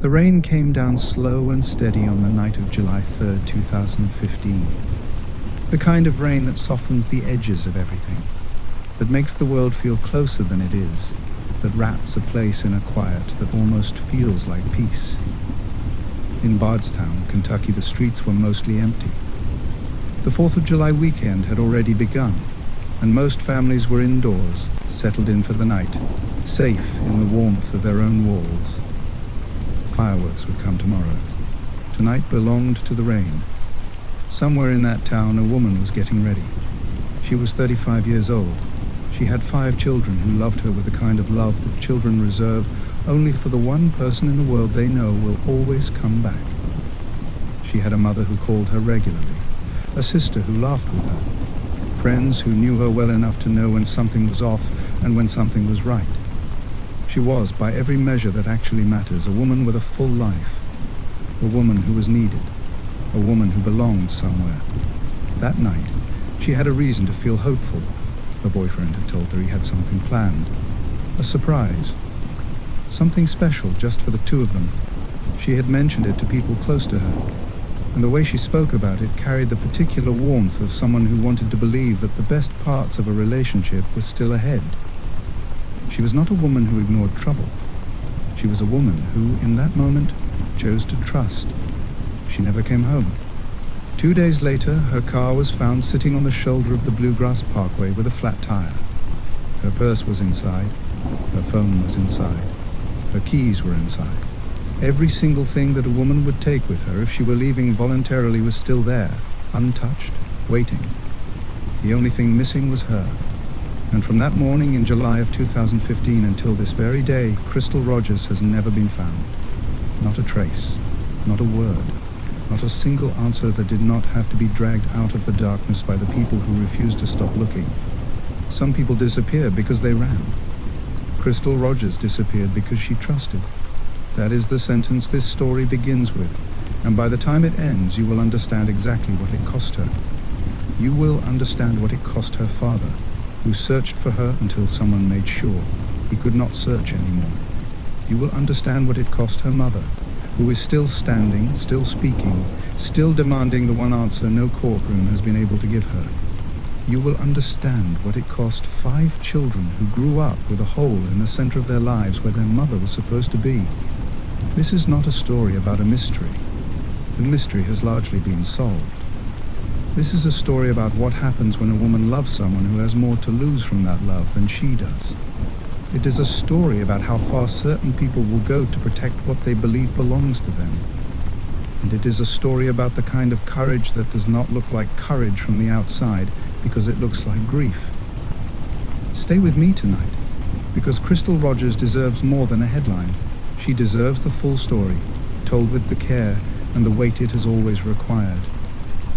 The rain came down slow and steady on the night of July 3rd, 2015. The kind of rain that softens the edges of everything, that makes the world feel closer than it is, that wraps a place in a quiet that almost feels like peace. In Bardstown, Kentucky, the streets were mostly empty. The 4th of July weekend had already begun, and most families were indoors, settled in for the night, safe in the warmth of their own walls. Fireworks would come tomorrow. Tonight belonged to the rain. Somewhere in that town, a woman was getting ready. She was 35 years old. She had 5 children who loved her with the kind of love that children reserve only for the one person in the world they know will always come back. She had a mother who called her regularly, a sister who laughed with her, friends who knew her well enough to know when something was off and when something was right. She was, by every measure that actually matters, a woman with a full life, a woman who was needed, a woman who belonged somewhere. That night, she had a reason to feel hopeful. Her boyfriend had told her he had something planned, a surprise, something special just for the two of them. She had mentioned it to people close to her, and the way she spoke about it carried the particular warmth of someone who wanted to believe that the best parts of a relationship were still ahead. She was not a woman who ignored trouble. She was a woman who, in that moment, chose to trust. She never came home. 2 days later, her car was found sitting on the shoulder of the Bluegrass Parkway with a flat tire. Her purse was inside. Her phone was inside. Her keys were inside. Every single thing that a woman would take with her if she were leaving voluntarily was still there, untouched, waiting. The only thing missing was her. And from that morning in July of 2015 until this very day, Crystal Rogers has never been found. Not a trace, not a word, not a single answer that did not have to be dragged out of the darkness by the people who refused to stop looking. Some people disappeared because they ran. Crystal Rogers disappeared because she trusted. That is the sentence this story begins with, and by the time it ends, you will understand exactly what it cost her. You will understand what it cost her father, who searched for her until someone made sure he could not search anymore. You will understand what it cost her mother, who is still standing, still speaking, still demanding the one answer no courtroom has been able to give her. You will understand what it cost 5 children who grew up with a hole in the center of their lives where their mother was supposed to be. This is not a story about a mystery. The mystery has largely been solved. This is a story about what happens when a woman loves someone who has more to lose from that love than she does. It is a story about how far certain people will go to protect what they believe belongs to them. And it is a story about the kind of courage that does not look like courage from the outside because it looks like grief. Stay with me tonight, because Crystal Rogers deserves more than a headline. She deserves the full story, told with the care and the weight it has always required.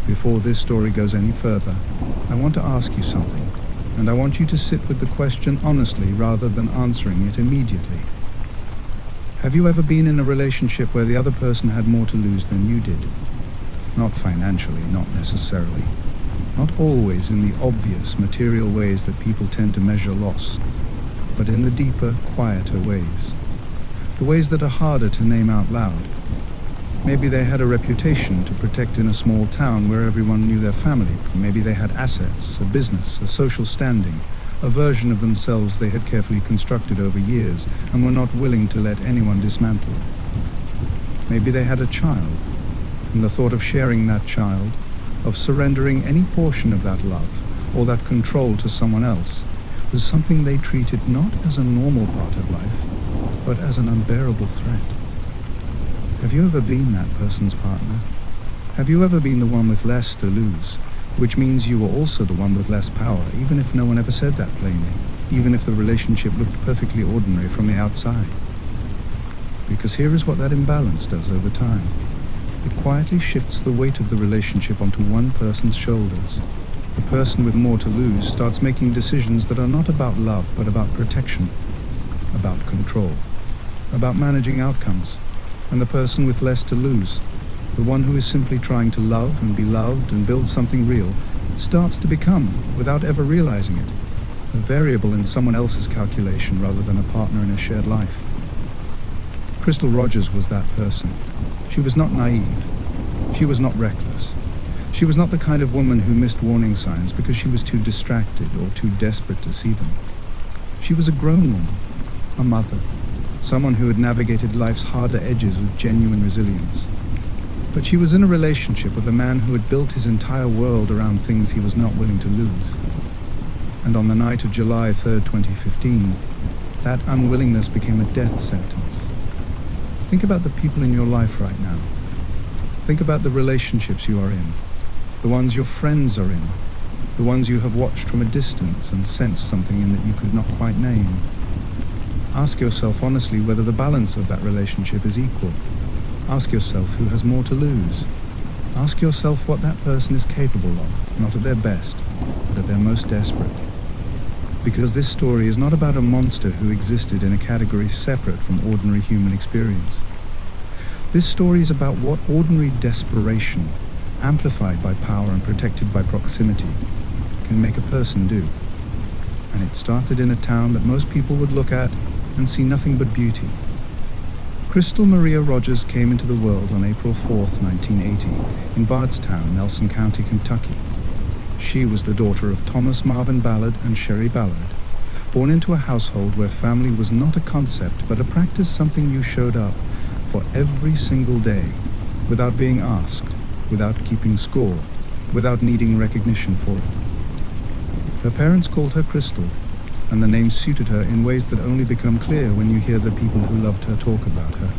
Before this story goes any further, I want to ask you something, and I want you to sit with the question honestly rather than answering it immediately. Have you ever been in a relationship where the other person had more to lose than you did? Not financially, not necessarily. Not always in the obvious material ways that people tend to measure loss, but in the deeper, quieter ways. The ways that are harder to name out loud. Maybe they had a reputation to protect in a small town where everyone knew their family. Maybe they had assets, a business, a social standing, a version of themselves they had carefully constructed over years and were not willing to let anyone dismantle. Maybe they had a child, and the thought of sharing that child, of surrendering any portion of that love or that control to someone else, was something they treated not as a normal part of life, but as an unbearable threat. Have you ever been that person's partner? Have you ever been the one with less to lose, which means you were also the one with less power, even if no one ever said that plainly, even if the relationship looked perfectly ordinary from the outside? Because here is what that imbalance does over time. It quietly shifts the weight of the relationship onto one person's shoulders. The person with more to lose starts making decisions that are not about love, but about protection, about control, about managing outcomes. And the person with less to lose, the one who is simply trying to love and be loved and build something real, starts to become, without ever realizing it, a variable in someone else's calculation rather than a partner in a shared life. Crystal Rogers was that person. She was not naive. She was not reckless. She was not the kind of woman who missed warning signs because she was too distracted or too desperate to see them. She was a grown woman, a mother, someone who had navigated life's harder edges with genuine resilience. But she was in a relationship with a man who had built his entire world around things he was not willing to lose. And on the night of July 3rd, 2015, that unwillingness became a death sentence. Think about the people in your life right now. Think about the relationships you are in, the ones your friends are in, the ones you have watched from a distance and sensed something in that you could not quite name. Ask yourself honestly whether the balance of that relationship is equal. Ask yourself who has more to lose. Ask yourself what that person is capable of, not at their best, but at their most desperate. Because this story is not about a monster who existed in a category separate from ordinary human experience. This story is about what ordinary desperation, amplified by power and protected by proximity, can make a person do. And it started in a town that most people would look at and see nothing but beauty. Crystal Maria Rogers came into the world on April 4th, 1980, in Bardstown, Nelson County, Kentucky. She was the daughter of Thomas Marvin Ballard and Sherry Ballard, born into a household where family was not a concept but a practice, something you showed up for every single day, without being asked, without keeping score, without needing recognition for it. Her parents called her Crystal, and the name suited her in ways that only become clear when you hear the people who loved her talk about her.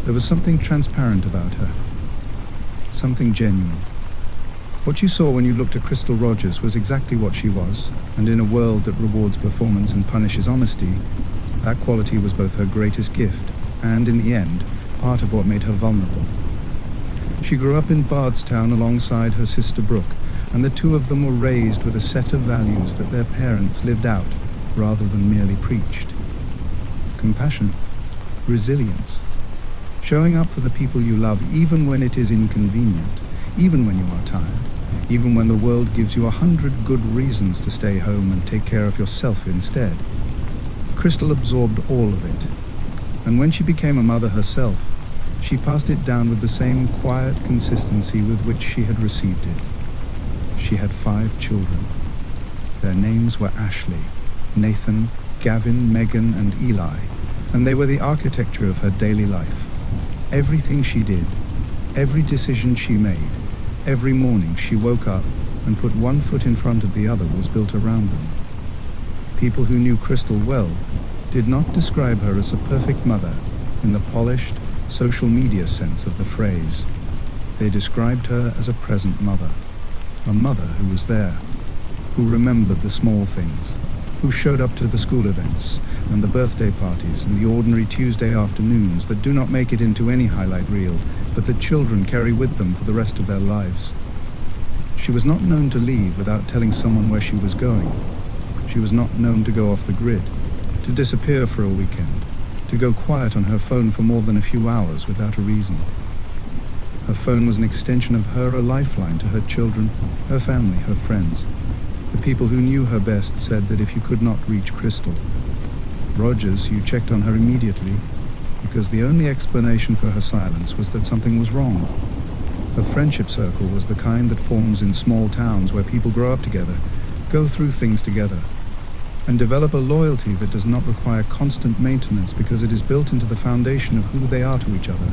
There was something transparent about her, something genuine. What you saw when you looked at Crystal Rogers was exactly what she was, and in a world that rewards performance and punishes honesty, that quality was both her greatest gift and, in the end, part of what made her vulnerable. She grew up in Bardstown alongside her sister Brooke, and the two of them were raised with a set of values that their parents lived out rather than merely preached. Compassion, resilience, showing up for the people you love even when it is inconvenient, even when you are tired, even when the world gives you 100 good reasons to stay home and take care of yourself instead. Crystal absorbed all of it, and when she became a mother herself, she passed it down with the same quiet consistency with which she had received it. She had 5 children. Their names were Ashley, Nathan, Gavin, Megan, and Eli, and they were the architecture of her daily life. Everything she did, every decision she made, every morning she woke up and put one foot in front of the other was built around them. People who knew Crystal well did not describe her as a perfect mother in the polished, social media sense of the phrase. They described her as a present mother. A mother who was there, who remembered the small things, who showed up to the school events and the birthday parties and the ordinary Tuesday afternoons that do not make it into any highlight reel, but that children carry with them for the rest of their lives. She was not known to leave without telling someone where she was going. She was not known to go off the grid, to disappear for a weekend, to go quiet on her phone for more than a few hours without a reason. Her phone was an extension of her, a lifeline to her children, her family, her friends. The people who knew her best said that if you could not reach Crystal Rogers, you checked on her immediately, because the only explanation for her silence was that something was wrong. Her friendship circle was the kind that forms in small towns where people grow up together, go through things together, and develop a loyalty that does not require constant maintenance because it is built into the foundation of who they are to each other.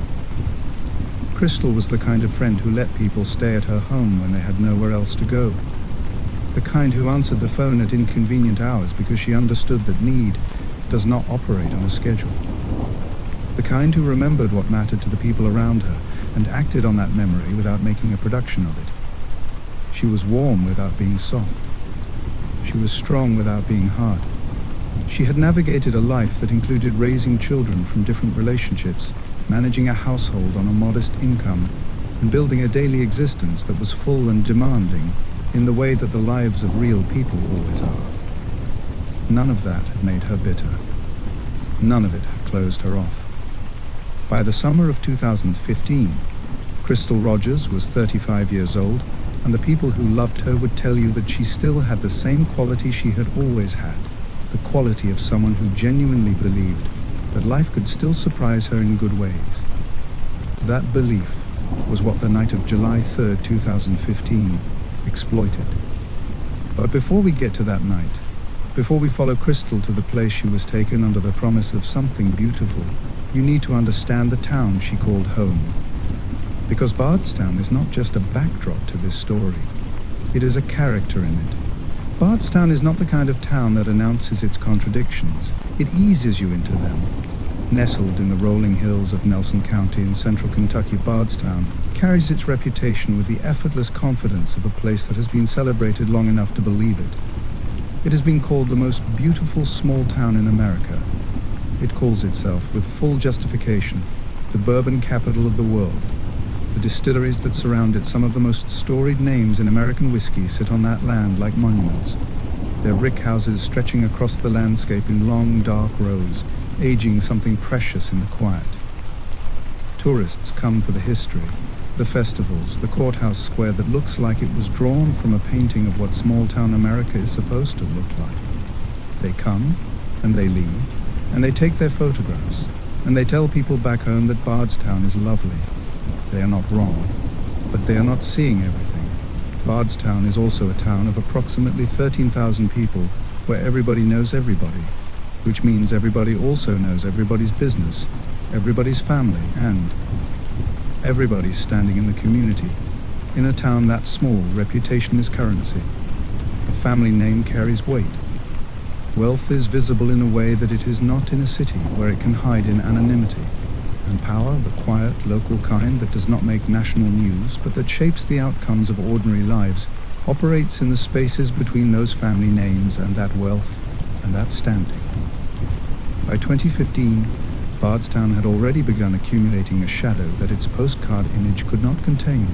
Crystal was the kind of friend who let people stay at her home when they had nowhere else to go. The kind who answered the phone at inconvenient hours because she understood that need does not operate on a schedule. The kind who remembered what mattered to the people around her and acted on that memory without making a production of it. She was warm without being soft. She was strong without being hard. She had navigated a life that included raising children from different relationships, managing a household on a modest income, and building a daily existence that was full and demanding in the way that the lives of real people always are. None of that had made her bitter. None of it had closed her off. By the summer of 2015, Crystal Rogers was 35 years old, and the people who loved her would tell you that she still had the same quality she had always had, the quality of someone who genuinely believed that life could still surprise her in good ways. That belief was what the night of July 3rd, 2015 exploited. But before we get to that night, before we follow Crystal to the place she was taken under the promise of something beautiful, you need to understand the town she called home. Because Bardstown is not just a backdrop to this story, it is a character in it. Bardstown is not the kind of town that announces its contradictions, it eases you into them. Nestled in the rolling hills of Nelson County in central Kentucky, Bardstown carries its reputation with the effortless confidence of a place that has been celebrated long enough to believe it. It has been called the most beautiful small town in America. It calls itself, with full justification, the bourbon capital of the world. The distilleries that surround it, some of the most storied names in American whiskey, sit on that land like monuments. Their brick houses stretching across the landscape in long, dark rows, aging something precious in the quiet. Tourists come for the history, the festivals, the courthouse square that looks like it was drawn from a painting of what small-town America is supposed to look like. They come, and they leave, and they take their photographs, and they tell people back home that Bardstown is lovely. They are not wrong, but they are not seeing everything. Bardstown is also a town of approximately 13,000 people where everybody knows everybody, which means everybody also knows everybody's business, everybody's family, and everybody's standing in the community. In a town that small, reputation is currency. A family name carries weight. Wealth is visible in a way that it is not in a city where it can hide in anonymity. And power, the quiet, local kind that does not make national news, but that shapes the outcomes of ordinary lives, operates in the spaces between those family names and that wealth and that standing. By 2015, Bardstown had already begun accumulating a shadow that its postcard image could not contain.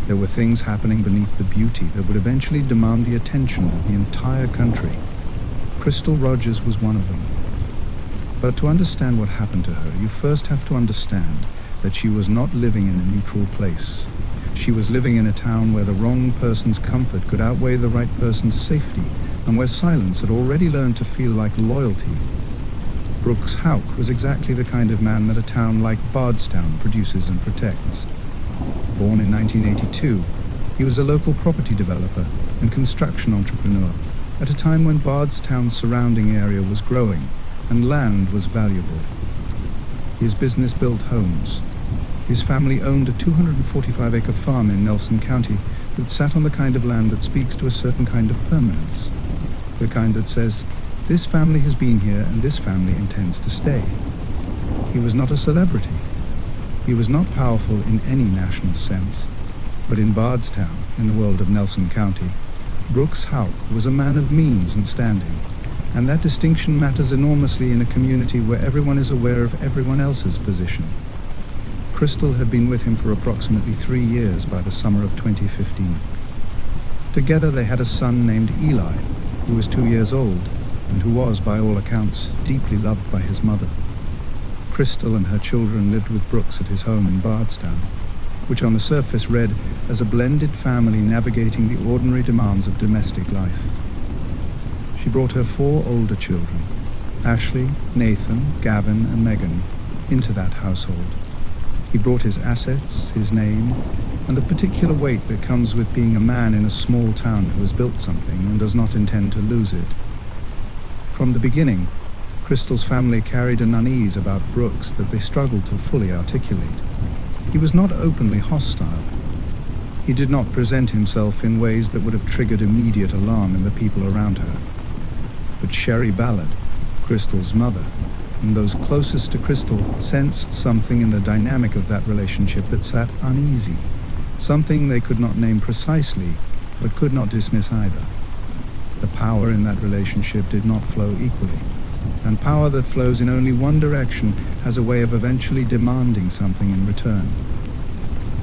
There were things happening beneath the beauty that would eventually demand the attention of the entire country. Crystal Rogers was one of them. But to understand what happened to her, you first have to understand that she was not living in a neutral place. She was living in a town where the wrong person's comfort could outweigh the right person's safety, and where silence had already learned to feel like loyalty. Brooks Houck was exactly the kind of man that a town like Bardstown produces and protects. Born in 1982, he was a local property developer and construction entrepreneur at a time when Bardstown's surrounding area was growing and land was valuable. His business built homes. His family owned a 245-acre farm in Nelson County that sat on the kind of land that speaks to a certain kind of permanence, the kind that says, this family has been here and this family intends to stay. He was not a celebrity. He was not powerful in any national sense. But in Bardstown, in the world of Nelson County, Brooks Houck was a man of means and standing, and that distinction matters enormously in a community where everyone is aware of everyone else's position. Crystal had been with him for approximately 3 years by the summer of 2015. Together they had a son named Eli, who was 2 years old, and who was, by all accounts, deeply loved by his mother. Crystal and her children lived with Brooks at his home in Bardstown, which on the surface read as a blended family navigating the ordinary demands of domestic life. She brought her 4 older children, Ashley, Nathan, Gavin, and Megan, into that household. He brought his assets, his name, and the particular weight that comes with being a man in a small town who has built something and does not intend to lose it. From the beginning, Crystal's family carried an unease about Brooks that they struggled to fully articulate. He was not openly hostile. He did not present himself in ways that would have triggered immediate alarm in the people around her. But Sherry Ballard, Crystal's mother, and those closest to Crystal sensed something in the dynamic of that relationship that sat uneasy, something they could not name precisely, but could not dismiss either. The power in that relationship did not flow equally, and power that flows in only one direction has a way of eventually demanding something in return.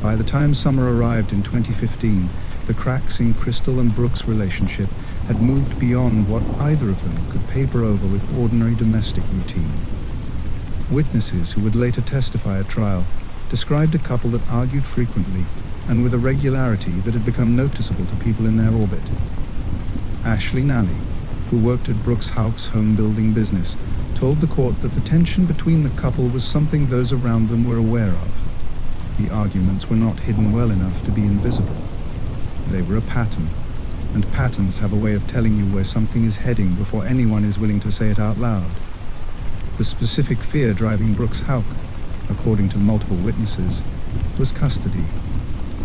By the time summer arrived in 2015, the cracks in Crystal and Brooks' relationship had moved beyond what either of them could paper over with ordinary domestic routine. Witnesses who would later testify at trial described a couple that argued frequently and with a regularity that had become noticeable to people in their orbit. Ashley Nally, who worked at Brooks Houck's home building business, told the court that the tension between the couple was something those around them were aware of. The arguments were not hidden well enough to be invisible. They were a pattern, and patterns have a way of telling you where something is heading before anyone is willing to say it out loud. The specific fear driving Brooks Houck, according to multiple witnesses, was custody.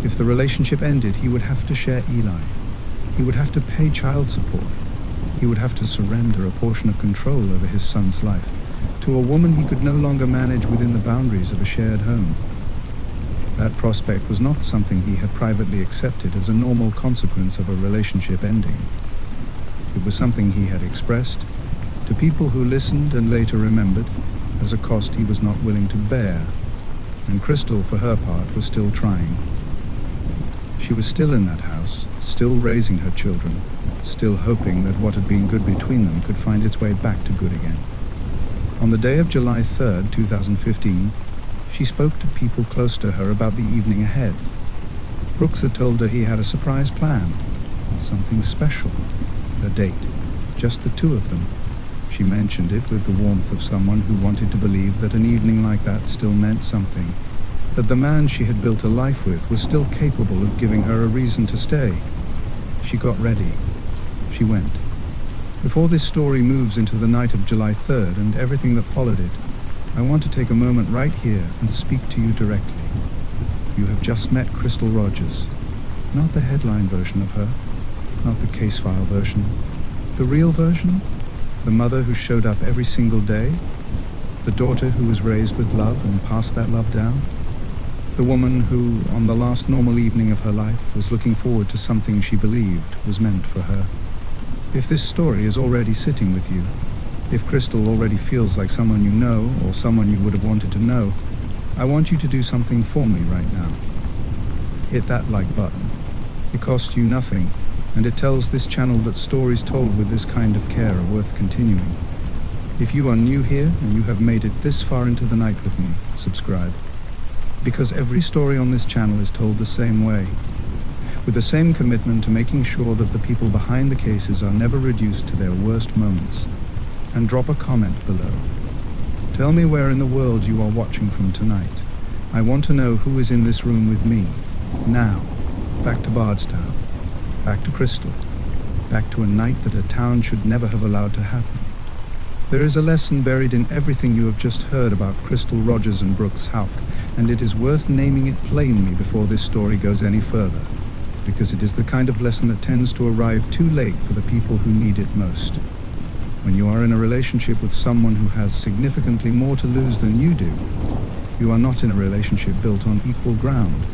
If the relationship ended, he would have to share Eli. He would have to pay child support. He would have to surrender a portion of control over his son's life to a woman he could no longer manage within the boundaries of a shared home. That prospect was not something he had privately accepted as a normal consequence of a relationship ending. It was something he had expressed, to people who listened and later remembered, as a cost he was not willing to bear, and Crystal, for her part, was still trying. She was still in that house, still raising her children, still hoping that what had been good between them could find its way back to good again. On the day of July 3rd, 2015, she spoke to people close to her about the evening ahead. Brooks had told her he had a surprise plan, something special, a date, just the two of them. She mentioned it with the warmth of someone who wanted to believe that an evening like that still meant something, that the man she had built a life with was still capable of giving her a reason to stay. She got ready. She went. Before this story moves into the night of July 3rd and everything that followed it, I want to take a moment right here and speak to you directly. You have just met Crystal Rogers. Not the headline version of her, not the case file version. The real version? The mother who showed up every single day? The daughter who was raised with love and passed that love down? The woman who, on the last normal evening of her life, was looking forward to something she believed was meant for her. If this story is already sitting with you, if Crystal already feels like someone you know or someone you would have wanted to know, I want you to do something for me right now. Hit that like button. It costs you nothing, and it tells this channel that stories told with this kind of care are worth continuing. If you are new here and you have made it this far into the night with me, subscribe. Because every story on this channel is told the same way, with the same commitment to making sure that the people behind the cases are never reduced to their worst moments. And drop a comment below. Tell me where in the world you are watching from tonight. I want to know who is in this room with me. Now, back to Bardstown, back to Crystal, back to a night that a town should never have allowed to happen. There is a lesson buried in everything you have just heard about Crystal Rogers and Brooks Houck, and it is worth naming it plainly before this story goes any further, because it is the kind of lesson that tends to arrive too late for the people who need it most. When you are in a relationship with someone who has significantly more to lose than you do, you are not in a relationship built on equal ground.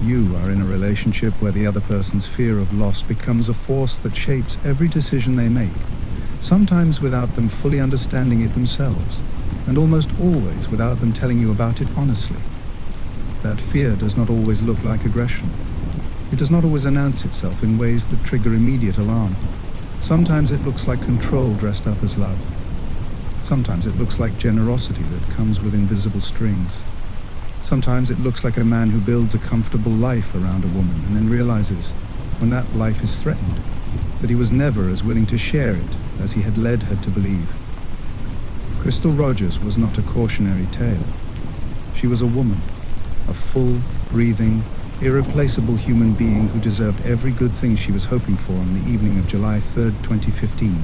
You are in a relationship where the other person's fear of loss becomes a force that shapes every decision they make, sometimes without them fully understanding it themselves, and almost always without them telling you about it honestly. That fear does not always look like aggression. It does not always announce itself in ways that trigger immediate alarm. Sometimes it looks like control dressed up as love. Sometimes it looks like generosity that comes with invisible strings. Sometimes it looks like a man who builds a comfortable life around a woman and then realizes, when that life is threatened, that he was never as willing to share it as he had led her to believe. Crystal Rogers was not a cautionary tale. She was a woman, a full, breathing, irreplaceable human being who deserved every good thing she was hoping for on the evening of July 3rd, 2015,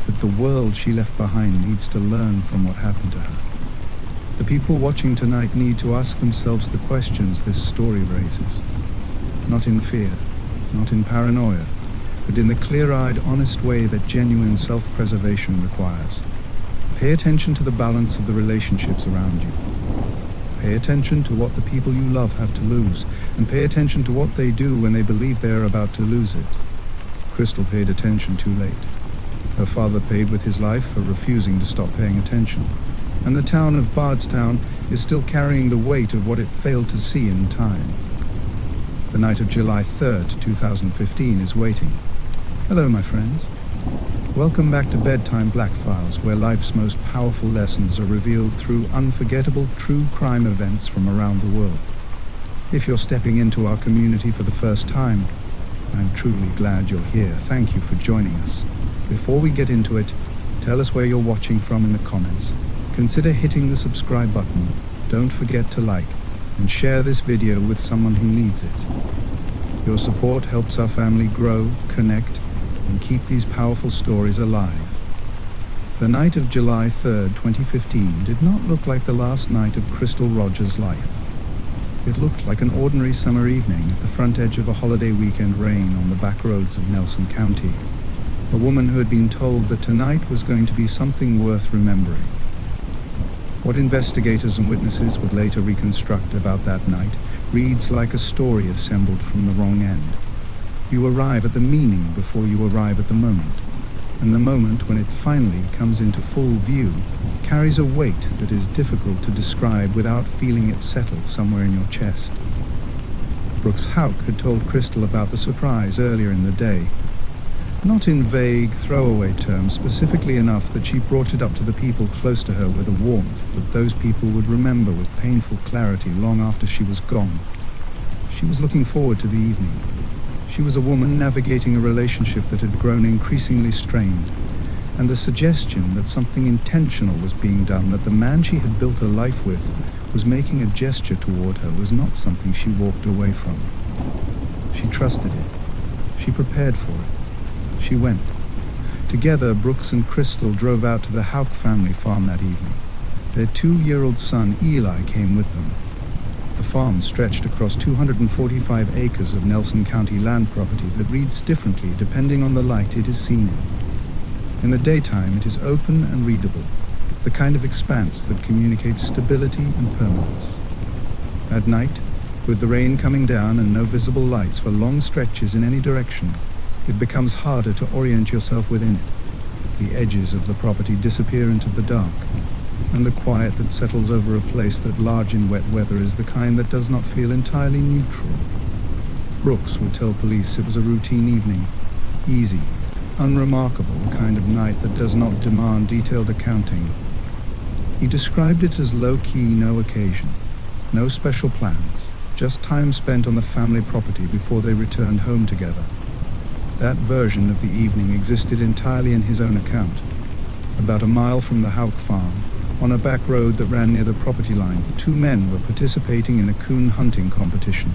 but the world she left behind needs to learn from what happened to her. The people watching tonight need to ask themselves the questions this story raises. Not in fear, not in paranoia, but in the clear-eyed, honest way that genuine self-preservation requires. Pay attention to the balance of the relationships around you. Pay attention to what the people you love have to lose, and pay attention to what they do when they believe they are about to lose it. Crystal paid attention too late. Her father paid with his life for refusing to stop paying attention, and the town of Bardstown is still carrying the weight of what it failed to see in time. The night of July 3rd, 2015 is waiting. Hello, my friends. Welcome back to Bedtime Black Files, where life's most powerful lessons are revealed through unforgettable true crime events from around the world. If you're stepping into our community for the first time, I'm truly glad you're here. Thank you for joining us. Before we get into it, Tell us where you're watching from in the comments. Consider hitting the subscribe button. Don't forget to like and share this video with someone who needs it. Your support helps our family grow, connect, and keep these powerful stories alive. The night of July 3rd, 2015 did not look like the last night of Crystal Rogers' life. It looked like an ordinary summer evening at the front edge of a holiday weekend rain on the back roads of Nelson County. A woman who had been told that tonight was going to be something worth remembering. What investigators and witnesses would later reconstruct about that night reads like a story assembled from the wrong end. You arrive at the meaning before you arrive at the moment, and the moment when it finally comes into full view carries a weight that is difficult to describe without feeling it settle somewhere in your chest. Brooks Houck had told Crystal about the surprise earlier in the day, not in vague, throwaway terms, specifically enough that she brought it up to the people close to her with a warmth that those people would remember with painful clarity long after she was gone. She was looking forward to the evening. She was a woman navigating a relationship that had grown increasingly strained, and the suggestion that something intentional was being done, that the man she had built a life with was making a gesture toward her, was not something she walked away from. She trusted it. She prepared for it. She went. Together, Brooks and Crystal drove out to the Houck family farm that evening. Their 2-year-old son, Eli, came with them. The farm stretched across 245 acres of Nelson County land property that reads differently depending on the light it is seen in. In the daytime, it is open and readable, the kind of expanse that communicates stability and permanence. At night, with the rain coming down and no visible lights for long stretches in any direction, it becomes harder to orient yourself within it. The edges of the property disappear into the dark, and the quiet that settles over a place that large in wet weather is the kind that does not feel entirely neutral. Brooks would tell police it was a routine evening, easy, unremarkable, the kind of night that does not demand detailed accounting. He described it as low-key, no occasion, no special plans, just time spent on the family property before they returned home together. That version of the evening existed entirely in his own account. About a mile from the Houck farm, on a back road that ran near the property line, 2 men were participating in a coon hunting competition.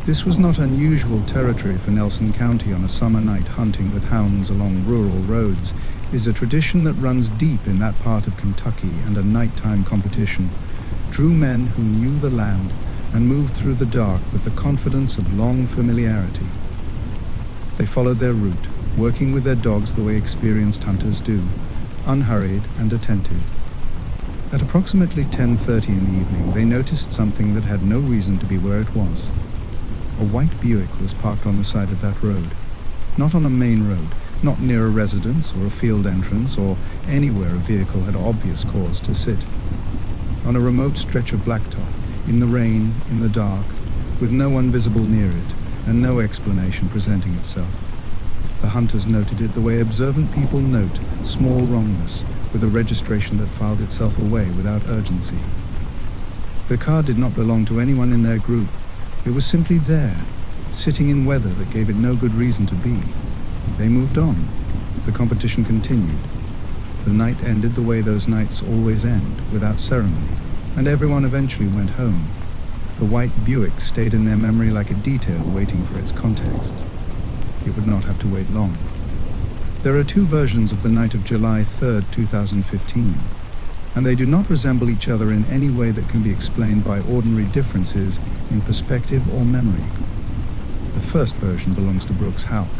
This was not unusual territory for Nelson County on a summer night. Hunting with hounds along rural roads is a tradition that runs deep in that part of Kentucky, and a nighttime competition drew men who knew the land and moved through the dark with the confidence of long familiarity. They followed their route, working with their dogs the way experienced hunters do, unhurried and attentive. At approximately 10:30 in the evening, they noticed something that had no reason to be where it was. A white Buick was parked on the side of that road, not on a main road, not near a residence or a field entrance or anywhere a vehicle had obvious cause to sit. On a remote stretch of blacktop, in the rain, in the dark, with no one visible near it, and no explanation presenting itself. The hunters noted it the way observant people note small wrongness, with a registration that filed itself away without urgency. The car did not belong to anyone in their group. It was simply there, sitting in weather that gave it no good reason to be. They moved on. The competition continued. The night ended the way those nights always end, without ceremony, and everyone eventually went home. The white Buick stayed in their memory like a detail waiting for its context. It would not have to wait long. There are 2 versions of the night of July 3rd, 2015, and they do not resemble each other in any way that can be explained by ordinary differences in perspective or memory. The first version belongs to Brooks Houck.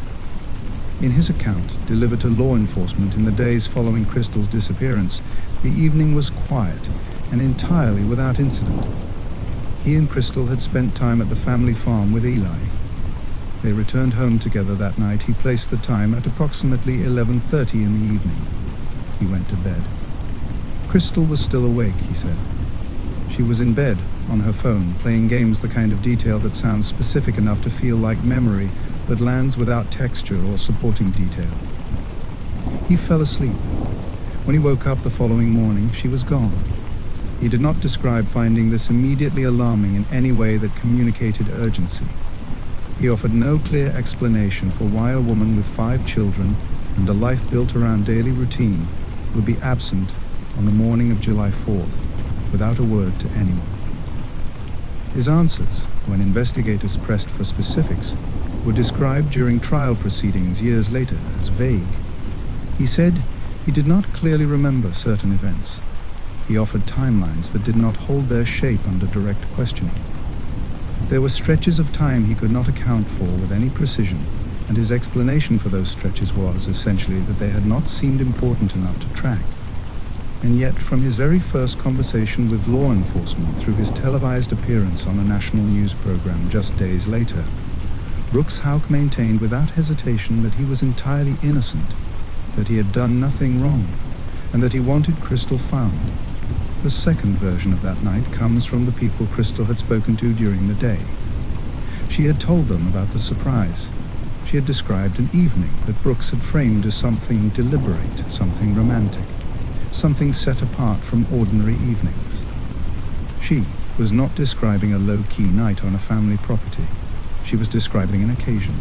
In his account, delivered to law enforcement in the days following Crystal's disappearance, the evening was quiet and entirely without incident. He and Crystal had spent time at the family farm with Eli. They returned home together that night. He placed the time at approximately 11:30 in the evening. He went to bed. Crystal was still awake, he said. She was in bed, on her phone, playing games, the kind of detail that sounds specific enough to feel like memory, but lands without texture or supporting detail. He fell asleep. When he woke up the following morning, she was gone. He did not describe finding this immediately alarming in any way that communicated urgency. He offered no clear explanation for why a woman with 5 children, and a life built around daily routine would be absent on the morning of July 4th without a word to anyone. His answers, when investigators pressed for specifics, were described during trial proceedings years later as vague. He said he did not clearly remember certain events. He offered timelines that did not hold their shape under direct questioning. There were stretches of time he could not account for with any precision, and his explanation for those stretches was, essentially, that they had not seemed important enough to track. And yet, from his very first conversation with law enforcement through his televised appearance on a national news program just days later, Brooks Houck maintained without hesitation that he was entirely innocent, that he had done nothing wrong, and that he wanted Crystal found. The second version of that night comes from the people Crystal had spoken to during the day. She had told them about the surprise. She had described an evening that Brooks had framed as something deliberate, something romantic, something set apart from ordinary evenings. She was not describing a low-key night on a family property. She was describing an occasion.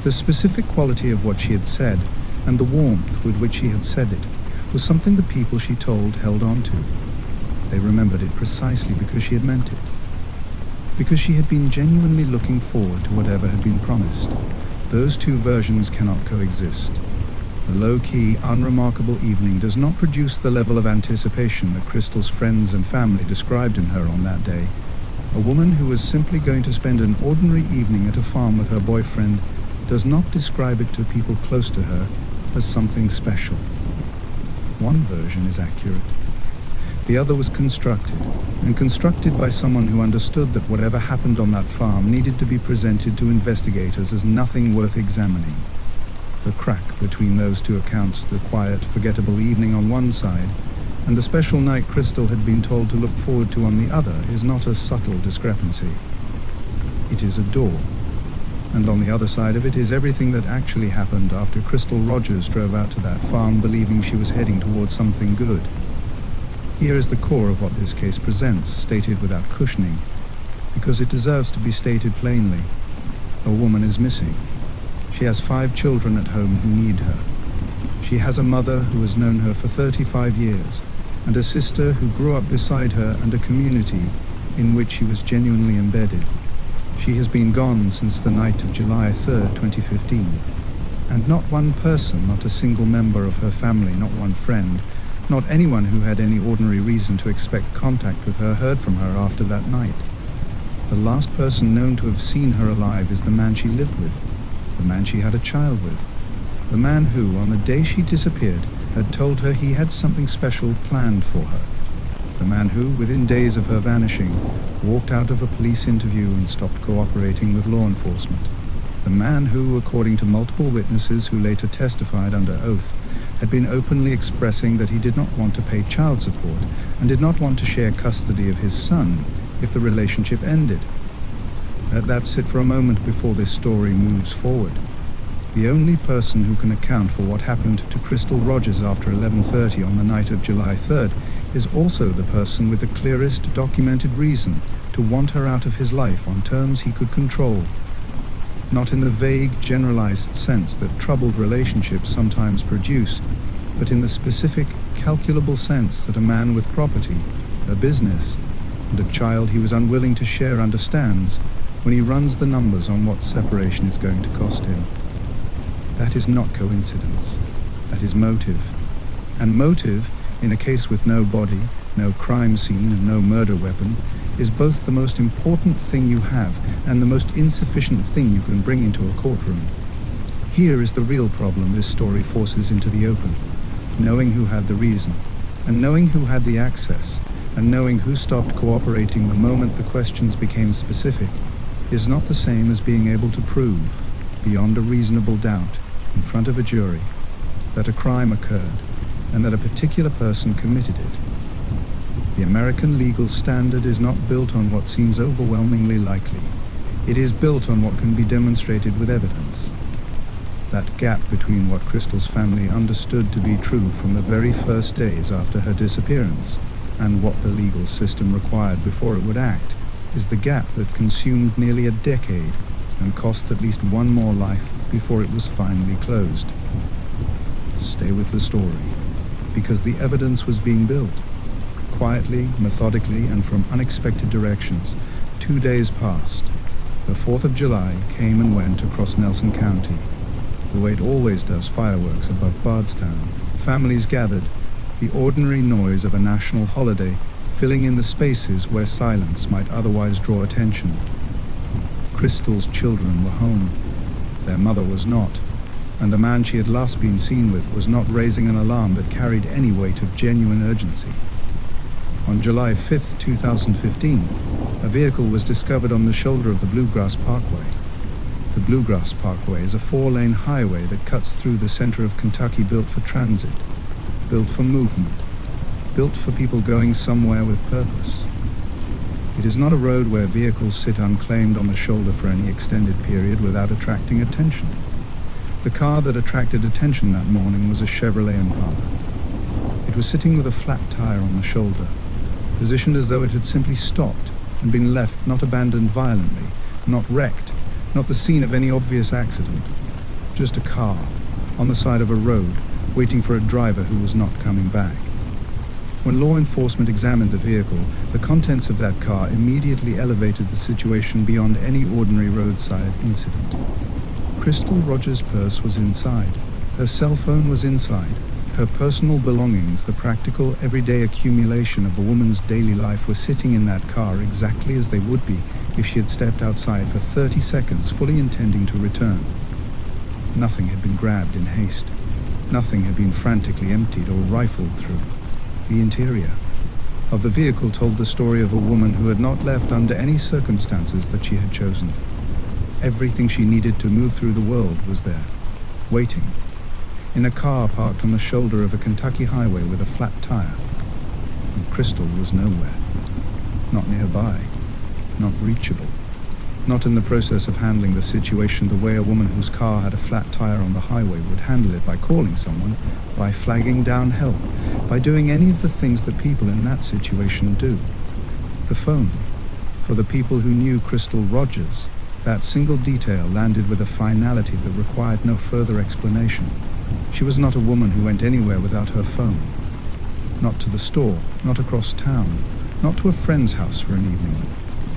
The specific quality of what she had said, and the warmth with which she had said it, was something the people she told held on to. They remembered it precisely because she had meant it. Because she had been genuinely looking forward to whatever had been promised. Those two versions cannot coexist. The low-key, unremarkable evening does not produce the level of anticipation that Crystal's friends and family described in her on that day. A woman who was simply going to spend an ordinary evening at a farm with her boyfriend does not describe it to people close to her as something special. One version is accurate. The other was constructed, and constructed by someone who understood that whatever happened on that farm needed to be presented to investigators as nothing worth examining. The crack between those two accounts, the quiet, forgettable evening on one side, and the special night Crystal had been told to look forward to on the other, is not a subtle discrepancy. It is a door. And on the other side of it is everything that actually happened after Crystal Rogers drove out to that farm believing she was heading towards something good. Here is the core of what this case presents, stated without cushioning, because it deserves to be stated plainly. A woman is missing. She has 5 children at home who need her. She has a mother who has known her for 35 years, and a sister who grew up beside her, and a community in which she was genuinely embedded. She has been gone since the night of July 3rd, 2015. And not one person, not a single member of her family, not one friend, not anyone who had any ordinary reason to expect contact with her heard from her after that night. The last person known to have seen her alive is the man she lived with, the man she had a child with, the man who, on the day she disappeared, had told her he had something special planned for her. The man who, within days of her vanishing, walked out of a police interview and stopped cooperating with law enforcement. The man who, according to multiple witnesses who later testified under oath, had been openly expressing that he did not want to pay child support and did not want to share custody of his son if the relationship ended. Let that sit for a moment before this story moves forward. The only person who can account for what happened to Crystal Rogers after 11:30 on the night of July 3rd is also the person with the clearest documented reason to want her out of his life on terms he could control. Not in the vague, generalized sense that troubled relationships sometimes produce, but in the specific, calculable sense that a man with property, a business, and a child he was unwilling to share understands when he runs the numbers on what separation is going to cost him. That is not coincidence. That is motive. And motive, in a case with no body, no crime scene, and no murder weapon, is both the most important thing you have and the most insufficient thing you can bring into a courtroom. Here is the real problem this story forces into the open. Knowing who had the reason, and knowing who had the access, and knowing who stopped cooperating the moment the questions became specific, is not the same as being able to prove, beyond a reasonable doubt, in front of a jury, that a crime occurred and that a particular person committed it. The American legal standard is not built on what seems overwhelmingly likely. It is built on what can be demonstrated with evidence. That gap between what Crystal's family understood to be true from the very first days after her disappearance and what the legal system required before it would act is the gap that consumed nearly a decade and cost at least one more life before it was finally closed. stay with the story, because the evidence was being built. Quietly, methodically, and from unexpected directions, 2 days passed. The 4th of July came and went across Nelson County, the way it always does fireworks above Bardstown. Families gathered, the ordinary noise of a national holiday filling in the spaces where silence might otherwise draw attention. Crystal's children were home. Their mother was not, and the man she had last been seen with was not raising an alarm that carried any weight of genuine urgency. On July 5, 2015, a vehicle was discovered on the shoulder of the Bluegrass Parkway. The Bluegrass Parkway is a 4-lane highway that cuts through the center of Kentucky, built for transit, built for movement, built for people going somewhere with purpose. It is not a road where vehicles sit unclaimed on the shoulder for any extended period without attracting attention. The car that attracted attention that morning was a Chevrolet Impala. It was sitting with a flat tire on the shoulder, positioned as though it had simply stopped and been left, not abandoned violently, not wrecked, not the scene of any obvious accident. Just a car on the side of a road, waiting for a driver who was not coming back. When law enforcement examined the vehicle, the contents of that car immediately elevated the situation beyond any ordinary roadside incident. Crystal Rogers' purse was inside. Her cell phone was inside. Her personal belongings, the practical, everyday accumulation of a woman's daily life, were sitting in that car exactly as they would be if she had stepped outside for 30 seconds, fully intending to return. Nothing had been grabbed in haste. Nothing had been frantically emptied or rifled through. The interior of the vehicle told the story of a woman who had not left under any circumstances that she had chosen. Everything she needed to move through the world was there, waiting, in a car parked on the shoulder of a Kentucky highway with a flat tire. And Crystal was nowhere, not nearby, not reachable, not in the process of handling the situation the way a woman whose car had a flat tire on the highway would handle it, by calling someone, by flagging down help, by doing any of the things that people in that situation do. The phone. For the people who knew Crystal Rogers, that single detail landed with a finality that required no further explanation. She was not a woman who went anywhere without her phone. Not to the store, not across town, not to a friend's house for an evening.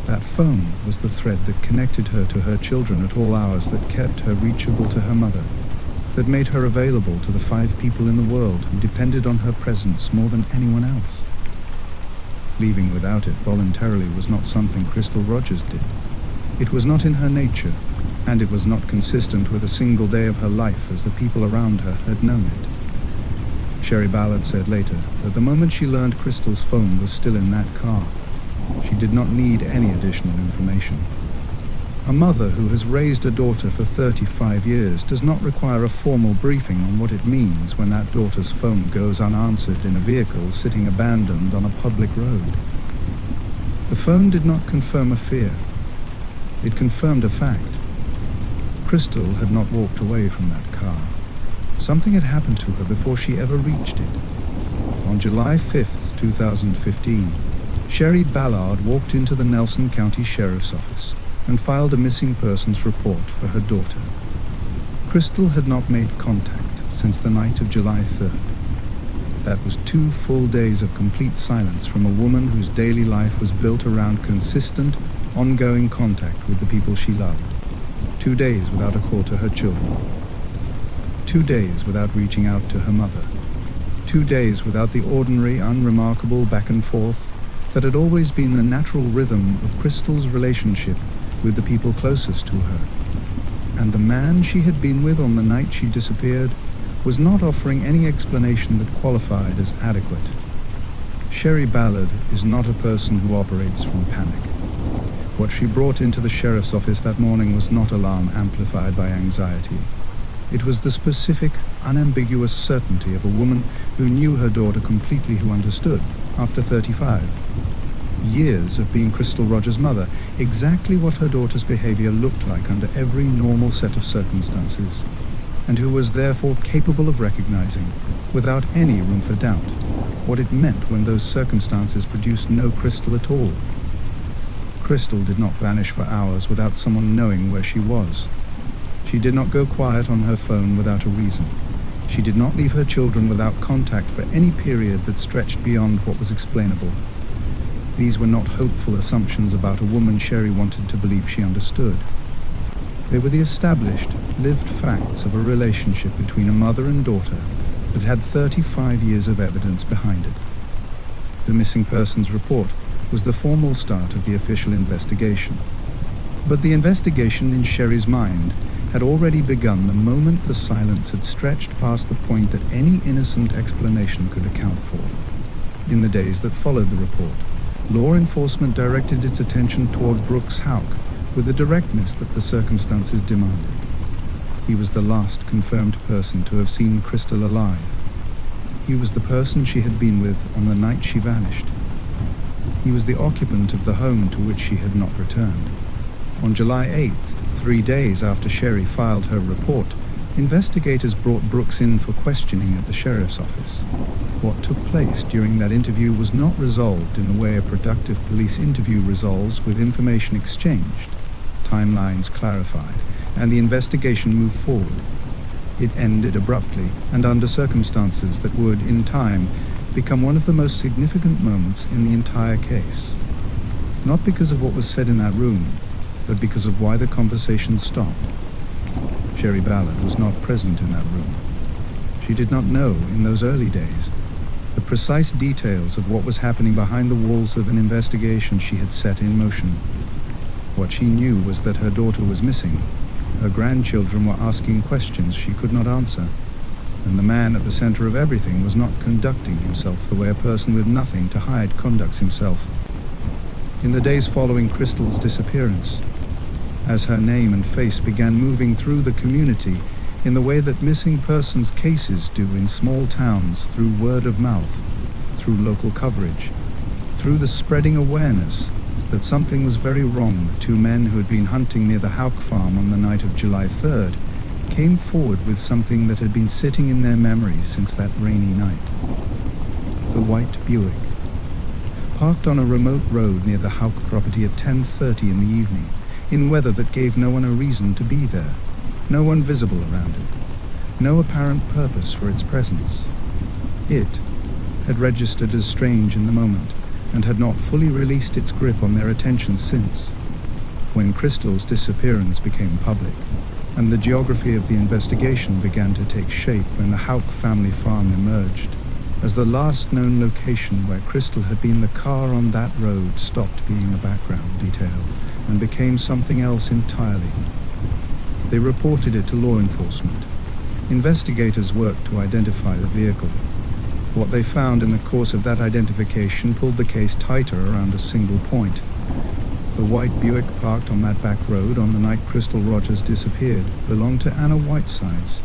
That phone was the thread that connected her to her children at all hours, that kept her reachable to her mother, that made her available to the 5 people in the world who depended on her presence more than anyone else. Leaving without it voluntarily was not something Crystal Rogers did. It was not in her nature, and it was not consistent with a single day of her life as the people around her had known it. Sherry Ballard said later that the moment she learned Crystal's phone was still in that car, she did not need any additional information. A mother who has raised a daughter for 35 years does not require a formal briefing on what it means when that daughter's phone goes unanswered in a vehicle sitting abandoned on a public road. The phone did not confirm a fear. It confirmed a fact. Crystal had not walked away from that car. Something had happened to her before she ever reached it. On July 5th, 2015, Sherry Ballard walked into the Nelson County Sheriff's Office and filed a missing persons report for her daughter. Crystal had not made contact since the night of July 3rd. That was 2 full days of complete silence from a woman whose daily life was built around consistent, ongoing contact with the people she loved. 2 days without a call to her children. 2 days without reaching out to her mother. 2 days without the ordinary, unremarkable back and forth that had always been the natural rhythm of Crystal's relationship with the people closest to her. And the man she had been with on the night she disappeared was not offering any explanation that qualified as adequate. Sherry Ballard is not a person who operates from panic. What she brought into the sheriff's office that morning was not alarm amplified by anxiety. It was the specific, unambiguous certainty of a woman who knew her daughter completely, who understood, after 35 years of being Crystal Rogers' mother, exactly what her daughter's behavior looked like under every normal set of circumstances, and who was therefore capable of recognizing, without any room for doubt, what it meant when those circumstances produced no Crystal at all. Crystal did not vanish for hours without someone knowing where she was. She did not go quiet on her phone without a reason. She did not leave her children without contact for any period that stretched beyond what was explainable. These were not hopeful assumptions about a woman Sherry wanted to believe she understood. They were the established, lived facts of a relationship between a mother and daughter that had 35 years of evidence behind it. The missing persons report was the formal start of the official investigation. But the investigation in Sherry's mind had already begun the moment the silence had stretched past the point that any innocent explanation could account for. In the days that followed the report, law enforcement directed its attention toward Brooks Houck with the directness that the circumstances demanded. He was the last confirmed person to have seen Crystal alive. He was the person she had been with on the night she vanished. He was the occupant of the home to which she had not returned. On July 8th, 3 days after Sherry filed her report, investigators brought Brooks in for questioning at the sheriff's office. What took place during that interview was not resolved in the way a productive police interview resolves with information exchanged, timelines clarified, and the investigation moved forward. It ended abruptly and under circumstances that would, in time, become one of the most significant moments in the entire case. Not because of what was said in that room, but because of why the conversation stopped. Sherry Ballard was not present in that room. She did not know, in those early days, the precise details of what was happening behind the walls of an investigation she had set in motion. What she knew was that her daughter was missing. Her grandchildren were asking questions she could not answer, and the man at the center of everything was not conducting himself the way a person with nothing to hide conducts himself. In the days following Crystal's disappearance, as her name and face began moving through the community in the way that missing persons cases do in small towns, through word of mouth, through local coverage, through the spreading awareness that something was very wrong, the two men who had been hunting near the Houck farm on the night of July 3rd came forward with something that had been sitting in their memories since that rainy night. The white Buick, parked on a remote road near the Houck property at 10:30 in the evening, in weather that gave no one a reason to be there, no one visible around it, no apparent purpose for its presence. It had registered as strange in the moment, and had not fully released its grip on their attention since. When Crystal's disappearance became public, and the geography of the investigation began to take shape when the Houck family farm emerged, as the last known location where Crystal had been, the car on that road stopped being a background detail and became something else entirely. They reported it to law enforcement. Investigators worked to identify the vehicle. What they found in the course of that identification pulled the case tighter around a single point. The white Buick parked on that back road on the night Crystal Rogers disappeared belonged to Anna Whitesides.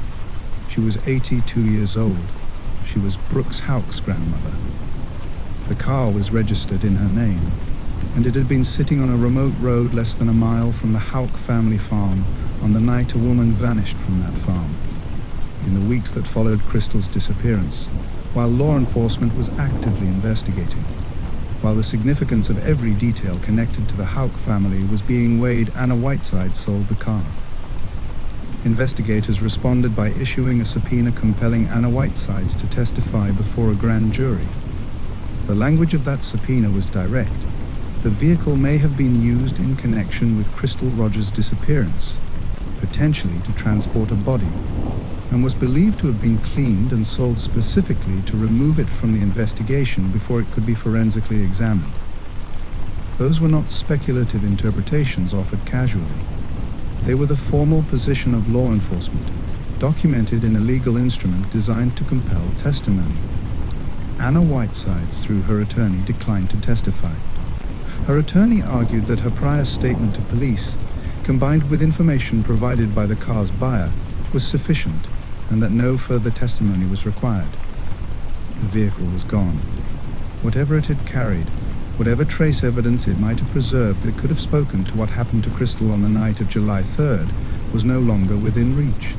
She was 82 years old. She was Brooks Houck's grandmother. The car was registered in her name, and it had been sitting on a remote road less than a mile from the Houck family farm on the night a woman vanished from that farm. In the weeks that followed Crystal's disappearance, while law enforcement was actively investigating, while the significance of every detail connected to the Houck family was being weighed, Anna Whiteside sold the car. Investigators responded by issuing a subpoena compelling Anna Whitesides to testify before a grand jury. The language of that subpoena was direct. The vehicle may have been used in connection with Crystal Rogers' disappearance, potentially to transport a body, and was believed to have been cleaned and sold specifically to remove it from the investigation before it could be forensically examined. Those were not speculative interpretations offered casually. They were the formal position of law enforcement, documented in a legal instrument designed to compel testimony. Anna Whitesides, through her attorney, declined to testify. Her attorney argued that her prior statement to police, combined with information provided by the car's buyer, was sufficient, and that no further testimony was required. The vehicle was gone. Whatever it had carried, whatever trace evidence it might have preserved that could have spoken to what happened to Crystal on the night of July 3rd, was no longer within reach.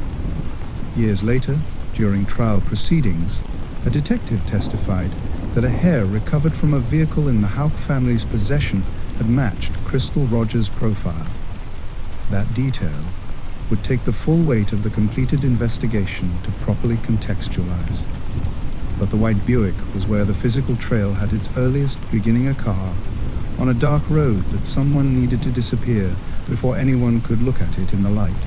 Years later, during trial proceedings, a detective testified that a hair recovered from a vehicle in the Houck family's possession had matched Crystal Rogers' profile. That detail would take the full weight of the completed investigation to properly contextualize. But the white Buick was where the physical trail had its earliest beginning a car on a dark road that someone needed to disappear before anyone could look at it in the light.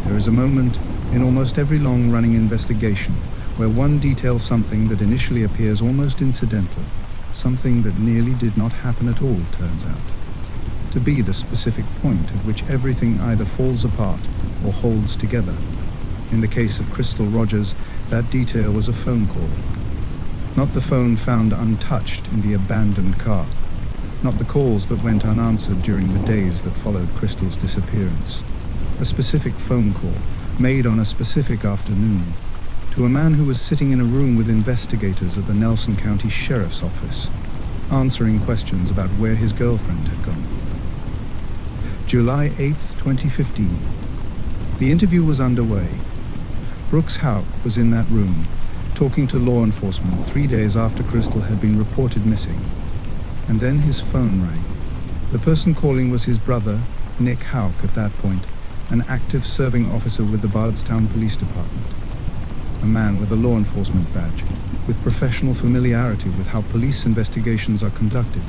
There is a moment in almost every long-running investigation where one details something that initially appears almost incidental, something that nearly did not happen at all, turns out, to be the specific point at which everything either falls apart or holds together. In the case of Crystal Rogers, that detail was a phone call. Not the phone found untouched in the abandoned car. Not the calls that went unanswered during the days that followed Crystal's disappearance. A specific phone call, made on a specific afternoon, to a man who was sitting in a room with investigators at the Nelson County Sheriff's Office, answering questions about where his girlfriend had gone. July 8th, 2015. The interview was underway. Brooks Houck was in that room, talking to law enforcement 3 days after Crystal had been reported missing. And then his phone rang. The person calling was his brother, Nick Houck, at that point, an active serving officer with the Bardstown Police Department. A man with a law enforcement badge, with professional familiarity with how police investigations are conducted,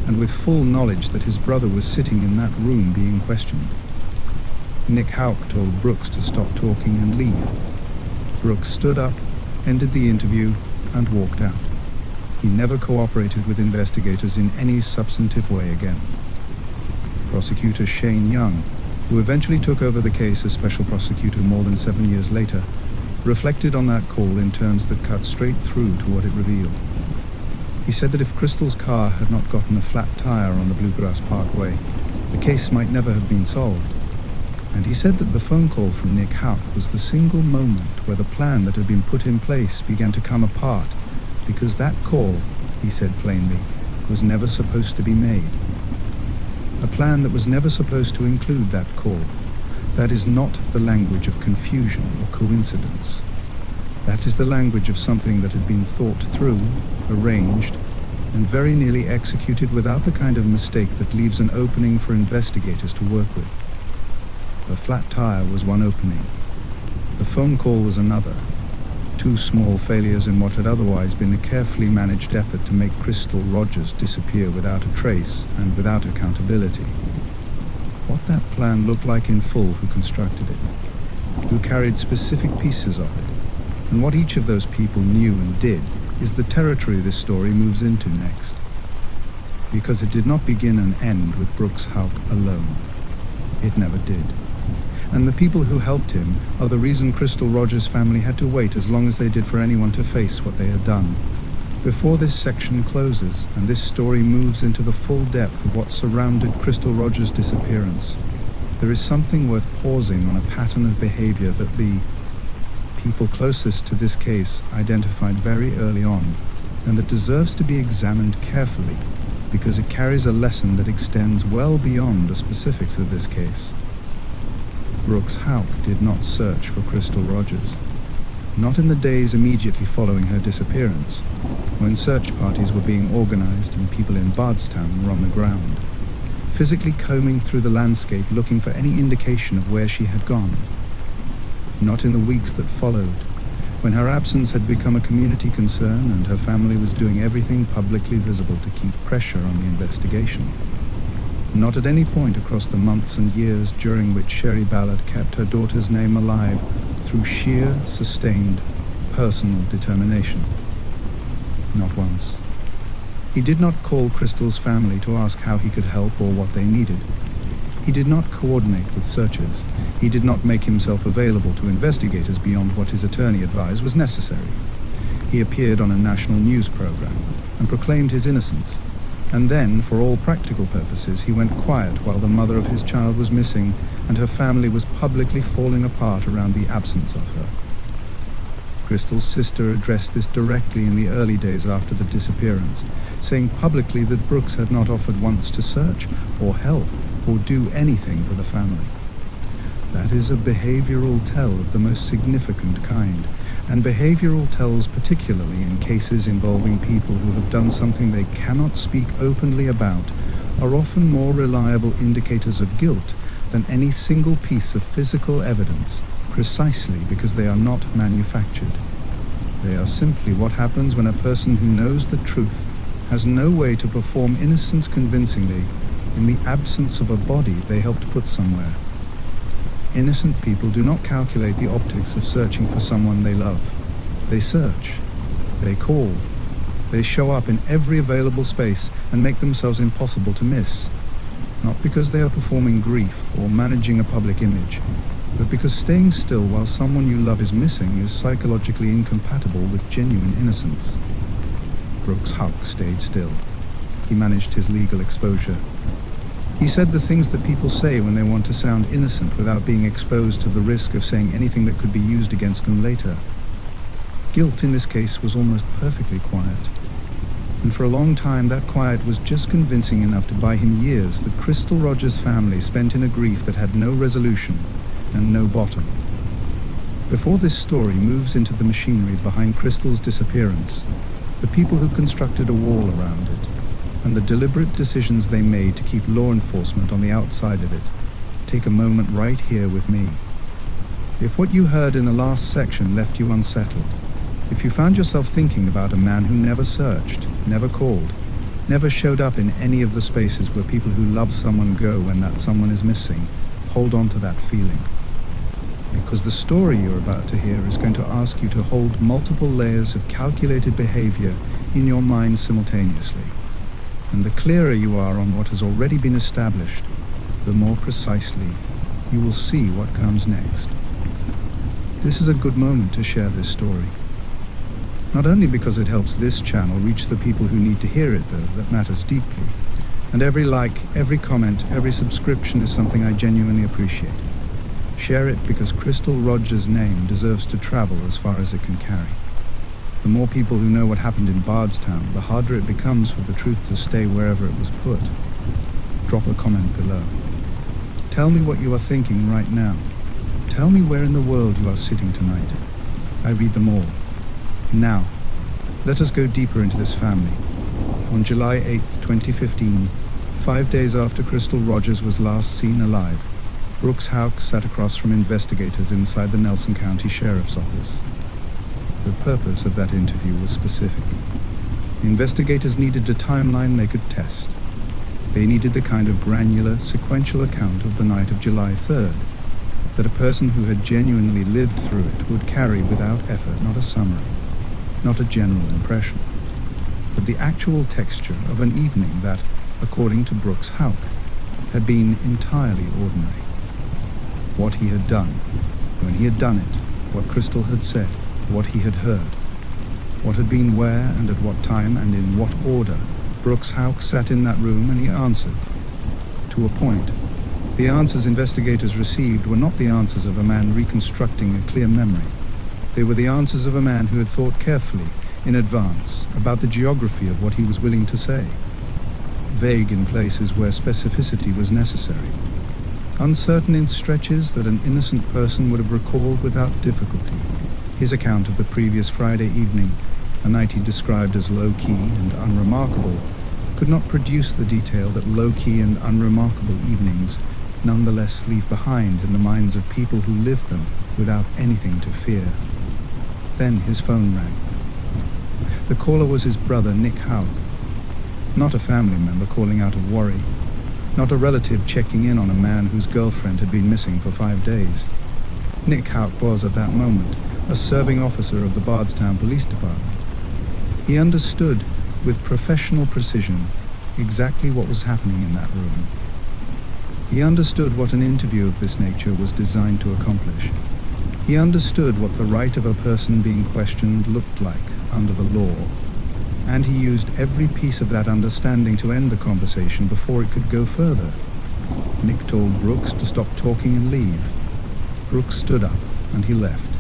and with full knowledge that his brother was sitting in that room being questioned. Nick Houck told Brooks to stop talking and leave. Brooks stood up, ended the interview, and walked out. He never cooperated with investigators in any substantive way again. Prosecutor Shane Young, who eventually took over the case as special prosecutor more than 7 years later, reflected on that call in terms that cut straight through to what it revealed. He said that if Crystal's car had not gotten a flat tire on the Bluegrass Parkway, the case might never have been solved. And he said that the phone call from Nick Houck was the single moment where the plan that had been put in place began to come apart, because that call, he said plainly, was never supposed to be made. A plan that was never supposed to include that call. That is not the language of confusion or coincidence. That is the language of something that had been thought through, arranged, and very nearly executed without the kind of mistake that leaves an opening for investigators to work with. The flat tire was one opening. The phone call was another. Two small failures in what had otherwise been a carefully managed effort to make Crystal Rogers disappear without a trace and without accountability. What that plan looked like in full, who constructed it, who carried specific pieces of it, and what each of those people knew and did, is the territory this story moves into next. Because it did not begin and end with Brooks Houck alone. It never did. And the people who helped him are the reason Crystal Rogers' family had to wait as long as they did for anyone to face what they had done. Before this section closes and this story moves into the full depth of what surrounded Crystal Rogers' disappearance, there is something worth pausing on a pattern of behavior that the people closest to this case identified very early on, and that deserves to be examined carefully because it carries a lesson that extends well beyond the specifics of this case. Brooks Houck did not search for Crystal Rogers. Not in the days immediately following her disappearance, when search parties were being organized and people in Bardstown were on the ground, physically combing through the landscape looking for any indication of where she had gone. Not in the weeks that followed, when her absence had become a community concern and her family was doing everything publicly visible to keep pressure on the investigation. Not at any point across the months and years during which Sherry Ballard kept her daughter's name alive through sheer, sustained, personal determination. Not once. He did not call Crystal's family to ask how he could help or what they needed. He did not coordinate with searchers. He did not make himself available to investigators beyond what his attorney advised was necessary. He appeared on a national news program and proclaimed his innocence. And then, for all practical purposes, he went quiet while the mother of his child was missing and her family was publicly falling apart around the absence of her. Crystal's sister addressed this directly in the early days after the disappearance, saying publicly that Brooks had not offered once to search or help or do anything for the family. That is a behavioral tell of the most significant kind, and behavioral tells particularly in cases involving people who have done something they cannot speak openly about are often more reliable indicators of guilt than any single piece of physical evidence, precisely because they are not manufactured. They are simply what happens when a person who knows the truth has no way to perform innocence convincingly in the absence of a body they helped put somewhere. Innocent people do not calculate the optics of searching for someone they love. They search. They call. They show up in every available space and make themselves impossible to miss. Not because they are performing grief or managing a public image, but because staying still while someone you love is missing is psychologically incompatible with genuine innocence. Brooks Houck stayed still. He managed his legal exposure. He said the things that people say when they want to sound innocent without being exposed to the risk of saying anything that could be used against them later. Guilt in this case was almost perfectly quiet. And for a long time that quiet was just convincing enough to buy him years that Crystal Rogers' family spent in a grief that had no resolution and no bottom. Before this story moves into the machinery behind Crystal's disappearance, the people who constructed a wall around it, and the deliberate decisions they made to keep law enforcement on the outside of it, take a moment right here with me. If what you heard in the last section left you unsettled, if you found yourself thinking about a man who never searched, never called, never showed up in any of the spaces where people who love someone go when that someone is missing, hold on to that feeling. Because the story you're about to hear is going to ask you to hold multiple layers of calculated behavior in your mind simultaneously. And the clearer you are on what has already been established, the more precisely you will see what comes next. This is a good moment to share this story. Not only because it helps this channel reach the people who need to hear it, though, that matters deeply. And every like, every comment, every subscription is something I genuinely appreciate. Share it because Crystal Rogers' name deserves to travel as far as it can carry. The more people who know what happened in Bardstown, the harder it becomes for the truth to stay wherever it was put. Drop a comment below. Tell me what you are thinking right now. Tell me where in the world you are sitting tonight. I read them all. Now, let us go deeper into this family. On July 8th, 2015, 5 days after Crystal Rogers was last seen alive, Brooks Houck sat across from investigators inside the Nelson County Sheriff's Office. The purpose of that interview was specific. The investigators needed a timeline they could test. They needed the kind of granular, sequential account of the night of July 3rd that a person who had genuinely lived through it would carry without effort, not a summary, not a general impression, but the actual texture of an evening that, according to Brooks Houck, had been entirely ordinary. What he had done, when he had done it, what Crystal had said, what he had heard, what had been where and at what time and in what order. Brooks Houck sat in that room and he answered. To a point. The answers investigators received were not the answers of a man reconstructing a clear memory. They were the answers of a man who had thought carefully, in advance, about the geography of what he was willing to say. Vague in places where specificity was necessary. Uncertain in stretches that an innocent person would have recalled without difficulty. His account of the previous Friday evening, a night he described as low-key and unremarkable, could not produce the detail that low-key and unremarkable evenings nonetheless leave behind in the minds of people who lived them without anything to fear. Then his phone rang. The caller was his brother, Nick Houck. Not a family member calling out of worry. Not a relative checking in on a man whose girlfriend had been missing for 5 days. Nick Houck was, at that moment, a serving officer of the Bardstown Police Department. He understood, with professional precision, exactly what was happening in that room. He understood what an interview of this nature was designed to accomplish. He understood what the right of a person being questioned looked like under the law, and he used every piece of that understanding to end the conversation before it could go further. Nick told Brooks to stop talking and leave. Brooks stood up, and he left.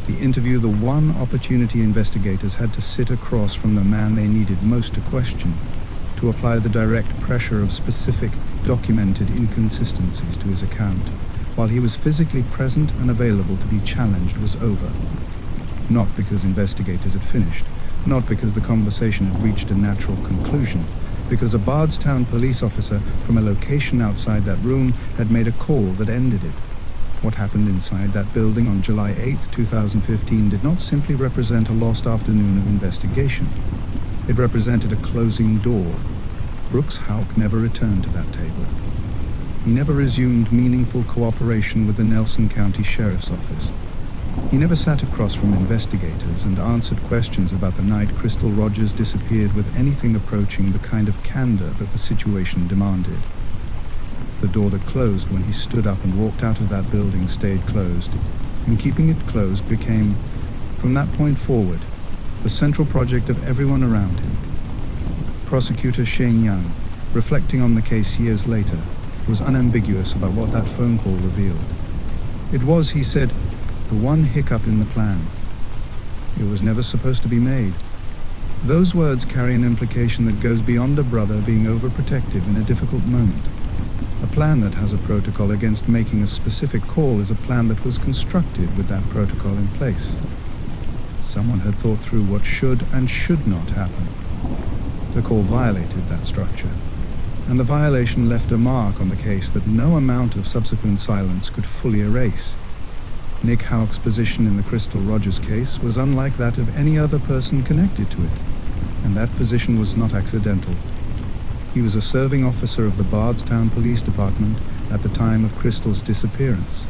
The interview, the one opportunity investigators had to sit across from the man they needed most to question, to apply the direct pressure of specific, documented inconsistencies to his account, while he was physically present and available to be challenged, was over. Not because investigators had finished, not because the conversation had reached a natural conclusion, because a Bardstown police officer from a location outside that room had made a call that ended it. What happened inside that building on July 8, 2015 did not simply represent a lost afternoon of investigation. It represented a closing door. Brooks Houck never returned to that table. He never resumed meaningful cooperation with the Nelson County Sheriff's Office. He never sat across from investigators and answered questions about the night Crystal Rogers disappeared with anything approaching the kind of candor that the situation demanded. The door that closed when he stood up and walked out of that building stayed closed, and keeping it closed became, from that point forward, the central project of everyone around him. Prosecutor Shane Young, reflecting on the case years later, was unambiguous about what that phone call revealed. It was, he said, the one hiccup in the plan. It was never supposed to be made. Those words carry an implication that goes beyond a brother being overprotective in a difficult moment. A plan that has a protocol against making a specific call is a plan that was constructed with that protocol in place. Someone had thought through what should and should not happen. The call violated that structure, and the violation left a mark on the case that no amount of subsequent silence could fully erase. Nick Houck's position in the Crystal Rogers case was unlike that of any other person connected to it, and that position was not accidental. He was a serving officer of the Bardstown Police Department at the time of Crystal's disappearance.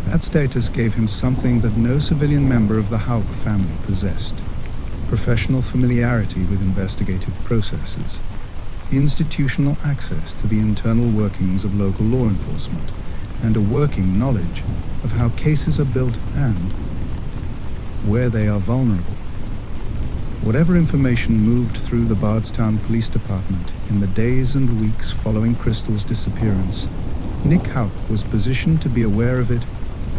That status gave him something that no civilian member of the Houck family possessed: professional familiarity with investigative processes, institutional access to the internal workings of local law enforcement, and a working knowledge of how cases are built and where they are vulnerable. Whatever information moved through the Bardstown Police Department in the days and weeks following Crystal's disappearance, Nick Houck was positioned to be aware of it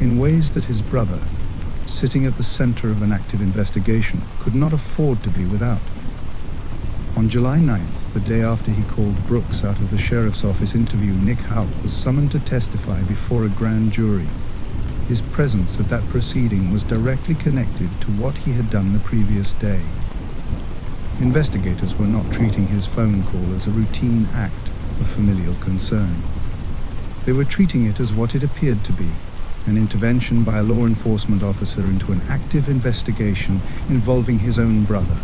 in ways that his brother, sitting at the center of an active investigation, could not afford to be without. On July 9th, the day after he called Brooks out of the sheriff's office interview, Nick Houck was summoned to testify before a grand jury. His presence at that proceeding was directly connected to what he had done the previous day. Investigators were not treating his phone call as a routine act of familial concern. They were treating it as what it appeared to be: an intervention by a law enforcement officer into an active investigation involving his own brother.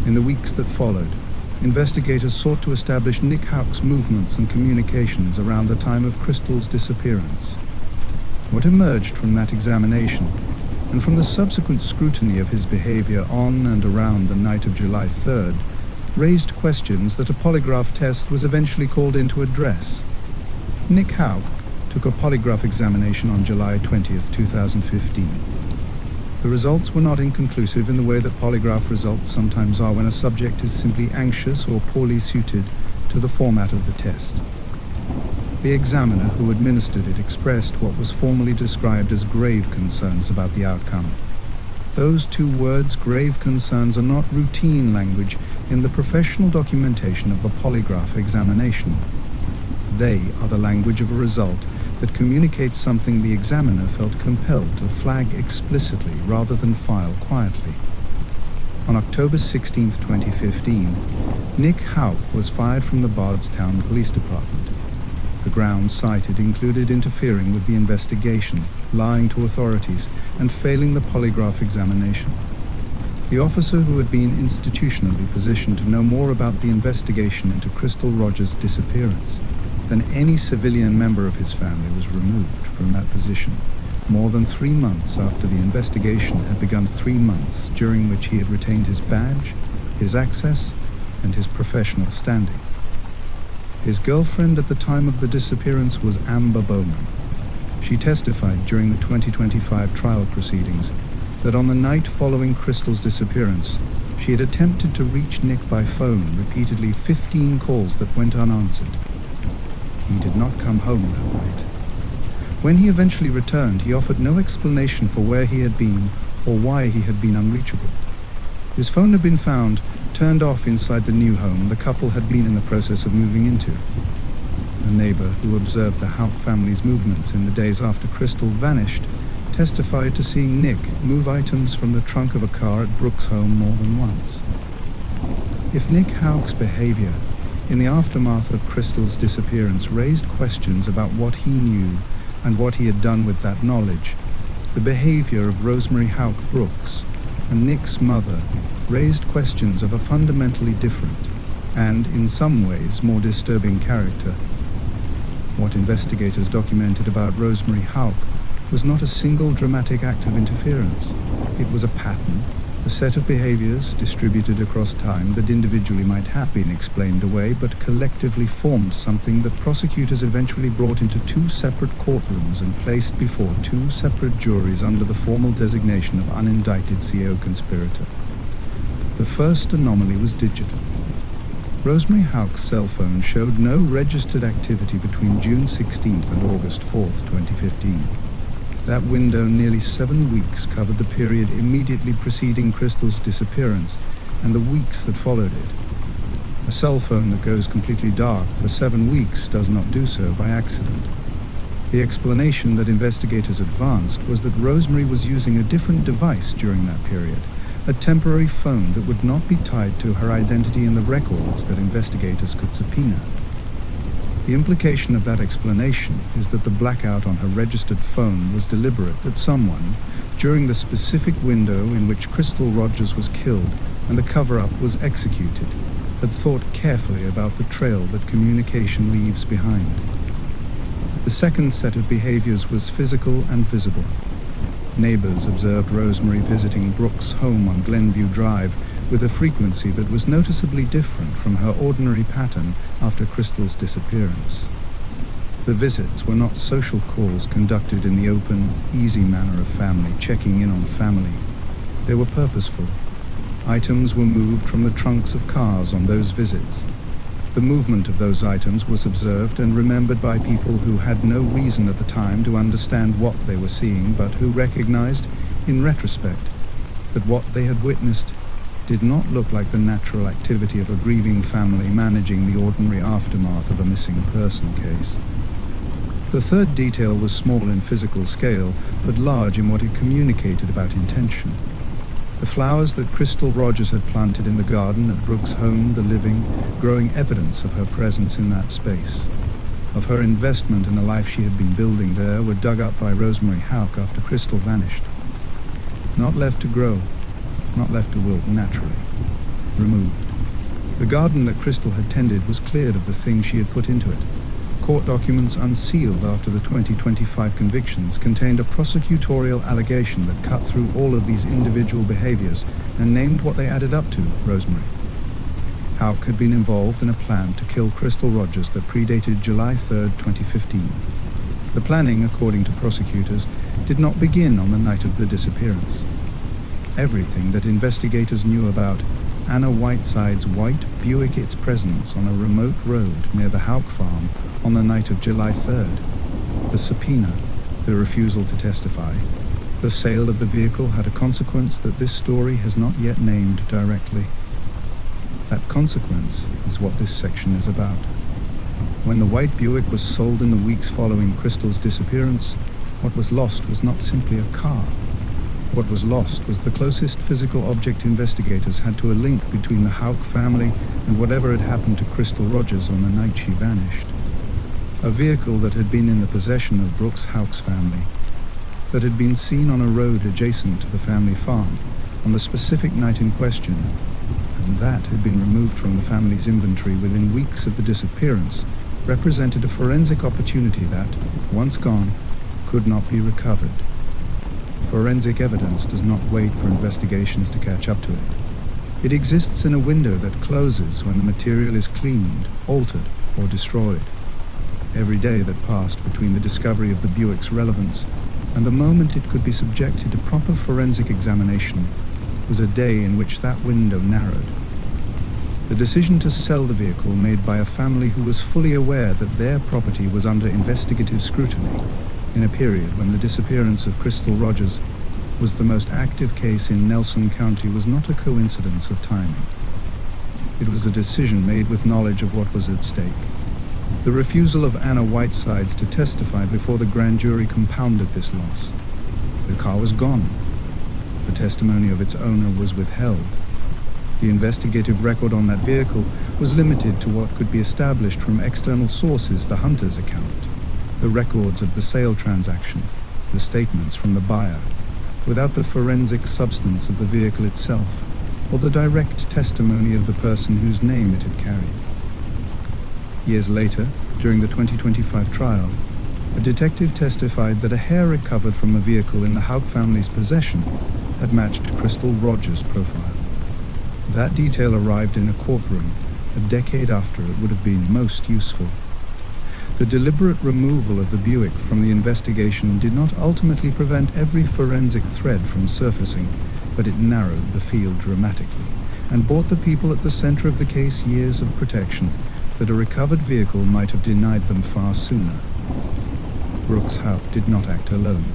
In the weeks that followed, investigators sought to establish Nick Houck's movements and communications around the time of Crystal's disappearance. What emerged from that examination, and from the subsequent scrutiny of his behavior on and around the night of July 3rd, raised questions that a polygraph test was eventually called in to address. Nick Houck took a polygraph examination on July 20th, 2015. The results were not inconclusive in the way that polygraph results sometimes are when a subject is simply anxious or poorly suited to the format of the test. The examiner who administered it expressed what was formally described as grave concerns about the outcome. Those two words, grave concerns, are not routine language in the professional documentation of a polygraph examination. They are the language of a result that communicates something the examiner felt compelled to flag explicitly rather than file quietly. On October 16, 2015, Nick Houck was fired from the Bardstown Police Department. The grounds cited included interfering with the investigation, lying to authorities, and failing the polygraph examination. The officer who had been institutionally positioned to know more about the investigation into Crystal Rogers' disappearance than any civilian member of his family was removed from that position more than 3 months after the investigation had begun, 3 months during which he had retained his badge, his access, and his professional standing. His girlfriend at the time of the disappearance was Amber Bowman. She testified during the 2025 trial proceedings that on the night following Crystal's disappearance, she had attempted to reach Nick by phone repeatedly, 15 calls that went unanswered. He did not come home that night. When he eventually returned, he offered no explanation for where he had been or why he had been unreachable. His phone had been found turned off inside the new home the couple had been in the process of moving into. A neighbor who observed the Houck family's movements in the days after Crystal vanished testified to seeing Nick move items from the trunk of a car at Brooks' home more than once. If Nick Houck's behavior in the aftermath of Crystal's disappearance raised questions about what he knew and what he had done with that knowledge, the behavior of Rosemary Houck Brooks and Nick's mother raised questions of a fundamentally different and, in some ways, more disturbing character. What investigators documented about Rosemary Houck was not a single dramatic act of interference. It was a pattern, a set of behaviors distributed across time that individually might have been explained away, but collectively formed something that prosecutors eventually brought into two separate courtrooms and placed before two separate juries under the formal designation of unindicted CO conspirator. The first anomaly was digital. Rosemary Houck's cell phone showed no registered activity between June 16th and August 4th, 2015. That window, nearly 7 weeks, covered the period immediately preceding Crystal's disappearance and the weeks that followed it. A cell phone that goes completely dark for 7 weeks does not do so by accident. The explanation that investigators advanced was that Rosemary was using a different device during that period, a temporary phone that would not be tied to her identity in the records that investigators could subpoena. The implication of that explanation is that the blackout on her registered phone was deliberate, that someone, during the specific window in which Crystal Rogers was killed and the cover-up was executed, had thought carefully about the trail that communication leaves behind. The second set of behaviors was physical and visible. Neighbors observed Rosemary visiting Brooks' home on Glenview Drive with a frequency that was noticeably different from her ordinary pattern after Crystal's disappearance. The visits were not social calls conducted in the open, easy manner of family checking in on family. They were purposeful. Items were moved from the trunks of cars on those visits. The movement of those items was observed and remembered by people who had no reason at the time to understand what they were seeing, but who recognized, in retrospect, that what they had witnessed did not look like the natural activity of a grieving family managing the ordinary aftermath of a missing person case. The third detail was small in physical scale, but large in what it communicated about intention. The flowers that Crystal Rogers had planted in the garden at Brooks' home, the living, growing evidence of her presence in that space, of her investment in the life she had been building there, were dug up by Rosemary Houck after Crystal vanished. Not left to grow, not left to wilt naturally. Removed. The garden that Crystal had tended was cleared of the things she had put into it. Court documents unsealed after the 2025 convictions contained a prosecutorial allegation that cut through all of these individual behaviors and named what they added up to: Rosemary. Houck had been involved in a plan to kill Crystal Rogers that predated July 3, 2015. The planning, according to prosecutors, did not begin on the night of the disappearance. Everything that investigators knew about Anna Whiteside's white Buick, its presence on a remote road near the Houck farm on the night of July 3rd, the subpoena, the refusal to testify, the sale of the vehicle had a consequence that this story has not yet named directly. That consequence is what this section is about. When the white Buick was sold in the weeks following Crystal's disappearance, what was lost was not simply a car. What was lost was the closest physical object investigators had to a link between the Houck family and whatever had happened to Crystal Rogers on the night she vanished. A vehicle that had been in the possession of Brooks Houck's family, that had been seen on a road adjacent to the family farm on the specific night in question, and that had been removed from the family's inventory within weeks of the disappearance, represented a forensic opportunity that, once gone, could not be recovered. Forensic evidence does not wait for investigations to catch up to it. It exists in a window that closes when the material is cleaned, altered, or destroyed. Every day that passed between the discovery of the Buick's relevance and the moment it could be subjected to proper forensic examination was a day in which that window narrowed. The decision to sell the vehicle, made by a family who was fully aware that their property was under investigative scrutiny, in a period when the disappearance of Crystal Rogers was the most active case in Nelson County, was not a coincidence of timing. It was a decision made with knowledge of what was at stake. The refusal of Anna Whitesides to testify before the grand jury compounded this loss. The car was gone. The testimony of its owner was withheld. The investigative record on that vehicle was limited to what could be established from external sources, the hunter's account, the records of the sale transaction, the statements from the buyer, without the forensic substance of the vehicle itself, or the direct testimony of the person whose name it had carried. Years later, during the 2025 trial, a detective testified that a hair recovered from a vehicle in the Houck family's possession had matched Crystal Rogers' profile. That detail arrived in a courtroom a decade after it would have been most useful. The deliberate removal of the Buick from the investigation did not ultimately prevent every forensic thread from surfacing, but it narrowed the field dramatically and bought the people at the center of the case years of protection that a recovered vehicle might have denied them far sooner. Brooks Houck did not act alone.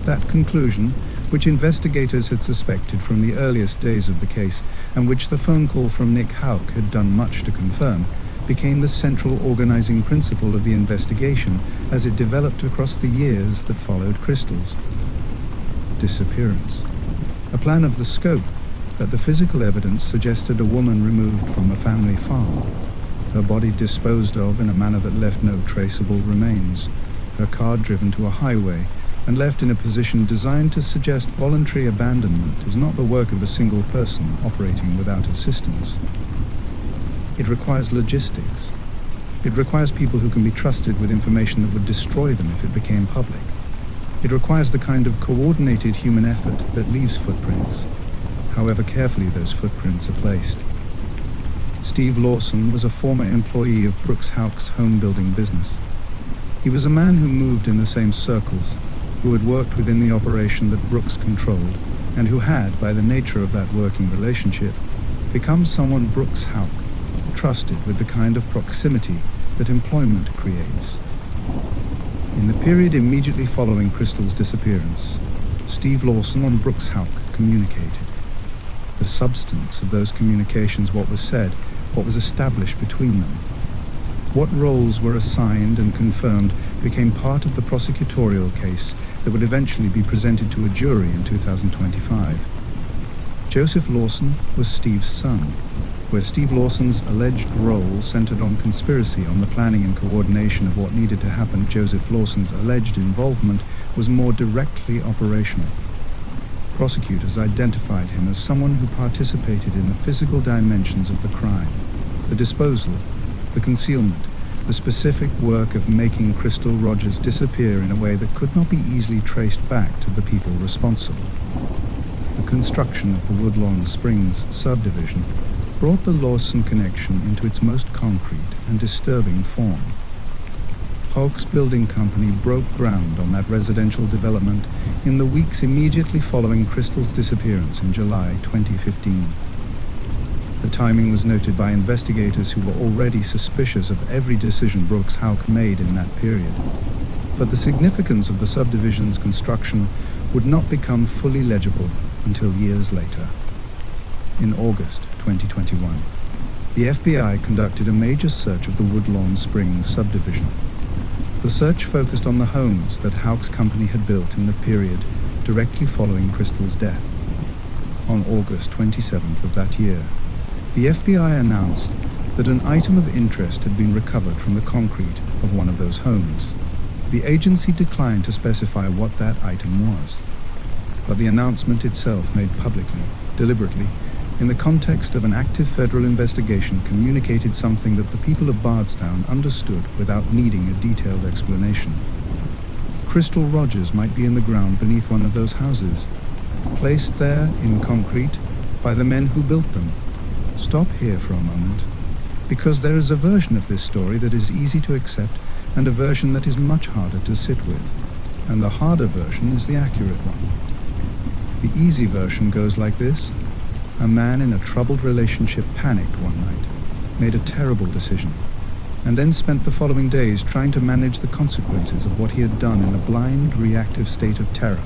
That conclusion, which investigators had suspected from the earliest days of the case, and which the phone call from Nick Houck had done much to confirm, became the central organizing principle of the investigation as it developed across the years that followed Crystal's disappearance. A plan of the scope that the physical evidence suggested a woman removed from a family farm, her body disposed of in a manner that left no traceable remains, her car driven to a highway and left in a position designed to suggest voluntary abandonment is not the work of a single person operating without assistance. It requires logistics. It requires people who can be trusted with information that would destroy them if it became public. It requires the kind of coordinated human effort that leaves footprints, however carefully those footprints are placed. Steve Lawson was a former employee of Brooks Houck's home building business. He was a man who moved in the same circles, who had worked within the operation that Brooks controlled, and who had, by the nature of that working relationship, become someone Brooks Houck trusted with the kind of proximity that employment creates. In the period immediately following Crystal's disappearance, Steve Lawson and Brooks Houck communicated. The substance of those communications, what was said, what was established between them, what roles were assigned and confirmed, became part of the prosecutorial case that would eventually be presented to a jury in 2025. Joseph Lawson was Steve's son, where Steve Lawson's alleged role centered on conspiracy, on the planning and coordination of what needed to happen. Joseph Lawson's alleged involvement was more directly operational. Prosecutors identified him as someone who participated in the physical dimensions of the crime, the disposal, the concealment, the specific work of making Crystal Rogers disappear in a way that could not be easily traced back to the people responsible. The construction of the Woodlawn Springs subdivision brought the Lawson connection into its most concrete and disturbing form. Houck's building company broke ground on that residential development in the weeks immediately following Crystal's disappearance in July 2015. The timing was noted by investigators who were already suspicious of every decision Brooks Houck made in that period. But the significance of the subdivision's construction would not become fully legible until years later. In August 2021, the FBI conducted a major search of the Woodlawn Springs subdivision. The search focused on the homes that Houck's company had built in the period directly following Crystal's death. On August 27th of that year, the FBI announced that an item of interest had been recovered from the concrete of one of those homes. The agency declined to specify what that item was, but the announcement itself, made publicly, deliberately, in the context of an active federal investigation, communicated something that the people of Bardstown understood without needing a detailed explanation. Crystal Rogers might be in the ground beneath one of those houses, placed there in concrete by the men who built them. Stop here for a moment, because there is a version of this story that is easy to accept and a version that is much harder to sit with, and the harder version is the accurate one. The easy version goes like this. A man in a troubled relationship panicked one night, made a terrible decision, and then spent the following days trying to manage the consequences of what he had done in a blind, reactive state of terror.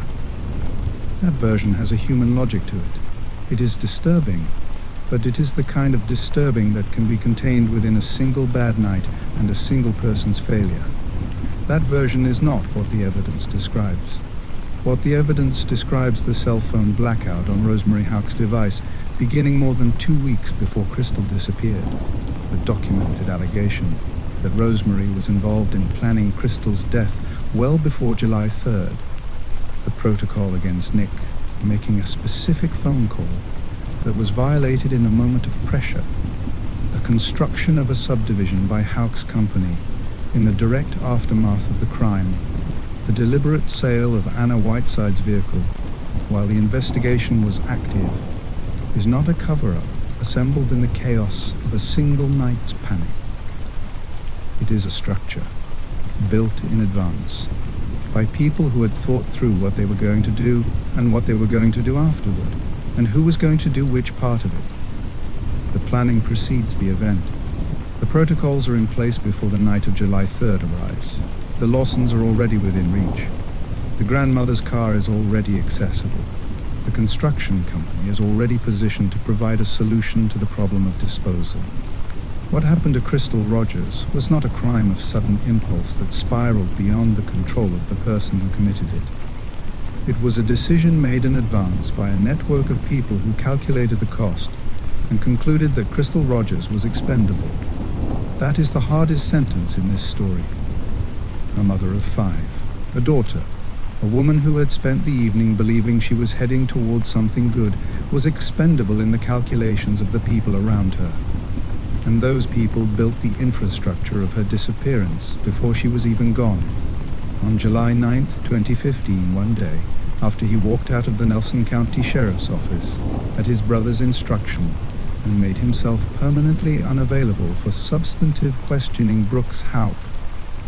That version has a human logic to it. It is disturbing, but it is the kind of disturbing that can be contained within a single bad night and a single person's failure. That version is not what the evidence describes. What the evidence describes the cell phone blackout on Rosemary Houck's device beginning more than 2 weeks before Crystal disappeared. The documented allegation that Rosemary was involved in planning Crystal's death well before July 3rd. The protocol against Nick making a specific phone call that was violated in a moment of pressure. The construction of a subdivision by Houck's company in the direct aftermath of the crime. The deliberate sale of Anna Whiteside's vehicle while the investigation was active is not a cover-up assembled in the chaos of a single night's panic. It is a structure built in advance by people who had thought through what they were going to do and what they were going to do afterward, and who was going to do which part of it. The planning precedes the event. The protocols are in place before the night of July 3rd arrives. The Lawsons are already within reach. The grandmother's car is already accessible. The construction company is already positioned to provide a solution to the problem of disposal. What happened to Crystal Rogers was not a crime of sudden impulse that spiraled beyond the control of the person who committed it. It was a decision made in advance by a network of people who calculated the cost and concluded that Crystal Rogers was expendable. That is the hardest sentence in this story. A mother of 5, a daughter, a woman who had spent the evening believing she was heading towards something good, was expendable in the calculations of the people around her. And those people built the infrastructure of her disappearance before she was even gone. On July 9th, 2015, one day, after he walked out of the Nelson County Sheriff's Office at his brother's instruction and made himself permanently unavailable for substantive questioning, Brooks Houck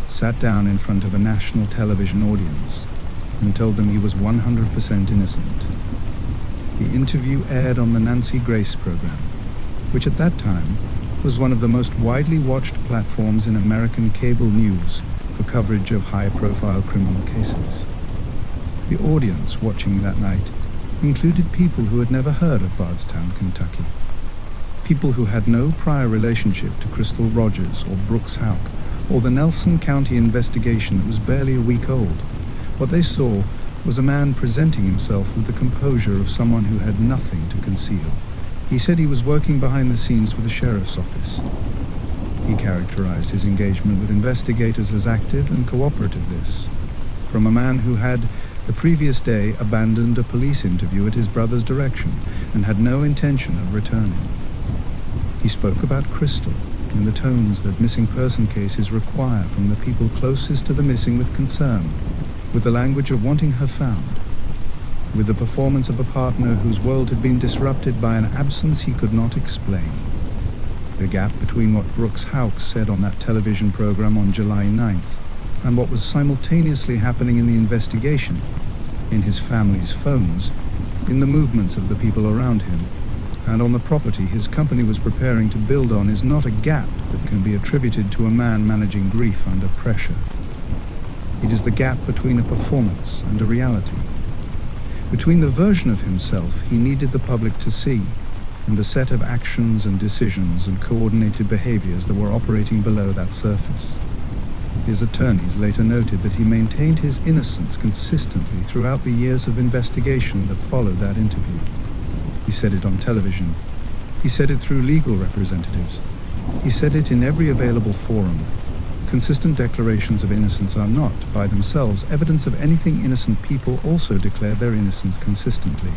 sat down in front of a national television audience and told them he was 100% innocent. The interview aired on the Nancy Grace program, which at that time was one of the most widely watched platforms in American cable news for coverage of high-profile criminal cases. The audience watching that night included people who had never heard of Bardstown, Kentucky. People who had no prior relationship to Crystal Rogers or Brooks Houck or the Nelson County investigation that was barely a week old. What they saw was a man presenting himself with the composure of someone who had nothing to conceal. He said he was working behind the scenes with the sheriff's office. He characterized his engagement with investigators as active and cooperative. This, from a man who had, the previous day, abandoned a police interview at his brother's direction and had no intention of returning. He spoke about Crystal in the tones that missing person cases require from the people closest to the missing with concern, with the language of wanting her found, with the performance of a partner whose world had been disrupted by an absence he could not explain. The gap between what Brooks Houck said on that television program on July 9th and what was simultaneously happening in the investigation, in his family's phones, in the movements of the people around him, and on the property his company was preparing to build on, is not a gap that can be attributed to a man managing grief under pressure. It is the gap between a performance and a reality, between the version of himself he needed the public to see and the set of actions and decisions and coordinated behaviors that were operating below that surface. His attorneys later noted that he maintained his innocence consistently throughout the years of investigation that followed that interview. He said it on television. He said it through legal representatives. He said it in every available forum. Consistent declarations of innocence are not, by themselves, evidence of anything innocent. People also declare their innocence consistently.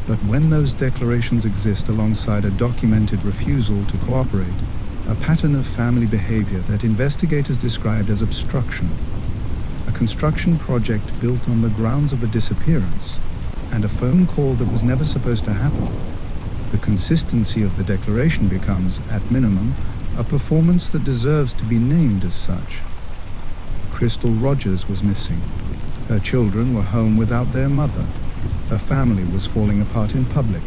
But when those declarations exist alongside a documented refusal to cooperate, a pattern of family behavior that investigators described as obstruction, a construction project built on the grounds of a disappearance, and a phone call that was never supposed to happen, the consistency of the declaration becomes, at minimum, a performance that deserves to be named as such. Crystal Rogers was missing. Her children were home without their mother. Her family was falling apart in public,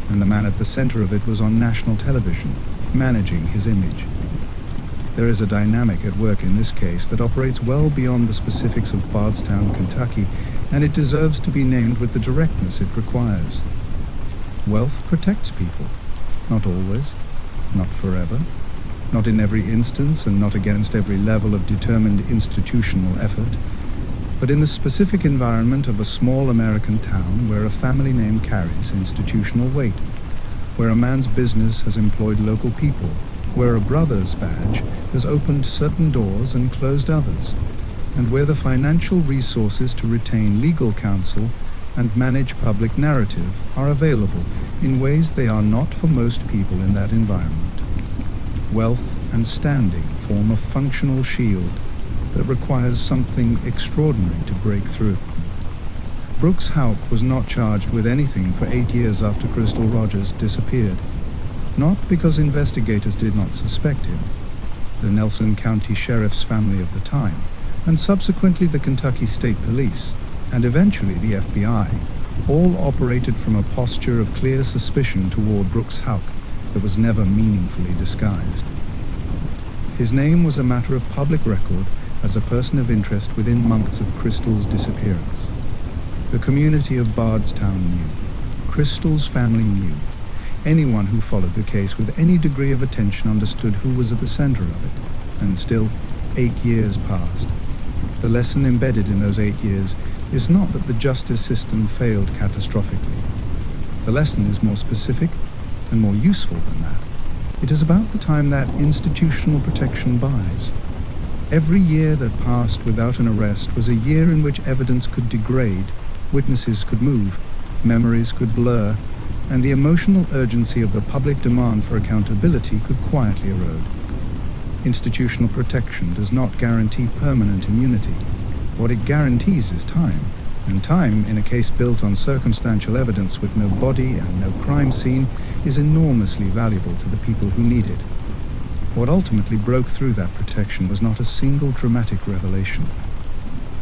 and the man at the center of it was on national television, managing his image. There is a dynamic at work in this case that operates well beyond the specifics of Bardstown, Kentucky, and it deserves to be named with the directness it requires. Wealth protects people. Not always, not forever, not in every instance, and not against every level of determined institutional effort. but in the specific environment of a small American town where a family name carries institutional weight, where a man's business has employed local people, where a brother's badge has opened certain doors and closed others, and where the financial resources to retain legal counsel and manage public narrative are available in ways they are not for most people in that environment. Wealth and standing form a functional shield that requires something extraordinary to break through. Brooks Houck was not charged with anything for 8 years after Crystal Rogers disappeared, not because investigators did not suspect him. The Nelson County Sheriff's family of the time, and subsequently the Kentucky State Police, and eventually the FBI, all operated from a posture of clear suspicion toward Brooks Houck that was never meaningfully disguised. His name was a matter of public record as a person of interest within months of Crystal's disappearance. The community of Bardstown knew. Crystal's family knew. Anyone who followed the case with any degree of attention understood who was at the center of it. And still, 8 years passed. The lesson embedded in those 8 years is not that the justice system failed catastrophically. The lesson is more specific and more useful than that. It is about the time that institutional protection buys. Every year that passed without an arrest was a year in which evidence could degrade, witnesses could move, memories could blur, and the emotional urgency of the public demand for accountability could quietly erode. Institutional protection does not guarantee permanent immunity. What it guarantees is time, and time, in a case built on circumstantial evidence with no body and no crime scene, is enormously valuable to the people who need it. What ultimately broke through that protection was not a single dramatic revelation.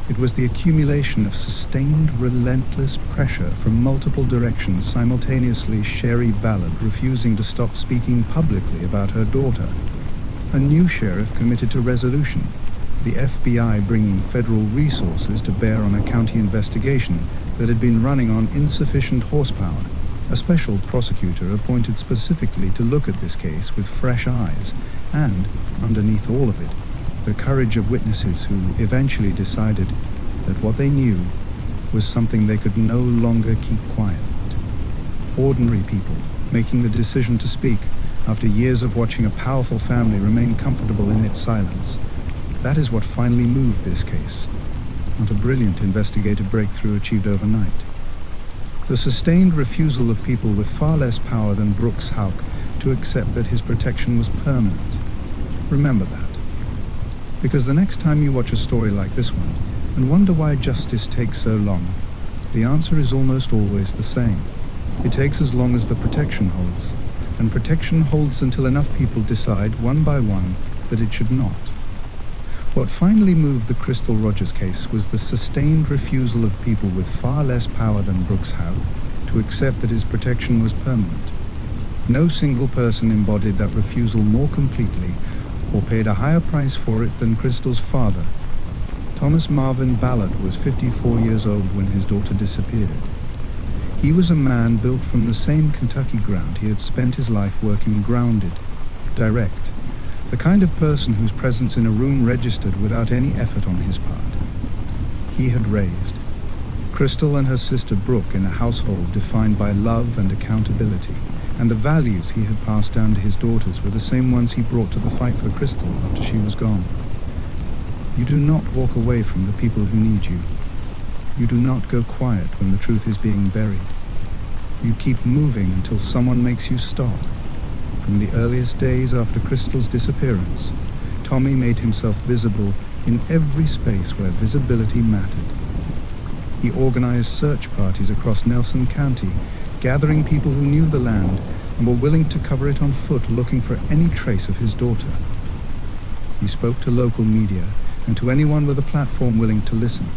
It was the accumulation of sustained, relentless pressure from multiple directions, simultaneously Sherry Ballard refusing to stop speaking publicly about her daughter, a new sheriff committed to resolution, the FBI bringing federal resources to bear on a county investigation that had been running on insufficient horsepower, a special prosecutor appointed specifically to look at this case with fresh eyes, and, underneath all of it, the courage of witnesses who eventually decided that what they knew was something they could no longer keep quiet. Ordinary people making the decision to speak after years of watching a powerful family remain comfortable in its silence. That is what finally moved this case, not a brilliant investigative breakthrough achieved overnight. The sustained refusal of people with far less power than Brooks Houck to accept that his protection was permanent. Remember that. Because the next time you watch a story like this one and wonder why justice takes so long, the answer is almost always the same. It takes as long as the protection holds, and protection holds until enough people decide, one by one, that it should not. What finally moved the Crystal Rogers case was the sustained refusal of people with far less power than Brooks Houck to accept that his protection was permanent. No single person embodied that refusal more completely or paid a higher price for it than Crystal's father. Thomas Marvin Ballard was 54 years old when his daughter disappeared. He was a man built from the same Kentucky ground he had spent his life working, grounded, direct, the kind of person whose presence in a room registered without any effort on his part. He had raised Crystal and her sister Brooke in a household defined by love and accountability, and the values he had passed down to his daughters were the same ones he brought to the fight for Crystal after she was gone. You do not walk away from the people who need you. You do not go quiet when the truth is being buried. You keep moving until someone makes you stop. From the earliest days after Crystal's disappearance, Tommy made himself visible in every space where visibility mattered. He organized search parties across Nelson County, gathering people who knew the land and were willing to cover it on foot, looking for any trace of his daughter. He spoke to local media and to anyone with a platform willing to listen.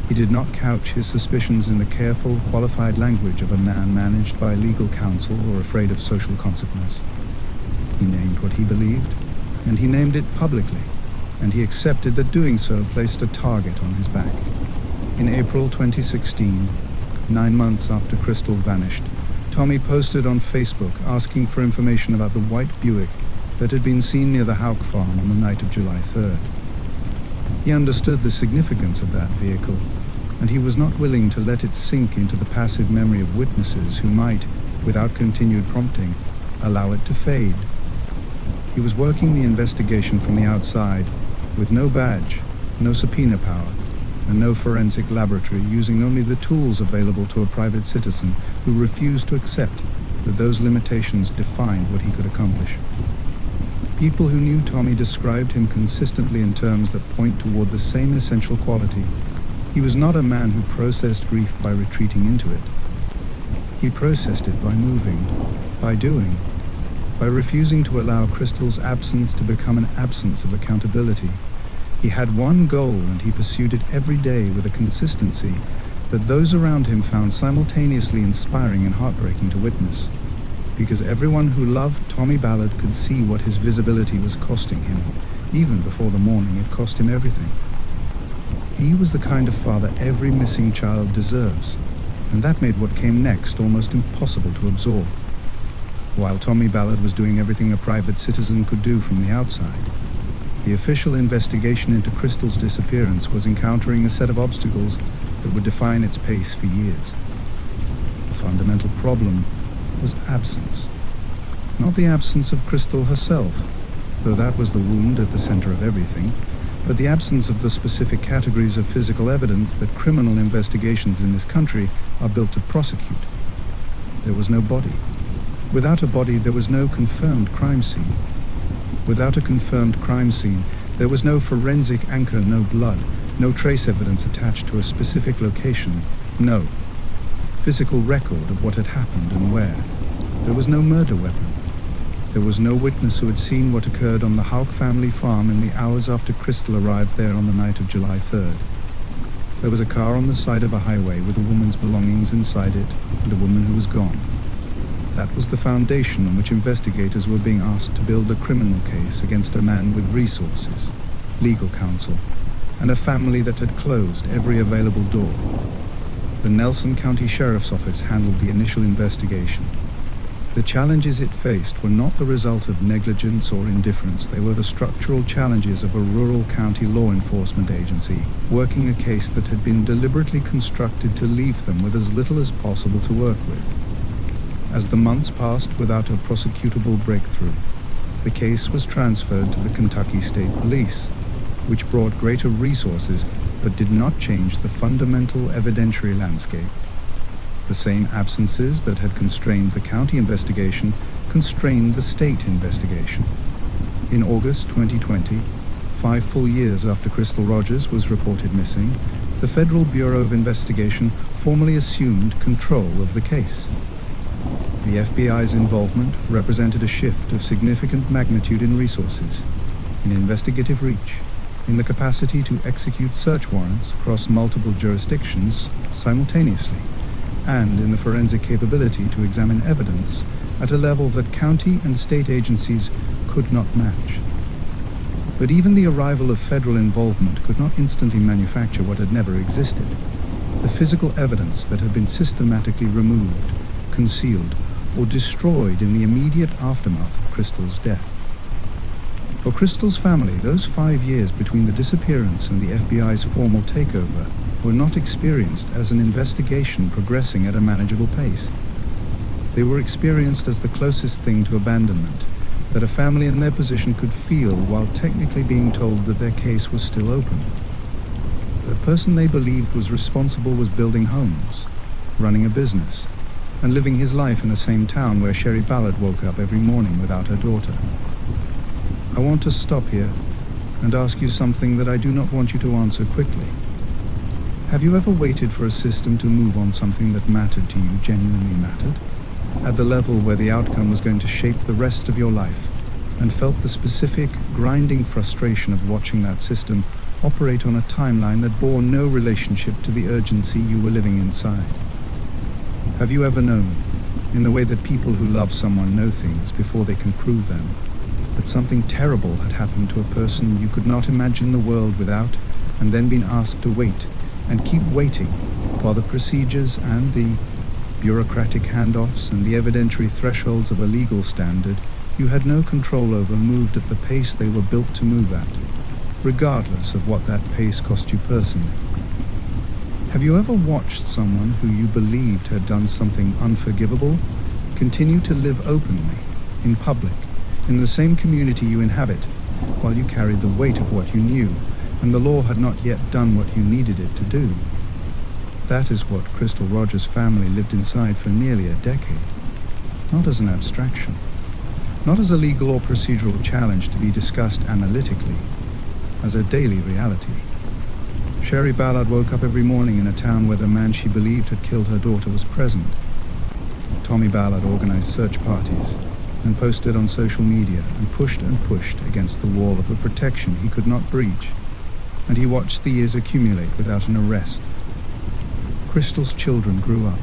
He did not couch his suspicions in the careful, qualified language of a man managed by legal counsel or afraid of social consequence. He named what he believed, and he named it publicly, and he accepted that doing so placed a target on his back. In April 2016, 9 months after Crystal vanished, Tommy posted on Facebook asking for information about the white Buick that had been seen near the Houck farm on the night of July 3rd. He understood the significance of that vehicle, and he was not willing to let it sink into the passive memory of witnesses who might, without continued prompting, allow it to fade. He was working the investigation from the outside, with no badge, no subpoena power, and no forensic laboratory, using only the tools available to a private citizen who refused to accept that those limitations defined what he could accomplish. People who knew Tommy described him consistently in terms that point toward the same essential quality. He was not a man who processed grief by retreating into it. He processed it by moving, by doing, by refusing to allow Crystal's absence to become an absence of accountability. He had one goal, and he pursued it every day with a consistency that those around him found simultaneously inspiring and heartbreaking to witness, because everyone who loved Tommy Ballard could see what his visibility was costing him. Even before the morning, it cost him everything. He was the kind of father every missing child deserves, and that made what came next almost impossible to absorb. While Tommy Ballard was doing everything a private citizen could do from the outside, the official investigation into Crystal's disappearance was encountering a set of obstacles that would define its pace for years. The fundamental problem was absence. Not the absence of Crystal herself, though that was the wound at the center of everything, but the absence of the specific categories of physical evidence that criminal investigations in this country are built to prosecute. There was no body. Without a body, there was no confirmed crime scene. Without a confirmed crime scene, there was no forensic anchor, no blood, no trace evidence attached to a specific location, no physical record of what had happened and where. There was no murder weapon. There was no witness who had seen what occurred on the Houck family farm in the hours after Crystal arrived there on the night of July 3rd. There was a car on the side of a highway with a woman's belongings inside it and a woman who was gone. That was the foundation on which investigators were being asked to build a criminal case against a man with resources, legal counsel, and a family that had closed every available door. The Nelson County Sheriff's Office handled the initial investigation. The challenges it faced were not the result of negligence or indifference. They were the structural challenges of a rural county law enforcement agency working a case that had been deliberately constructed to leave them with as little as possible to work with. As the months passed without a prosecutable breakthrough, the case was transferred to the Kentucky State Police, which brought greater resources but did not change the fundamental evidentiary landscape. The same absences that had constrained the county investigation constrained the state investigation. In August 2020, 5 full years after Crystal Rogers was reported missing, the Federal Bureau of Investigation formally assumed control of the case. The FBI's involvement represented a shift of significant magnitude in resources, in investigative reach, in the capacity to execute search warrants across multiple jurisdictions simultaneously, and in the forensic capability to examine evidence at a level that county and state agencies could not match. But even the arrival of federal involvement could not instantly manufacture what had never existed: the physical evidence that had been systematically removed, concealed, or destroyed in the immediate aftermath of Crystal's death. For Crystal's family, those 5 years between the disappearance and the FBI's formal takeover were not experienced as an investigation progressing at a manageable pace. They were experienced as the closest thing to abandonment that a family in their position could feel while technically being told that their case was still open. The person they believed was responsible was building homes, running a business, and living his life in the same town where Sherry Ballard woke up every morning without her daughter. I want to stop here and ask you something that I do not want you to answer quickly. Have you ever waited for a system to move on something that mattered to you, genuinely mattered, at the level where the outcome was going to shape the rest of your life, and felt the specific, grinding frustration of watching that system operate on a timeline that bore no relationship to the urgency you were living inside? Have you ever known, in the way that people who love someone know things before they can prove them, that something terrible had happened to a person you could not imagine the world without, and then been asked to wait, and keep waiting, while the procedures and the bureaucratic handoffs and the evidentiary thresholds of a legal standard you had no control over moved at the pace they were built to move at? regardless of what that pace cost you personally. Have you ever watched someone who you believed had done something unforgivable continue to live openly, in public, in the same community you inhabit, while you carried the weight of what you knew, and the law had not yet done what you needed it to do? That is what Crystal Rogers' family lived inside for nearly a decade. Not as an abstraction, not as a legal or procedural challenge to be discussed analytically, as a daily reality. Sherry Ballard woke up every morning in a town where the man she believed had killed her daughter was present. Tommy Ballard organized search parties and posted on social media and pushed against the wall of a protection he could not breach, and he watched the years accumulate without an arrest. Crystal's children grew up.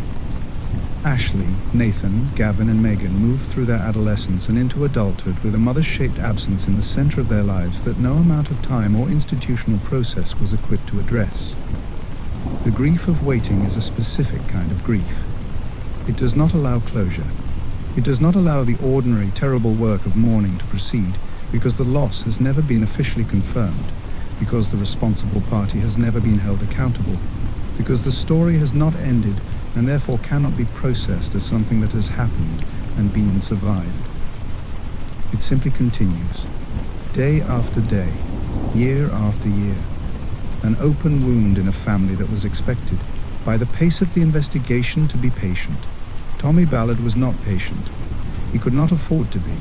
Ashley, Nathan, Gavin, and Megan moved through their adolescence and into adulthood with a mother-shaped absence in the center of their lives that no amount of time or institutional process was equipped to address. The grief of waiting is a specific kind of grief. It does not allow closure. It does not allow the ordinary, terrible work of mourning to proceed because the loss has never been officially confirmed, because the responsible party has never been held accountable, because the story has not ended and therefore cannot be processed as something that has happened and been survived. It simply continues, day after day, year after year, an open wound in a family that was expected, by the pace of the investigation, to be patient. Tommy Ballard was not patient. He could not afford to be,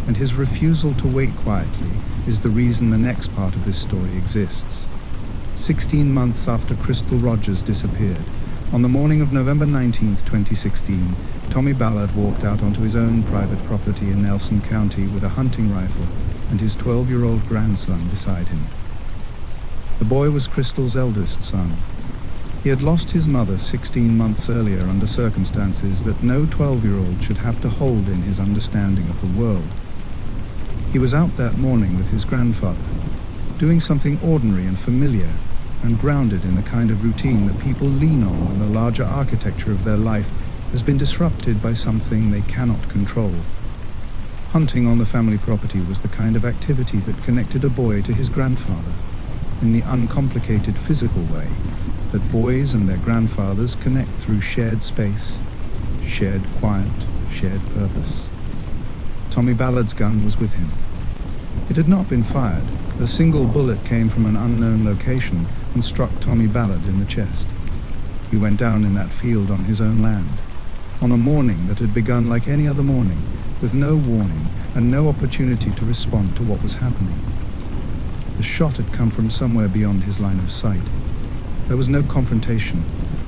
and his refusal to wait quietly is the reason the next part of this story exists. 16 months after Crystal Rogers disappeared, on the morning of November 19, 2016, Tommy Ballard walked out onto his own private property in Nelson County with a hunting rifle and his 12-year-old grandson beside him. The boy was Crystal's eldest son. He had lost his mother 16 months earlier under circumstances that no 12-year-old should have to hold in his understanding of the world. He was out that morning with his grandfather, doing something ordinary and familiar, and grounded in the kind of routine that people lean on when the larger architecture of their life has been disrupted by something they cannot control. Hunting on the family property was the kind of activity that connected a boy to his grandfather, in the uncomplicated physical way that boys and their grandfathers connect through shared space, shared quiet, shared purpose. Tommy Ballard's gun was with him. It had not been fired. A single bullet came from an unknown location and struck Tommy Ballard in the chest. He went down in that field on his own land, on a morning that had begun like any other morning, with no warning and no opportunity to respond to what was happening. The shot had come from somewhere beyond his line of sight. There was no confrontation,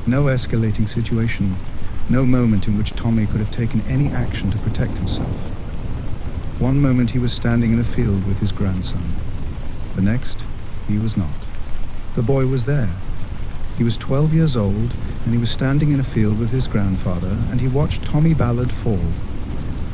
no escalating situation, no moment in which Tommy could have taken any action to protect himself. One moment he was standing in a field with his grandson. The next, he was not. The boy was there. He was 12 years old, and he was standing in a field with his grandfather, and he watched Tommy Ballard fall.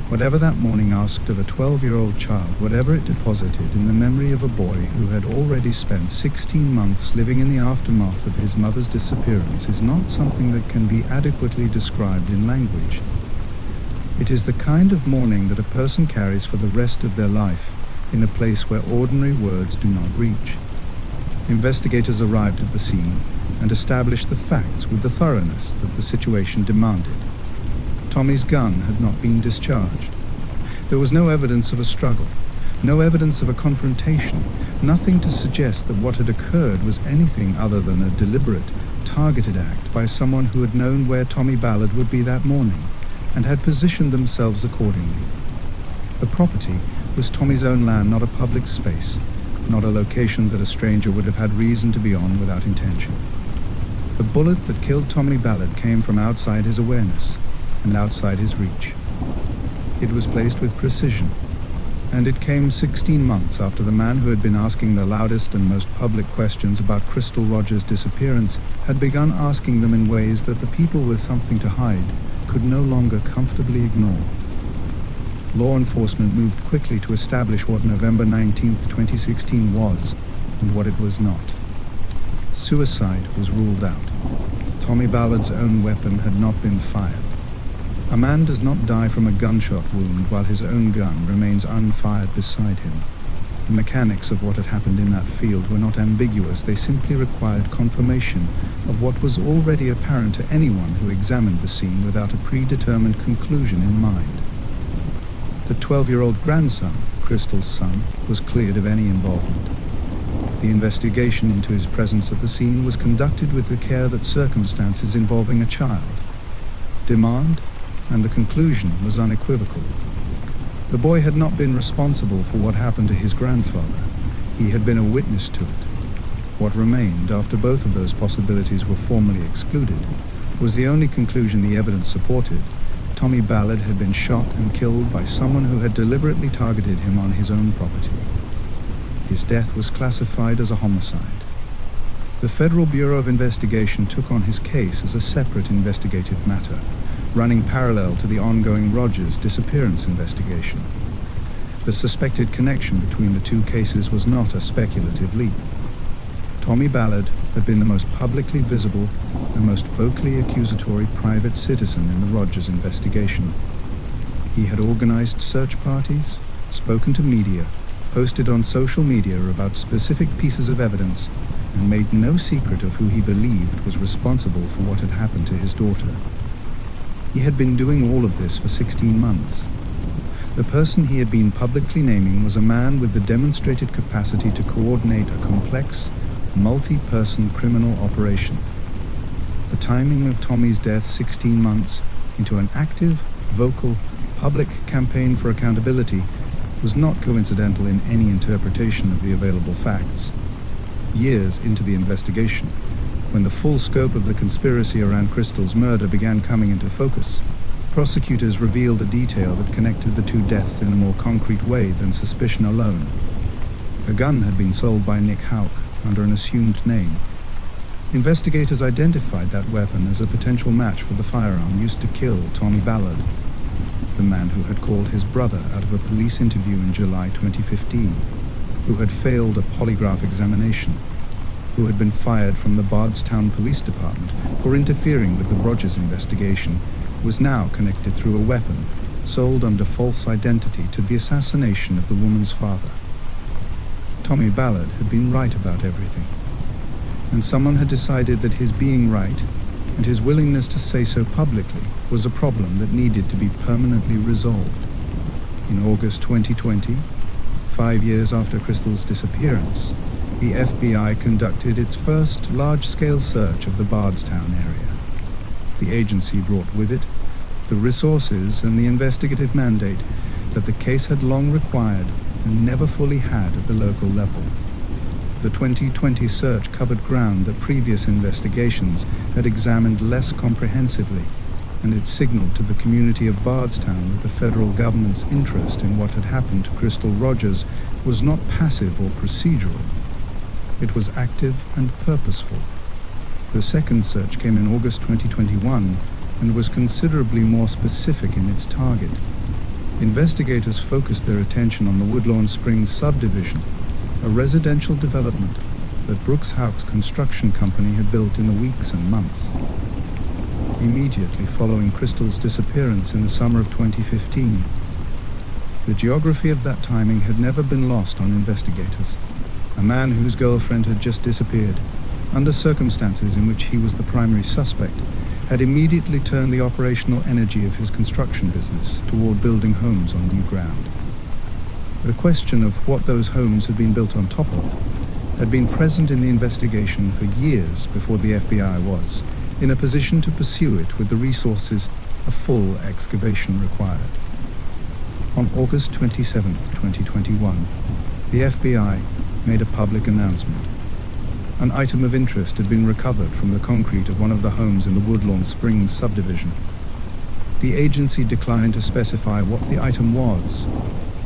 Whatever that morning asked of a 12-year-old child, whatever it deposited in the memory of a boy who had already spent 16 months living in the aftermath of his mother's disappearance, is not something that can be adequately described in language. It is the kind of mourning that a person carries for the rest of their life, in a place where ordinary words do not reach. Investigators arrived at the scene and established the facts with the thoroughness that the situation demanded. Tommy's gun had not been discharged. There was no evidence of a struggle, no evidence of a confrontation, nothing to suggest that what had occurred was anything other than a deliberate, targeted act by someone who had known where Tommy Ballard would be that morning and had positioned themselves accordingly. The property was Tommy's own land, not a public space, not a location that a stranger would have had reason to be on without intention. The bullet that killed Tommy Ballard came from outside his awareness and outside his reach. It was placed with precision, and it came 16 months after the man who had been asking the loudest and most public questions about Crystal Rogers' disappearance had begun asking them in ways that the people with something to hide could no longer comfortably ignore. Law enforcement moved quickly to establish what November 19, 2016 was and what it was not. Suicide was ruled out. Tommy Ballard's own weapon had not been fired. A man does not die from a gunshot wound while his own gun remains unfired beside him. The mechanics of what had happened in that field were not ambiguous, they simply required confirmation of what was already apparent to anyone who examined the scene without a predetermined conclusion in mind. The 12-year-old grandson, Crystal's son, was cleared of any involvement. The investigation into his presence at the scene was conducted with the care that circumstances involving a child demand, and the conclusion was unequivocal. The boy had not been responsible for what happened to his grandfather. He had been a witness to it. What remained, after both of those possibilities were formally excluded, was the only conclusion the evidence supported. Tommy Ballard had been shot and killed by someone who had deliberately targeted him on his own property. His death was classified as a homicide. The Federal Bureau of Investigation took on his case as a separate investigative matter, running parallel to the ongoing Rogers disappearance investigation. The suspected connection between the two cases was not a speculative leap. Tommy Ballard had been the most publicly visible and most vocally accusatory private citizen in the Rogers investigation. He had organized search parties, spoken to media, posted on social media about specific pieces of evidence, and made no secret of who he believed was responsible for what had happened to his daughter. He had been doing all of this for 16 months. The person he had been publicly naming was a man with the demonstrated capacity to coordinate a complex, multi-person criminal operation. The timing of Tommy's death 16 months into an active, vocal, public campaign for accountability was not coincidental in any interpretation of the available facts. Years into the investigation, when the full scope of the conspiracy around Crystal's murder began coming into focus, prosecutors revealed a detail that connected the two deaths in a more concrete way than suspicion alone. A gun had been sold by Nick Houck under an assumed name. Investigators identified that weapon as a potential match for the firearm used to kill Tommy Ballard, the man who had called his brother out of a police interview in July 2015, who had failed a polygraph examination, who had been fired from the Bardstown Police Department for interfering with the Rogers investigation, was now connected through a weapon sold under false identity to the assassination of the woman's father. Tommy Ballard had been right about everything, and someone had decided that his being right and his willingness to say so publicly was a problem that needed to be permanently resolved. In August 2020, 5 years after Crystal's disappearance, the FBI conducted its first large-scale search of the Bardstown area. The agency brought with it the resources and the investigative mandate that the case had long required and never fully had at the local level. The 2020 search covered ground that previous investigations had examined less comprehensively, and it signaled to the community of Bardstown that the federal government's interest in what had happened to Crystal Rogers was not passive or procedural. It was active and purposeful. The second search came in August 2021 and was considerably more specific in its target. Investigators focused their attention on the Woodlawn Springs subdivision, a residential development that Brooks Houck's construction company had built in the weeks and months. Immediately following Crystal's disappearance in the summer of 2015, the geography of that timing had never been lost on investigators. A man whose girlfriend had just disappeared, under circumstances in which he was the primary suspect, had immediately turned the operational energy of his construction business toward building homes on new ground. The question of what those homes had been built on top of had been present in the investigation for years before the FBI was in a position to pursue it with the resources a full excavation required. On August 27, 2021, the FBI made a public announcement. An item of interest had been recovered from the concrete of one of the homes in the Woodlawn Springs subdivision. The agency declined to specify what the item was,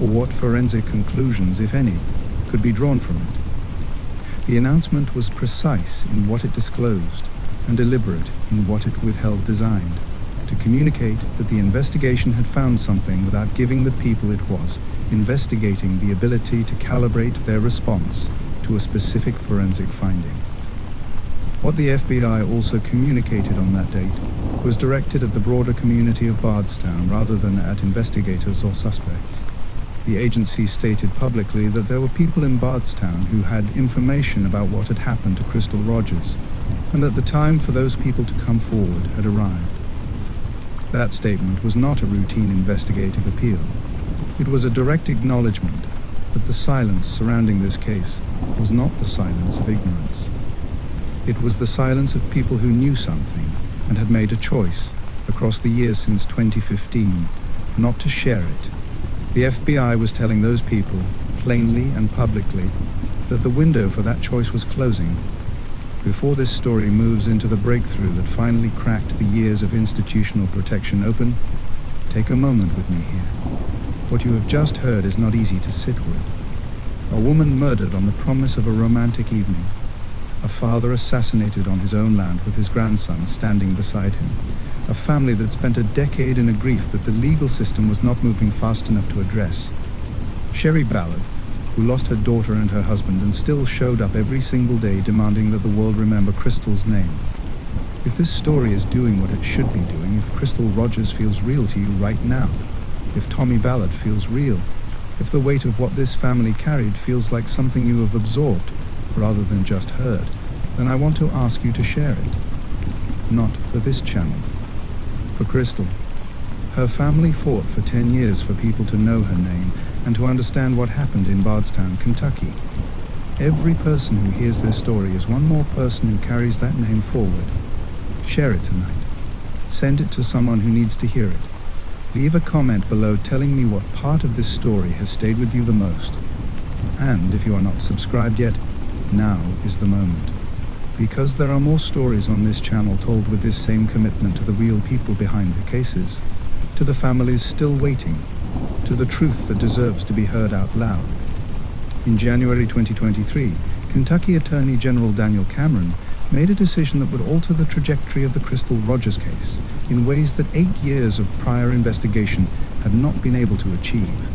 or what forensic conclusions, if any, could be drawn from it. The announcement was precise in what it disclosed, and deliberate in what it withheld designed, to communicate that the investigation had found something without giving the people it was investigating the ability to calibrate their response to a specific forensic finding. What the FBI also communicated on that date was directed at the broader community of Bardstown rather than at investigators or suspects. The agency stated publicly that there were people in Bardstown who had information about what had happened to Crystal Rogers, and that the time for those people to come forward had arrived. That statement was not a routine investigative appeal. It was a direct acknowledgement that the silence surrounding this case was not the silence of ignorance. It was the silence of people who knew something and had made a choice, across the years since 2015, not to share it. The FBI was telling those people, plainly and publicly, that the window for that choice was closing. Before this story moves into the breakthrough that finally cracked the years of institutional protection open, take a moment with me here. What you have just heard is not easy to sit with. A woman murdered on the promise of a romantic evening. A father assassinated on his own land with his grandson standing beside him. A family that spent a decade in a grief that the legal system was not moving fast enough to address. Sherry Ballard, who lost her daughter and her husband and still showed up every single day demanding that the world remember Crystal's name. If this story is doing what it should be doing, if Crystal Rogers feels real to you right now, if Tommy Ballard feels real, if the weight of what this family carried feels like something you have absorbed rather than just heard, then I want to ask you to share it. Not for this channel. For Crystal. Her family fought for 10 years for people to know her name and to understand what happened in Bardstown, Kentucky. Every person who hears this story is one more person who carries that name forward. Share it tonight. Send it to someone who needs to hear it. Leave a comment below telling me what part of this story has stayed with you the most. And if you are not subscribed yet, now is the moment. Because there are more stories on this channel told with this same commitment to the real people behind the cases, to the families still waiting, to the truth that deserves to be heard out loud. In January 2023, Kentucky Attorney General Daniel Cameron made a decision that would alter the trajectory of the Crystal Rogers case in ways that 8 years of prior investigation had not been able to achieve.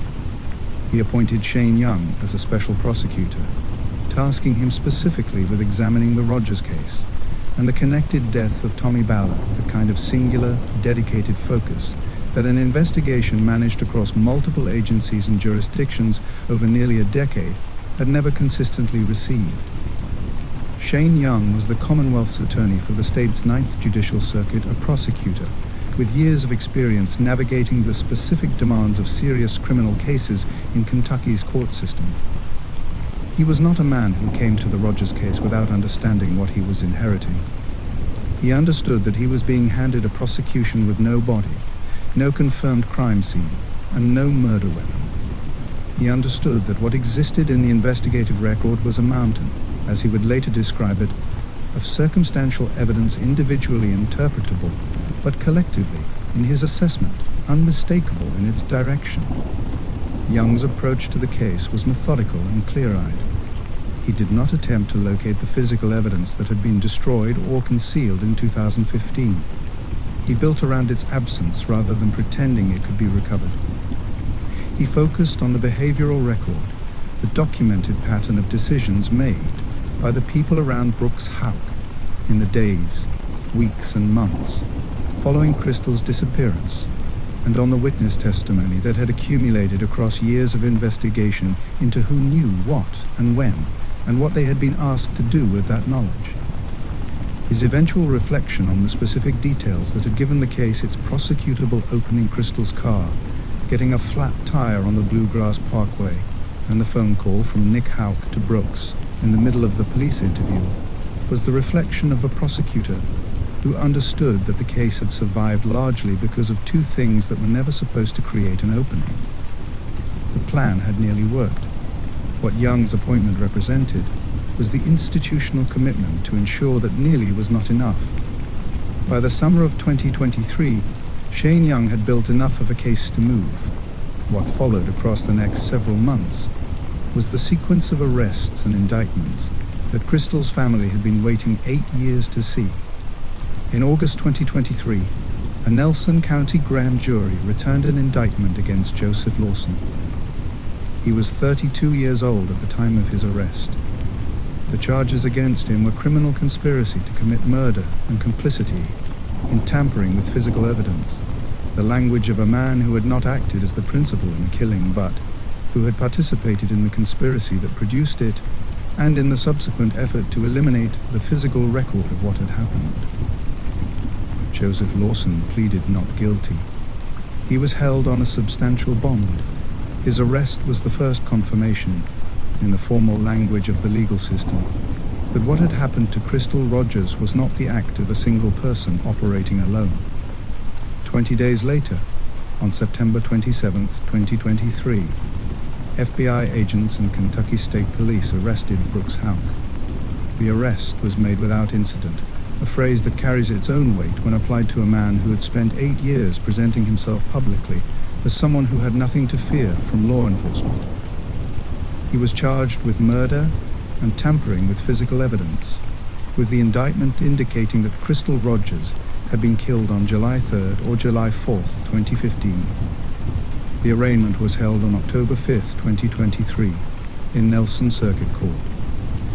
He appointed Shane Young as a special prosecutor, tasking him specifically with examining the Rogers case and the connected death of Tommy Ballard with a kind of singular, dedicated focus that an investigation managed across multiple agencies and jurisdictions over nearly a decade had never consistently received. Shane Young was the Commonwealth's attorney for the state's 9th Judicial Circuit, a prosecutor with years of experience navigating the specific demands of serious criminal cases in Kentucky's court system. He was not a man who came to the Rogers case without understanding what he was inheriting. He understood that he was being handed a prosecution with no body, no confirmed crime scene, and no murder weapon. He understood that what existed in the investigative record was a mountain, as he would later describe it, of circumstantial evidence individually interpretable, but collectively, in his assessment, unmistakable in its direction. Young's approach to the case was methodical and clear-eyed. He did not attempt to locate the physical evidence that had been destroyed or concealed in 2015. He built around its absence rather than pretending it could be recovered. He focused on the behavioral record, the documented pattern of decisions made by the people around Brooks Houck in the days, weeks, and months following Crystal's disappearance, and on the witness testimony that had accumulated across years of investigation into who knew what and when, and what they had been asked to do with that knowledge. His eventual reflection on the specific details that had given the case its prosecutable opening Crystal's car, getting a flat tire on the Bluegrass Parkway, and the phone call from Nick Houck to Brooks in the middle of the police interview, was the reflection of a prosecutor who understood that the case had survived largely because of two things that were never supposed to create an opening. The plan had nearly worked. What Young's appointment represented was the institutional commitment to ensure that nearly was not enough. By the summer of 2023, Shane Young had built enough of a case to move. What followed across the next several months was the sequence of arrests and indictments that Crystal's family had been waiting 8 years to see. In August 2023, a Nelson County grand jury returned an indictment against Joseph Lawson. He was 32 years old at the time of his arrest. The charges against him were criminal conspiracy to commit murder and complicity in tampering with physical evidence, the language of a man who had not acted as the principal in the killing, but, who had participated in the conspiracy that produced it and in the subsequent effort to eliminate the physical record of what had happened. Joseph Lawson pleaded not guilty. He was held on a substantial bond. His arrest was the first confirmation, in the formal language of the legal system, that what had happened to Crystal Rogers was not the act of a single person operating alone. 20 days later, on September 27, 2023, FBI agents and Kentucky State Police arrested Brooks Houck. The arrest was made without incident, a phrase that carries its own weight when applied to a man who had spent 8 years presenting himself publicly as someone who had nothing to fear from law enforcement. He was charged with murder and tampering with physical evidence, with the indictment indicating that Crystal Rogers had been killed on July 3rd or July 4th, 2015. The arraignment was held on October 5th, 2023, in Nelson Circuit Court.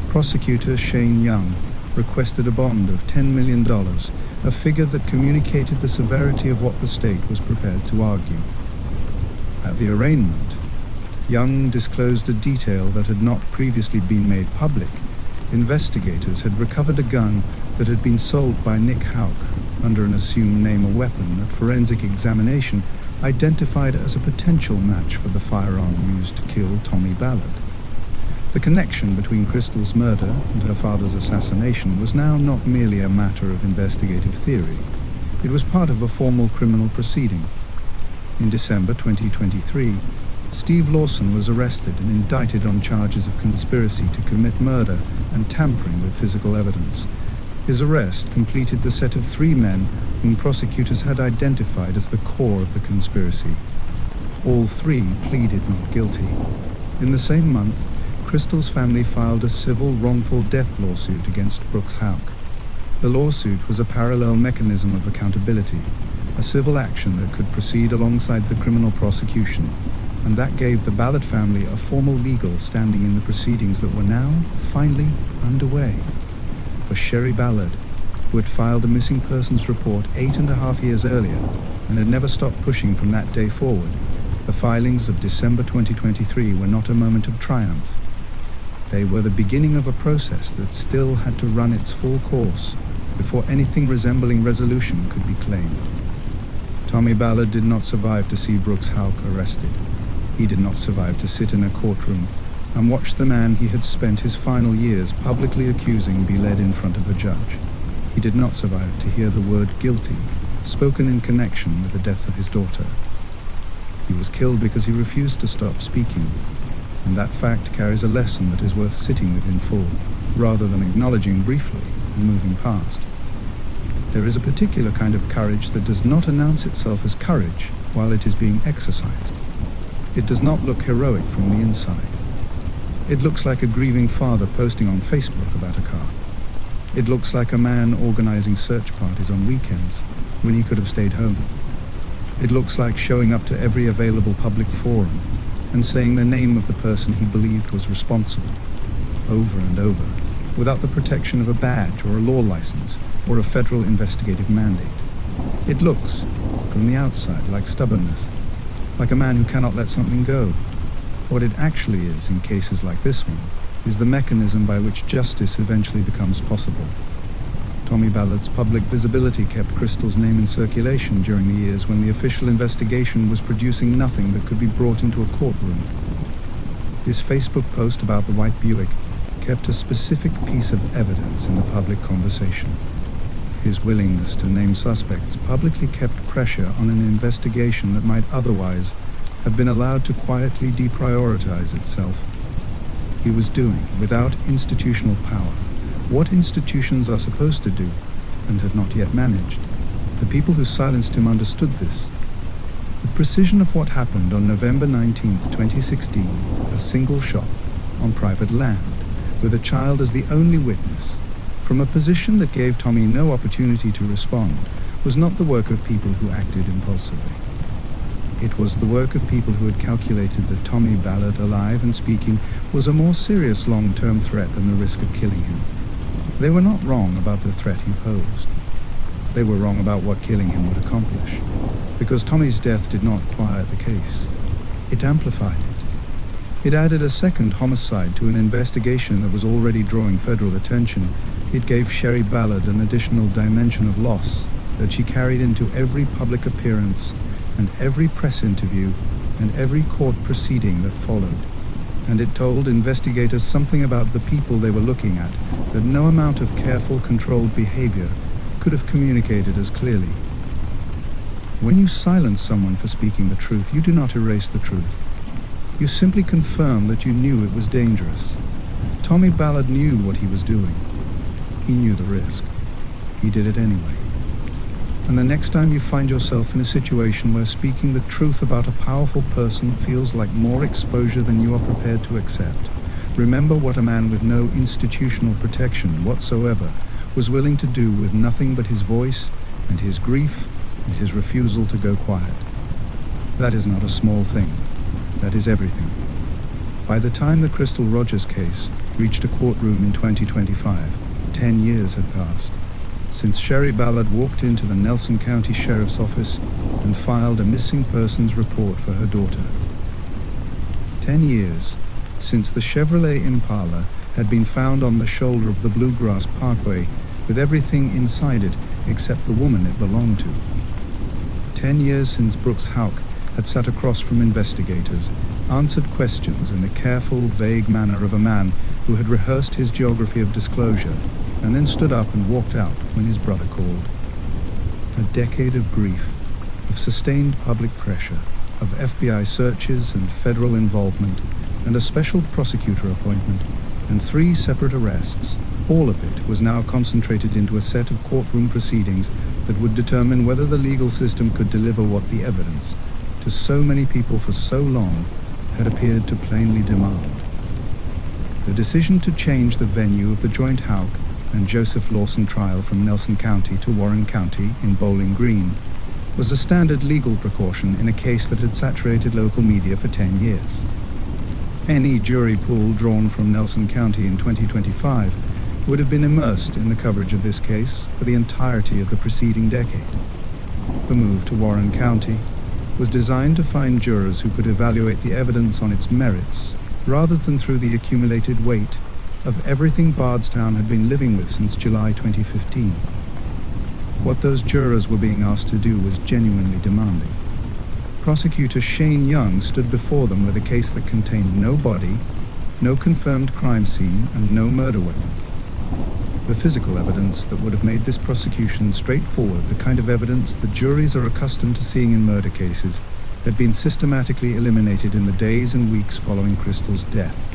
Prosecutor Shane Young requested a bond of $10 million, a figure that communicated the severity of what the state was prepared to argue. At the arraignment, Young disclosed a detail that had not previously been made public. Investigators had recovered a gun that had been sold by Nick Houck under an assumed name, a weapon that forensic examination identified as a potential match for the firearm used to kill Tommy Ballard. The connection between Crystal's murder and her father's assassination was now not merely a matter of investigative theory. It was part of a formal criminal proceeding. In December 2023, Steve Lawson was arrested and indicted on charges of conspiracy to commit murder and tampering with physical evidence. His arrest completed the set of 3 men whom prosecutors had identified as the core of the conspiracy. All 3 pleaded not guilty. In the same month, Crystal's family filed a civil wrongful death lawsuit against Brooks Houck. The lawsuit was a parallel mechanism of accountability, a civil action that could proceed alongside the criminal prosecution, and that gave the Ballard family a formal legal standing in the proceedings that were now, finally, underway. For Sherry Ballard, who had filed a missing persons report 8.5 years earlier and had never stopped pushing from that day forward, the filings of December 2023 were not a moment of triumph. They were the beginning of a process that still had to run its full course before anything resembling resolution could be claimed. Tommy Ballard did not survive to see Brooks Houck arrested. He did not survive to sit in a courtroom and watch the man he had spent his final years publicly accusing be led in front of a judge. He did not survive to hear the word guilty spoken in connection with the death of his daughter. He was killed because he refused to stop speaking, and that fact carries a lesson that is worth sitting with in full, rather than acknowledging briefly and moving past. There is a particular kind of courage that does not announce itself as courage while it is being exercised. It does not look heroic from the inside. It looks like a grieving father posting on Facebook about a car. It looks like a man organizing search parties on weekends when he could have stayed home. It looks like showing up to every available public forum and saying the name of the person he believed was responsible, over and over, without the protection of a badge or a law license or a federal investigative mandate. It looks, from the outside, like stubbornness, like a man who cannot let something go. What it actually is, in cases like this one, is the mechanism by which justice eventually becomes possible. Tommy Ballard's public visibility kept Crystal's name in circulation during the years when the official investigation was producing nothing that could be brought into a courtroom. His Facebook post about the white Buick kept a specific piece of evidence in the public conversation. His willingness to name suspects publicly kept pressure on an investigation that might otherwise have been allowed to quietly deprioritize itself. He was doing, without institutional power, what institutions are supposed to do and had not yet managed. The people who silenced him understood this. The precision of what happened on November 19, 2016, a single shot on private land, with a child as the only witness, from a position that gave Tommy no opportunity to respond, was not the work of people who acted impulsively. It was the work of people who had calculated that Tommy Ballard, alive and speaking, was a more serious long-term threat than the risk of killing him. They were not wrong about the threat he posed. They were wrong about what killing him would accomplish, because Tommy's death did not quiet the case. It amplified it. It added a second homicide to an investigation that was already drawing federal attention. It gave Sherry Ballard an additional dimension of loss that she carried into every public appearance and every press interview and every court proceeding that followed. And it told investigators something about the people they were looking at that no amount of careful, controlled behavior could have communicated as clearly. When you silence someone for speaking the truth, you do not erase the truth. You simply confirm that you knew it was dangerous. Tommy Ballard knew what he was doing. He knew the risk. He did it anyway. And the next time you find yourself in a situation where speaking the truth about a powerful person feels like more exposure than you are prepared to accept, remember what a man with no institutional protection whatsoever was willing to do with nothing but his voice and his grief and his refusal to go quiet. That is not a small thing. That is everything. By the time the Crystal Rogers case reached a courtroom in 2025, 10 years had passed since Sherry Ballard walked into the Nelson County Sheriff's Office and filed a missing persons report for her daughter. 10 years since the Chevrolet Impala had been found on the shoulder of the Bluegrass Parkway with everything inside it except the woman it belonged to. 10 years since Brooks Houck had sat across from investigators, answered questions in the careful, vague manner of a man who had rehearsed his geography of disclosure and then stood up and walked out when his brother called. A decade of grief, of sustained public pressure, of FBI searches and federal involvement, and a special prosecutor appointment, and 3 separate arrests. All of it was now concentrated into a set of courtroom proceedings that would determine whether the legal system could deliver what the evidence, to so many people for so long, had appeared to plainly demand. The decision to change the venue of the joint Houck and Joseph Lawson trial from Nelson County to Warren County in Bowling Green was a standard legal precaution in a case that had saturated local media for 10 years. Any jury pool drawn from Nelson County in 2025 would have been immersed in the coverage of this case for the entirety of the preceding decade. The move to Warren County was designed to find jurors who could evaluate the evidence on its merits rather than through the accumulated weight of everything Bardstown had been living with since July 2015. What those jurors were being asked to do was genuinely demanding. Prosecutor Shane Young stood before them with a case that contained no body, no confirmed crime scene, and no murder weapon. The physical evidence that would have made this prosecution straightforward, the kind of evidence that juries are accustomed to seeing in murder cases, had been systematically eliminated in the days and weeks following Crystal's death.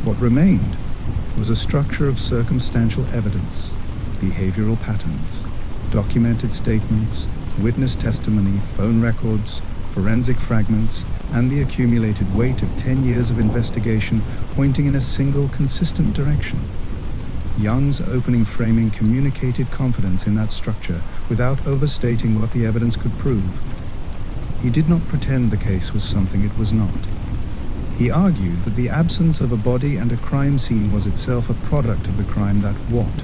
What remained was a structure of circumstantial evidence, behavioral patterns, documented statements, witness testimony, phone records, forensic fragments, and the accumulated weight of 10 years of investigation pointing in a single consistent direction. Young's opening framing communicated confidence in that structure without overstating what the evidence could prove. He did not pretend the case was something it was not. He argued that the absence of a body and a crime scene was itself a product of the crime. That what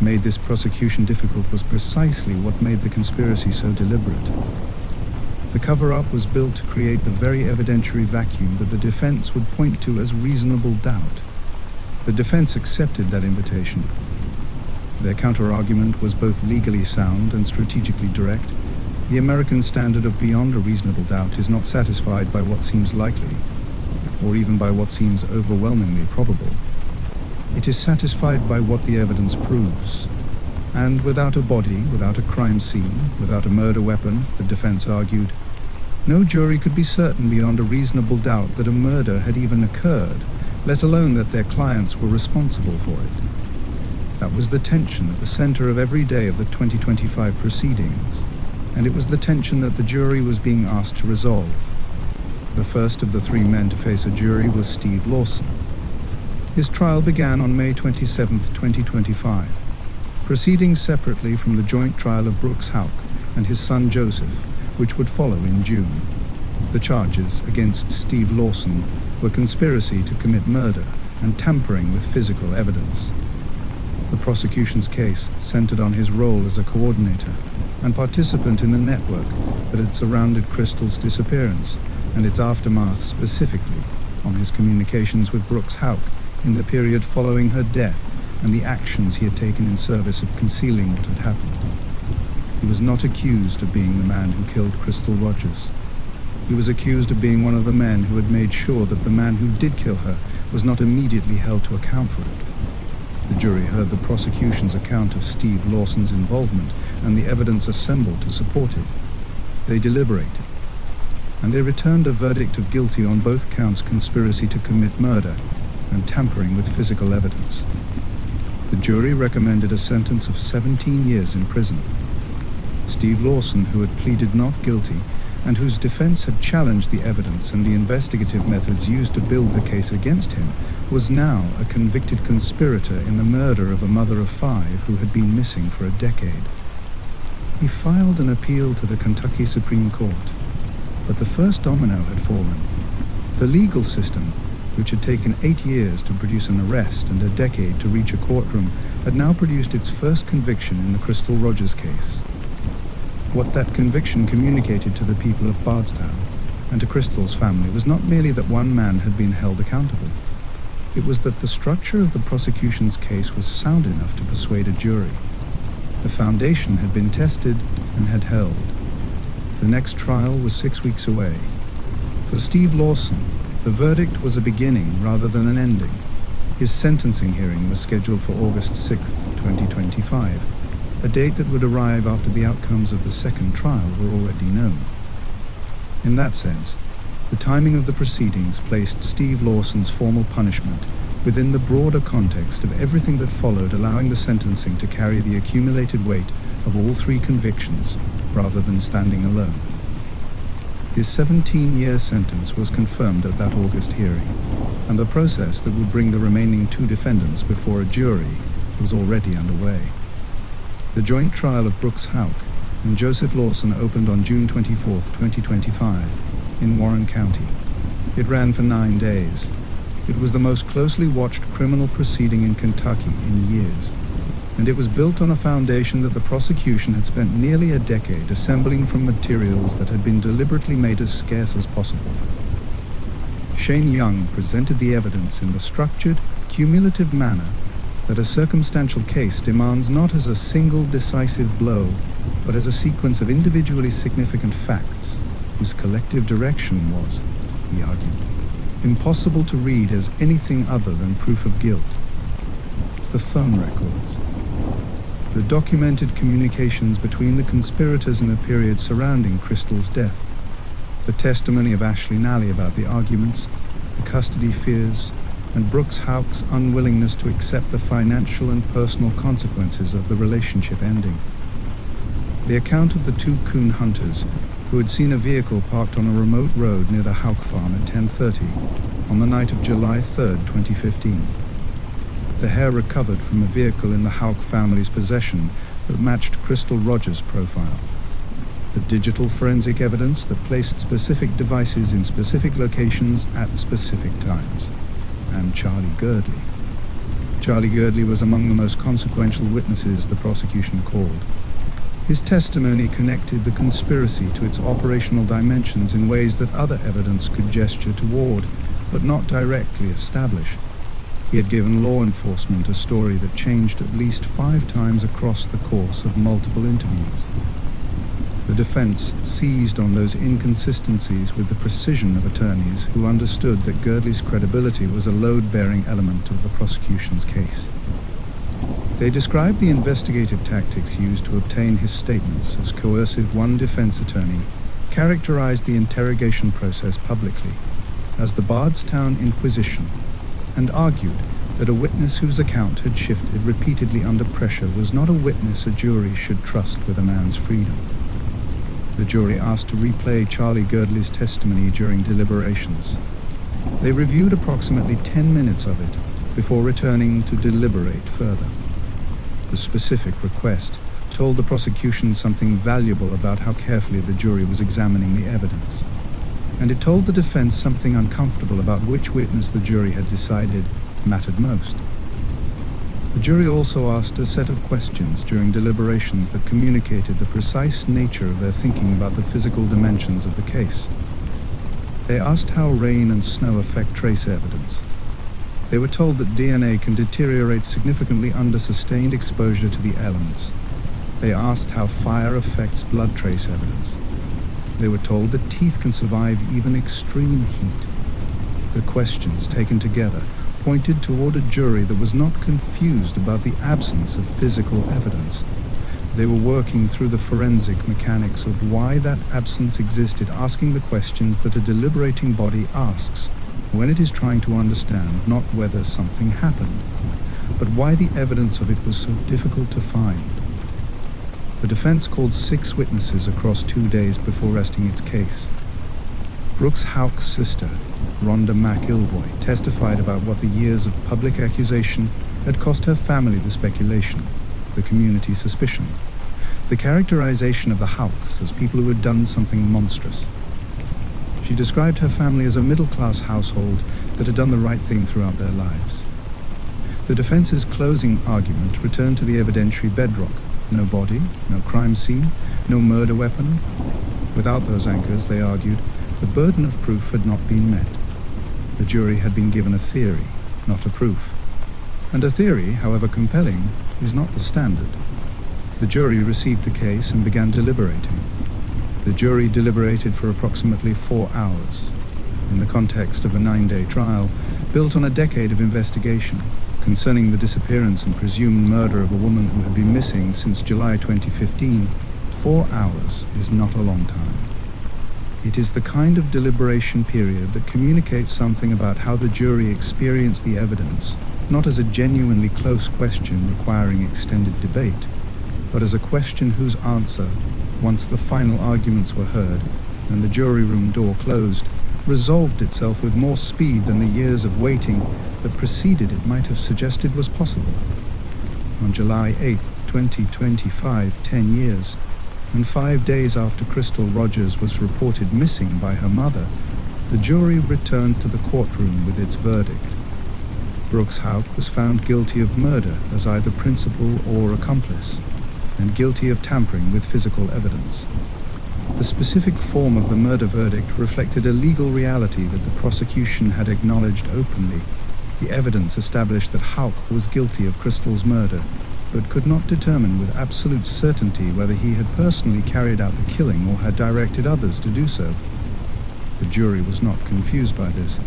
made this prosecution difficult was precisely what made the conspiracy so deliberate. The cover-up was built to create the very evidentiary vacuum that the defense would point to as reasonable doubt. The defense accepted that invitation. Their counter-argument was both legally sound and strategically direct. The American standard of beyond a reasonable doubt is not satisfied by what seems likely, or even by what seems overwhelmingly probable. It is satisfied by what the evidence proves. And without a body, without a crime scene, without a murder weapon, the defense argued, no jury could be certain beyond a reasonable doubt that a murder had even occurred, let alone that their clients were responsible for it. That was the tension at the center of every day of the 2025 proceedings, and it was the tension that the jury was being asked to resolve. The first of the 3 men to face a jury was Steve Lawson. His trial began on May 27, 2025, proceeding separately from the joint trial of Brooks Houck and his son Joseph, which would follow in June. The charges against Steve Lawson were conspiracy to commit murder and tampering with physical evidence. The prosecution's case centered on his role as a coordinator and participant in the network that had surrounded Crystal's disappearance and its aftermath, specifically on his communications with Brooks Houck in the period following her death and the actions he had taken in service of concealing what had happened. He was not accused of being the man who killed Crystal Rogers. He was accused of being one of the men who had made sure that the man who did kill her was not immediately held to account for it. The jury heard the prosecution's account of Steve Lawson's involvement and the evidence assembled to support it. They deliberated, and they returned a verdict of guilty on both counts: conspiracy to commit murder and tampering with physical evidence. The jury recommended a sentence of 17 years in prison. Steve Lawson, who had pleaded not guilty, and whose defense had challenged the evidence and the investigative methods used to build the case against him, was now a convicted conspirator in the murder of a mother of 5 who had been missing for a decade. He filed an appeal to the Kentucky Supreme Court, but the first domino had fallen. The legal system, which had taken 8 years to produce an arrest and a decade to reach a courtroom, had now produced its first conviction in the Crystal Rogers case. What that conviction communicated to the people of Bardstown and to Crystal's family was not merely that one man had been held accountable. It was that the structure of the prosecution's case was sound enough to persuade a jury. The foundation had been tested and had held. The next trial was 6 weeks away. For Steve Lawson, the verdict was a beginning rather than an ending. His sentencing hearing was scheduled for August 6, 2025, a date that would arrive after the outcomes of the second trial were already known. In that sense, the timing of the proceedings placed Steve Lawson's formal punishment within the broader context of everything that followed, allowing the sentencing to carry the accumulated weight of all 3 convictions rather than standing alone. His 17-year sentence was confirmed at that August hearing, and the process that would bring the remaining 2 defendants before a jury was already underway. The joint trial of Brooks Houck and Joseph Lawson opened on June 24, 2025, in Warren County. It ran for 9 days. It was the most closely watched criminal proceeding in Kentucky in years, and it was built on a foundation that the prosecution had spent nearly a decade assembling from materials that had been deliberately made as scarce as possible. Shane Young presented the evidence in the structured, cumulative manner that a circumstantial case demands, not as a single decisive blow, but as a sequence of individually significant facts whose collective direction was, he argued, impossible to read as anything other than proof of guilt. The phone records, the documented communications between the conspirators in the period surrounding Crystal's death, the testimony of Ashley Nally about the arguments, the custody fears, and Brooks Houck's unwillingness to accept the financial and personal consequences of the relationship ending. The account of the 2 coon hunters who had seen a vehicle parked on a remote road near the Houck farm at 10:30 on the night of July 3, 2015. The hair recovered from a vehicle in the Houck family's possession that matched Crystal Rogers' profile. The digital forensic evidence that placed specific devices in specific locations at specific times. And Charlie Girdley. Charlie Girdley was among the most consequential witnesses the prosecution called. His testimony connected the conspiracy to its operational dimensions in ways that other evidence could gesture toward, but not directly establish. He had given law enforcement a story that changed at least 5 times across the course of multiple interviews. The defense seized on those inconsistencies with the precision of attorneys who understood that Girdley's credibility was a load-bearing element of the prosecution's case. They described the investigative tactics used to obtain his statements as coercive. One defense attorney characterized the interrogation process publicly as the Bardstown Inquisition, and argued that a witness whose account had shifted repeatedly under pressure was not a witness a jury should trust with a man's freedom. The jury asked to replay Charlie Girdley's testimony during deliberations. They reviewed approximately 10 minutes of it before returning to deliberate further. The specific request told the prosecution something valuable about how carefully the jury was examining the evidence, and it told the defense something uncomfortable about which witness the jury had decided mattered most. The jury also asked a set of questions during deliberations that communicated the precise nature of their thinking about the physical dimensions of the case. They asked how rain and snow affect trace evidence. They were told that DNA can deteriorate significantly under sustained exposure to the elements. They asked how fire affects blood trace evidence. They were told that teeth can survive even extreme heat. The questions, taken together, pointed toward a jury that was not confused about the absence of physical evidence. They were working through the forensic mechanics of why that absence existed, asking the questions that a deliberating body asks when it is trying to understand not whether something happened, but why the evidence of it was so difficult to find. The defense called 6 witnesses across 2 days before resting its case. Brooks Houck's sister, Rhonda McIlvoy, testified about what the years of public accusation had cost her family: the speculation, the community suspicion, the characterization of the Houcks as people who had done something monstrous. She described her family as a middle-class household that had done the right thing throughout their lives. The defense's closing argument returned to the evidentiary bedrock: no body, no crime scene, no murder weapon. Without those anchors, they argued, the burden of proof had not been met. The jury had been given a theory, not a proof. And a theory, however compelling, is not the standard. The jury received the case and began deliberating. The jury deliberated for approximately 4 hours, in the context of a 9-day trial built on a decade of investigation concerning the disappearance and presumed murder of a woman who had been missing since July 2015. 4 hours is not a long time. It is the kind of deliberation period that communicates something about how the jury experienced the evidence, not as a genuinely close question requiring extended debate, but as a question whose answer, once the final arguments were heard and the jury room door closed, resolved itself with more speed than the years of waiting that preceded it might have suggested was possible. On July 8, 2025, 10 years, and 5 days after Crystal Rogers was reported missing by her mother, the jury returned to the courtroom with its verdict. Brooks Houck was found guilty of murder as either principal or accomplice, and guilty of tampering with physical evidence. The specific form of the murder verdict reflected a legal reality that the prosecution had acknowledged openly. The evidence established that Houck was guilty of Crystal's murder, but could not determine with absolute certainty whether he had personally carried out the killing or had directed others to do so. The jury was not confused by this.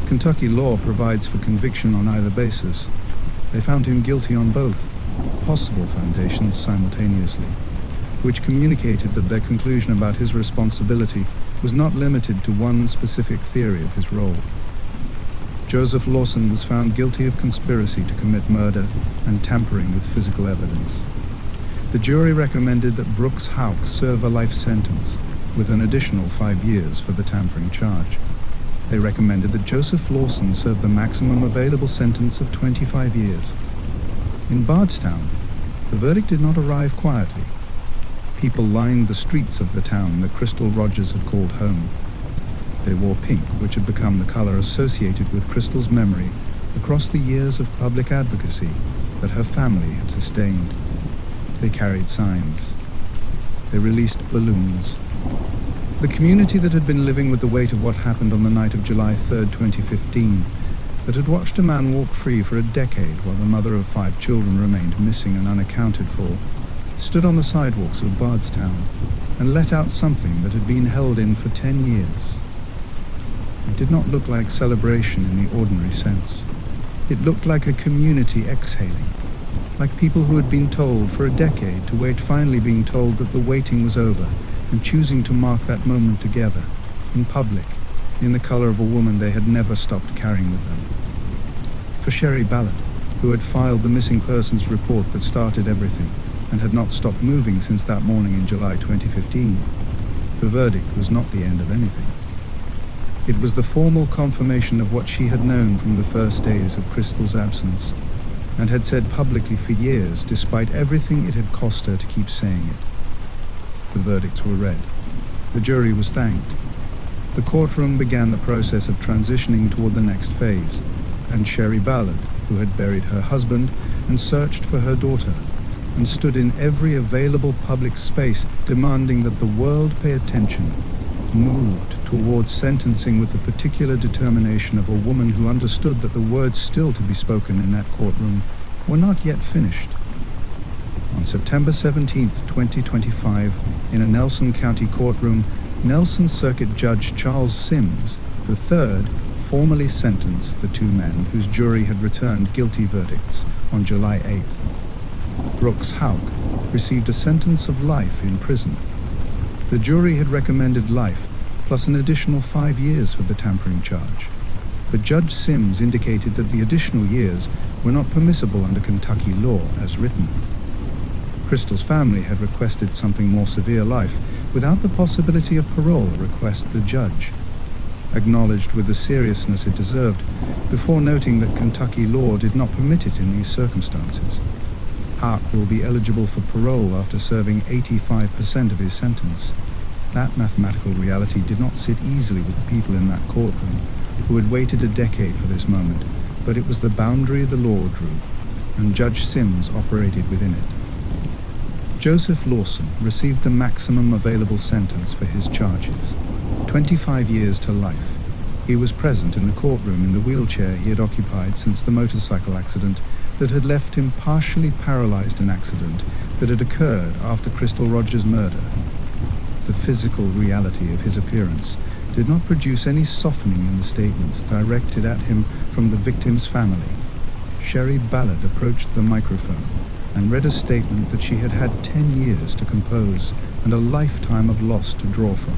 Kentucky law provides for conviction on either basis. They found him guilty on both possible foundations simultaneously, which communicated that their conclusion about his responsibility was not limited to one specific theory of his role. Joseph Lawson was found guilty of conspiracy to commit murder and tampering with physical evidence. The jury recommended that Brooks Houck serve a life sentence with an additional 5 years for the tampering charge. They recommended that Joseph Lawson serve the maximum available sentence of 25 years. In Bardstown, the verdict did not arrive quietly. People lined the streets of the town that Crystal Rogers had called home. They wore pink, which had become the color associated with Crystal's memory across the years of public advocacy that her family had sustained. They carried signs. They released balloons. The community that had been living with the weight of what happened on the night of July 3, 2015, that had watched a man walk free for a decade while the mother of 5 children remained missing and unaccounted for, stood on the sidewalks of Bardstown and let out something that had been held in for 10 years. It did not look like celebration in the ordinary sense. It looked like a community exhaling, like people who had been told for a decade to wait, finally being told that the waiting was over, and choosing to mark that moment together, in public, in the color of a woman they had never stopped carrying with them. For Sherry Ballard, who had filed the missing persons report that started everything, and had not stopped moving since that morning in July 2015, the verdict was not the end of anything. It was the formal confirmation of what she had known from the first days of Crystal's absence, and had said publicly for years, despite everything it had cost her to keep saying it. The verdicts were read. The jury was thanked. The courtroom began the process of transitioning toward the next phase, and Sherry Ballard, who had buried her husband and searched for her daughter, and stood in every available public space demanding that the world pay attention, moved towards sentencing with the particular determination of a woman who understood that the words still to be spoken in that courtroom were not yet finished. On September 17, 2025, in a Nelson County courtroom, Nelson Circuit Judge Charles Sims III formally sentenced the two men whose jury had returned guilty verdicts on July 8th. Brooks Houck received a sentence of life in prison. The jury had recommended life, plus an additional 5 years for the tampering charge. But Judge Sims indicated that the additional years were not permissible under Kentucky law as written. Crystal's family had requested something more severe life, without the possibility of parole, a request the judge acknowledged with the seriousness it deserved, before noting that Kentucky law did not permit it in these circumstances. Houck will be eligible for parole after serving 85% of his sentence. That mathematical reality did not sit easily with the people in that courtroom, who had waited a decade for this moment, but it was the boundary the law drew, and Judge Sims operated within it. Joseph Lawson received the maximum available sentence for his charges, 25 years to life. He was present in the courtroom in the wheelchair he had occupied since the motorcycle accident that had left him partially paralyzed, an accident that had occurred after Crystal Rogers' murder. The physical reality of his appearance did not produce any softening in the statements directed at him from the victim's family. Sherry Ballard approached the microphone and read a statement that she had had 10 years to compose and a lifetime of loss to draw from.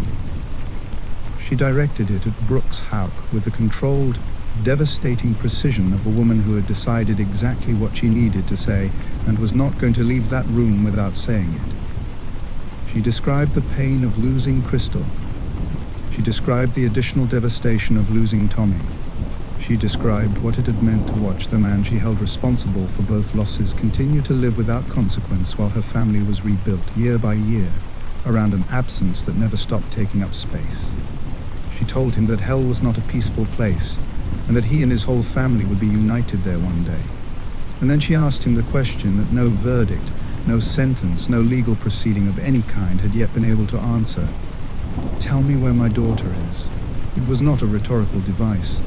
She directed it at Brooks Houck with the controlled, devastating precision of a woman who had decided exactly what she needed to say and was not going to leave that room without saying it. She described the pain of losing Crystal. She described the additional devastation of losing Tommy. She described what it had meant to watch the man she held responsible for both losses continue to live without consequence while her family was rebuilt year by year around an absence that never stopped taking up space. She told him that hell was not a peaceful place, and that he and his whole family would be united there one day. And then she asked him the question that no verdict, no sentence, no legal proceeding of any kind had yet been able to answer. "Tell me where my daughter is." It was not a rhetorical device.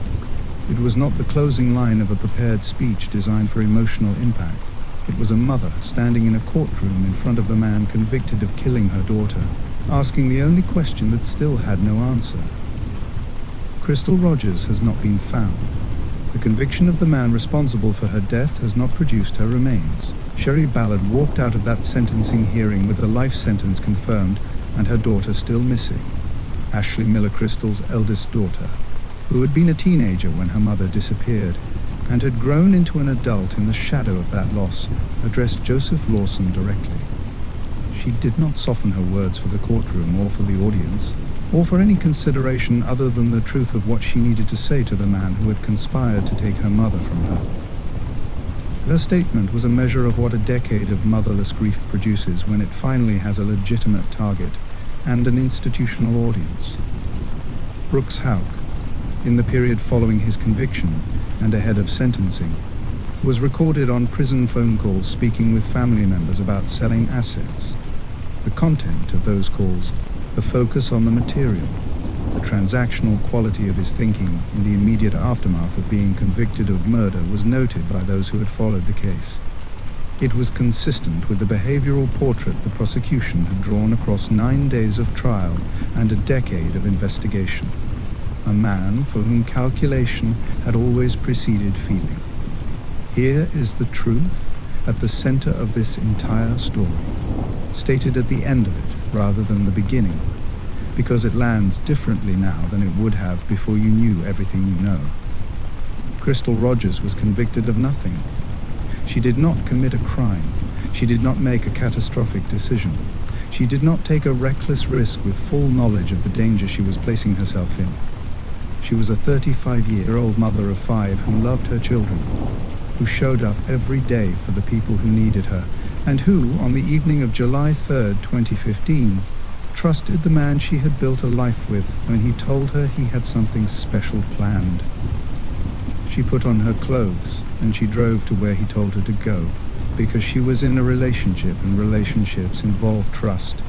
It was not the closing line of a prepared speech designed for emotional impact. It was a mother standing in a courtroom in front of the man convicted of killing her daughter, asking the only question that still had no answer. Crystal Rogers has not been found. The conviction of the man responsible for her death has not produced her remains. Sherry Ballard walked out of that sentencing hearing with the life sentence confirmed and her daughter still missing. Ashley Miller, Crystal's eldest daughter, who had been a teenager when her mother disappeared and had grown into an adult in the shadow of that loss, addressed Joseph Lawson directly. She did not soften her words for the courtroom or for the audience, or for any consideration other than the truth of what she needed to say to the man who had conspired to take her mother from her. Her statement was a measure of what a decade of motherless grief produces when it finally has a legitimate target and an institutional audience. Brooks Houck, in the period following his conviction and ahead of sentencing, was recorded on prison phone calls speaking with family members about selling assets. The content of those calls, the focus on the material, the transactional quality of his thinking in the immediate aftermath of being convicted of murder was noted by those who had followed the case. It was consistent with the behavioral portrait the prosecution had drawn across 9 days of trial and a decade of investigation. A man for whom calculation had always preceded feeling. Here is the truth at the center of this entire story, stated at the end of it rather than the beginning, because it lands differently now than it would have before you knew everything you know. Crystal Rogers was convicted of nothing. She did not commit a crime. She did not make a catastrophic decision. She did not take a reckless risk with full knowledge of the danger she was placing herself in. She was a 35-year-old mother of 5 who loved her children, who showed up every day for the people who needed her, and who, on the evening of July 3rd, 2015, trusted the man she had built a life with when he told her he had something special planned. She put on her clothes and she drove to where he told her to go, because she was in a relationship and relationships involve trust.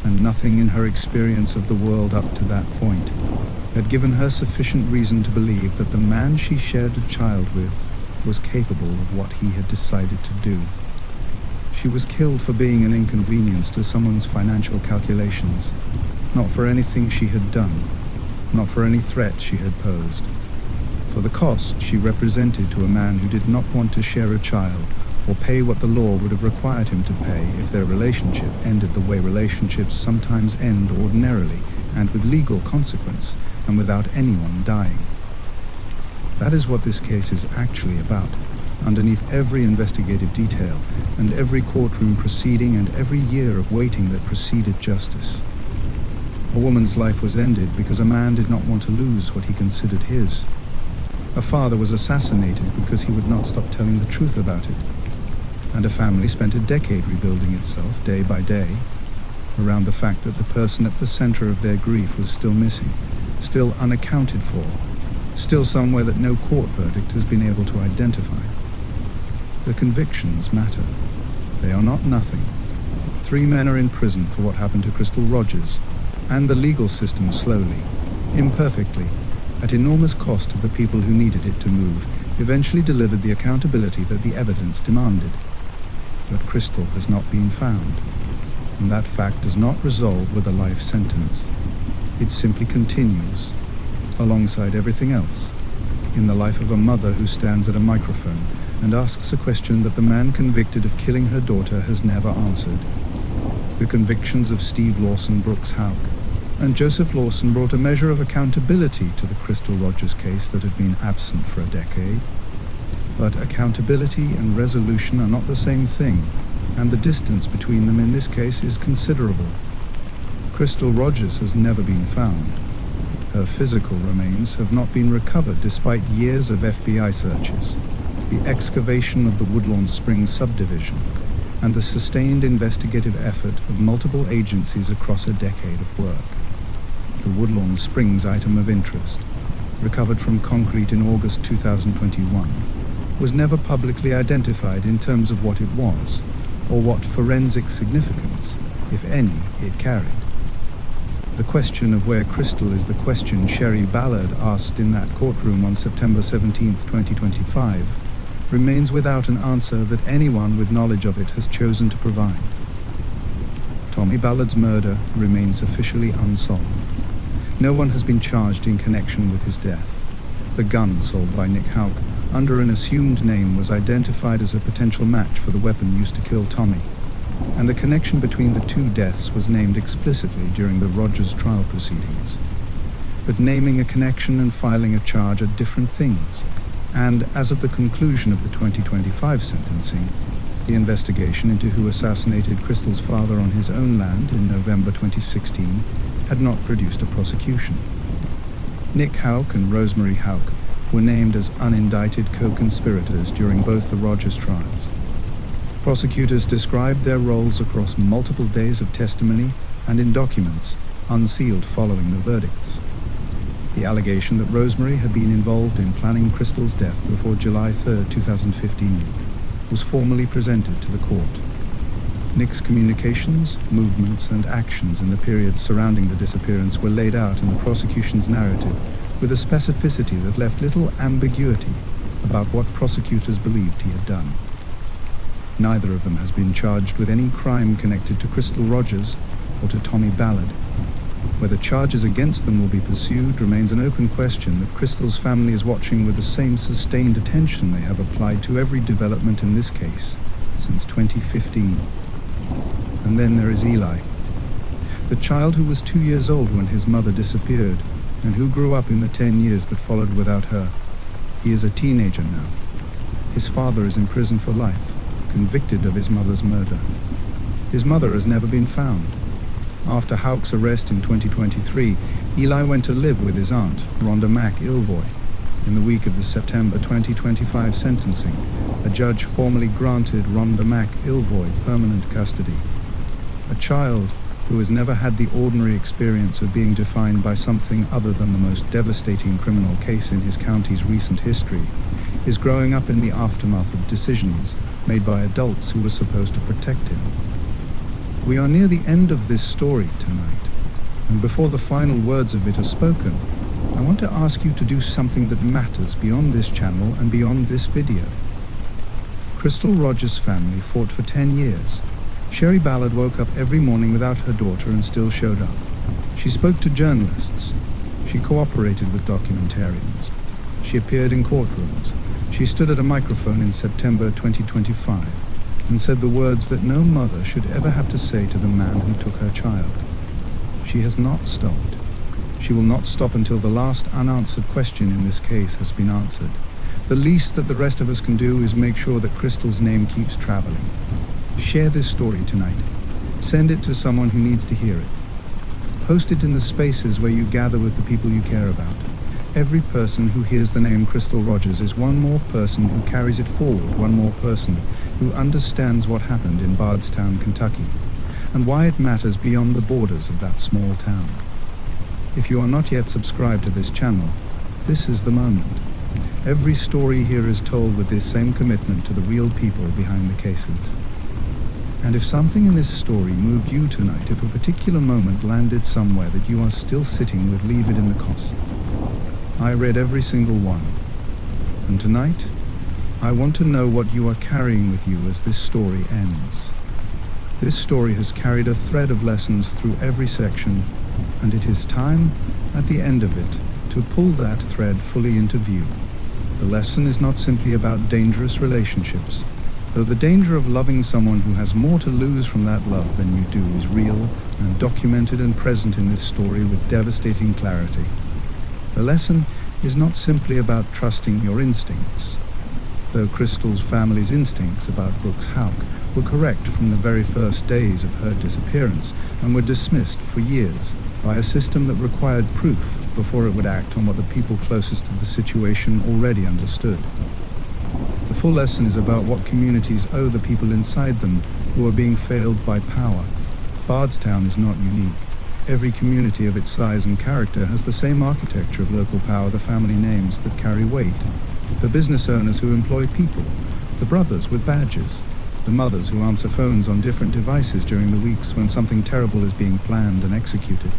and nothing in her experience of the world up to that point had given her sufficient reason to believe that the man she shared a child with was capable of what he had decided to do. She was killed for being an inconvenience to someone's financial calculations, not for anything she had done, not for any threat she had posed. For the cost she represented to a man who did not want to share a child or pay what the law would have required him to pay if their relationship ended the way relationships sometimes end ordinarily, and with legal consequence, and without anyone dying. That is what this case is actually about, underneath every investigative detail, and every courtroom proceeding, and every year of waiting that preceded justice. A woman's life was ended because a man did not want to lose what he considered his. A father was assassinated because he would not stop telling the truth about it. And a family spent a decade rebuilding itself, day by day, around the fact that the person at the center of their grief was still missing, still unaccounted for, still somewhere that no court verdict has been able to identify. The convictions matter. They are not nothing. 3 men are in prison for what happened to Crystal Rogers, and the legal system slowly, imperfectly, at enormous cost to the people who needed it to move, eventually delivered the accountability that the evidence demanded. But Crystal has not been found, and that fact does not resolve with a life sentence. It simply continues, alongside everything else, in the life of a mother who stands at a microphone and asks a question that the man convicted of killing her daughter has never answered. The convictions of Steve Lawson Brooks Houck and Joseph Lawson brought a measure of accountability to the Crystal Rogers case that had been absent for a decade. But accountability and resolution are not the same thing, and the distance between them in this case is considerable. Crystal Rogers has never been found. Her physical remains have not been recovered despite years of FBI searches, the excavation of the Woodlawn Springs subdivision, and the sustained investigative effort of multiple agencies across a decade of work. The Woodlawn Springs item of interest, recovered from concrete in August 2021, was never publicly identified in terms of what it was, or what forensic significance, if any, it carried. The question of where Crystal is the question Sherry Ballard asked in that courtroom on September 17, 2025, remains without an answer that anyone with knowledge of it has chosen to provide. Tommy Ballard's murder remains officially unsolved. No one has been charged in connection with his death. The gun sold by Nick Houck under an assumed name was identified as a potential match for the weapon used to kill Tommy, and the connection between the 2 deaths was named explicitly during the Rogers trial proceedings. But naming a connection and filing a charge are different things, and as of the conclusion of the 2025 sentencing, the investigation into who assassinated Crystal's father on his own land in November 2016 had not produced a prosecution. Nick Houck and Rosemary Houck were named as unindicted co-conspirators during both the Rogers trials. Prosecutors described their roles across multiple days of testimony and in documents unsealed following the verdicts. The allegation that Rosemary had been involved in planning Crystal's death before July 3, 2015, was formally presented to the court. Nick's communications, movements, and actions in the periods surrounding the disappearance were laid out in the prosecution's narrative with a specificity that left little ambiguity about what prosecutors believed he had done. Neither of them has been charged with any crime connected to Crystal Rogers or to Tommy Ballard. Whether charges against them will be pursued remains an open question that Crystal's family is watching with the same sustained attention they have applied to every development in this case since 2015. And then there is Eli, the child who was 2 years old when his mother disappeared and who grew up in the 10 years that followed without her. He is a teenager now. His father is in prison for life, convicted of his mother's murder. His mother has never been found. After Houck's arrest in 2023, Eli went to live with his aunt, Rhonda Mack Ilvoy. In the week of the September 2025 sentencing, a judge formally granted Rhonda Mack Ilvoy permanent custody. A child who has never had the ordinary experience of being defined by something other than the most devastating criminal case in his county's recent history, is growing up in the aftermath of decisions made by adults who were supposed to protect him. We are near the end of this story tonight, and before the final words of it are spoken, I want to ask you to do something that matters beyond this channel and beyond this video. Crystal Rogers' family fought for 10 years. Sherry Ballard woke up every morning without her daughter and still showed up. She spoke to journalists. She cooperated with documentarians. She appeared in courtrooms. She stood at a microphone in September 2025 and said the words that no mother should ever have to say to the man who took her child. She has not stopped. She will not stop until the last unanswered question in this case has been answered. The least that the rest of us can do is make sure that Crystal's name keeps traveling. Share this story tonight. Send it to someone who needs to hear it. Post it in the spaces where you gather with the people you care about. Every person who hears the name Crystal Rogers is one more person who carries it forward, one more person who understands what happened in Bardstown, Kentucky, and why it matters beyond the borders of that small town. If you are not yet subscribed to this channel, this is the moment. Every story here is told with this same commitment to the real people behind the cases. And if something in this story moved you tonight, if a particular moment landed somewhere that you are still sitting with, leave it in the cost. I read every single one. And tonight, I want to know what you are carrying with you as this story ends. This story has carried a thread of lessons through every section, and it is time, at the end of it, to pull that thread fully into view. The lesson is not simply about dangerous relationships, though the danger of loving someone who has more to lose from that love than you do is real and documented and present in this story with devastating clarity. The lesson is not simply about trusting your instincts, though Crystal's family's instincts about Brooks Houck were correct from the very first days of her disappearance and were dismissed for years by a system that required proof before it would act on what the people closest to the situation already understood. The full lesson is about what communities owe the people inside them who are being failed by power. Bardstown is not unique. Every community of its size and character has the same architecture of local power, the family names that carry weight, the business owners who employ people, the brothers with badges, the mothers who answer phones on different devices during the weeks when something terrible is being planned and executed.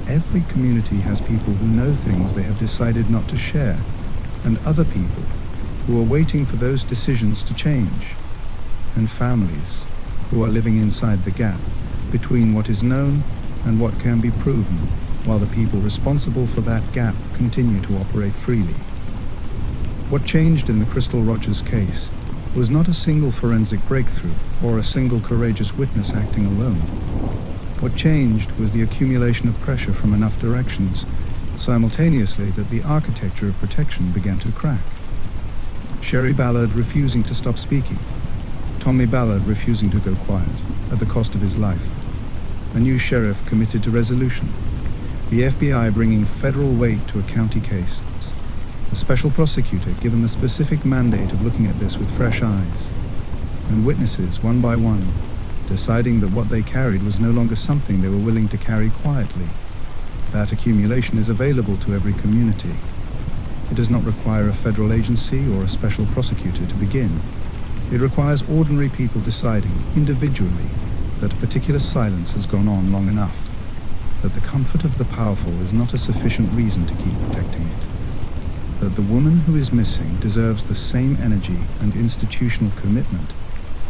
Every community has people who know things they have decided not to share, and other people who are waiting for those decisions to change, and families who are living inside the gap between what is known and what can be proven, while the people responsible for that gap continue to operate freely. What changed in the Crystal Rogers case was not a single forensic breakthrough or a single courageous witness acting alone. What changed was the accumulation of pressure from enough directions, simultaneously that the architecture of protection began to crack. Sherry Ballard refusing to stop speaking, Tommy Ballard refusing to go quiet, at the cost of his life. A new sheriff committed to resolution, the FBI bringing federal weight to a county case, a special prosecutor given the specific mandate of looking at this with fresh eyes, and witnesses, one by one, deciding that what they carried was no longer something they were willing to carry quietly. That accumulation is available to every community. It does not require a federal agency or a special prosecutor to begin. It requires ordinary people deciding, individually, that a particular silence has gone on long enough, that the comfort of the powerful is not a sufficient reason to keep protecting it, that the woman who is missing deserves the same energy and institutional commitment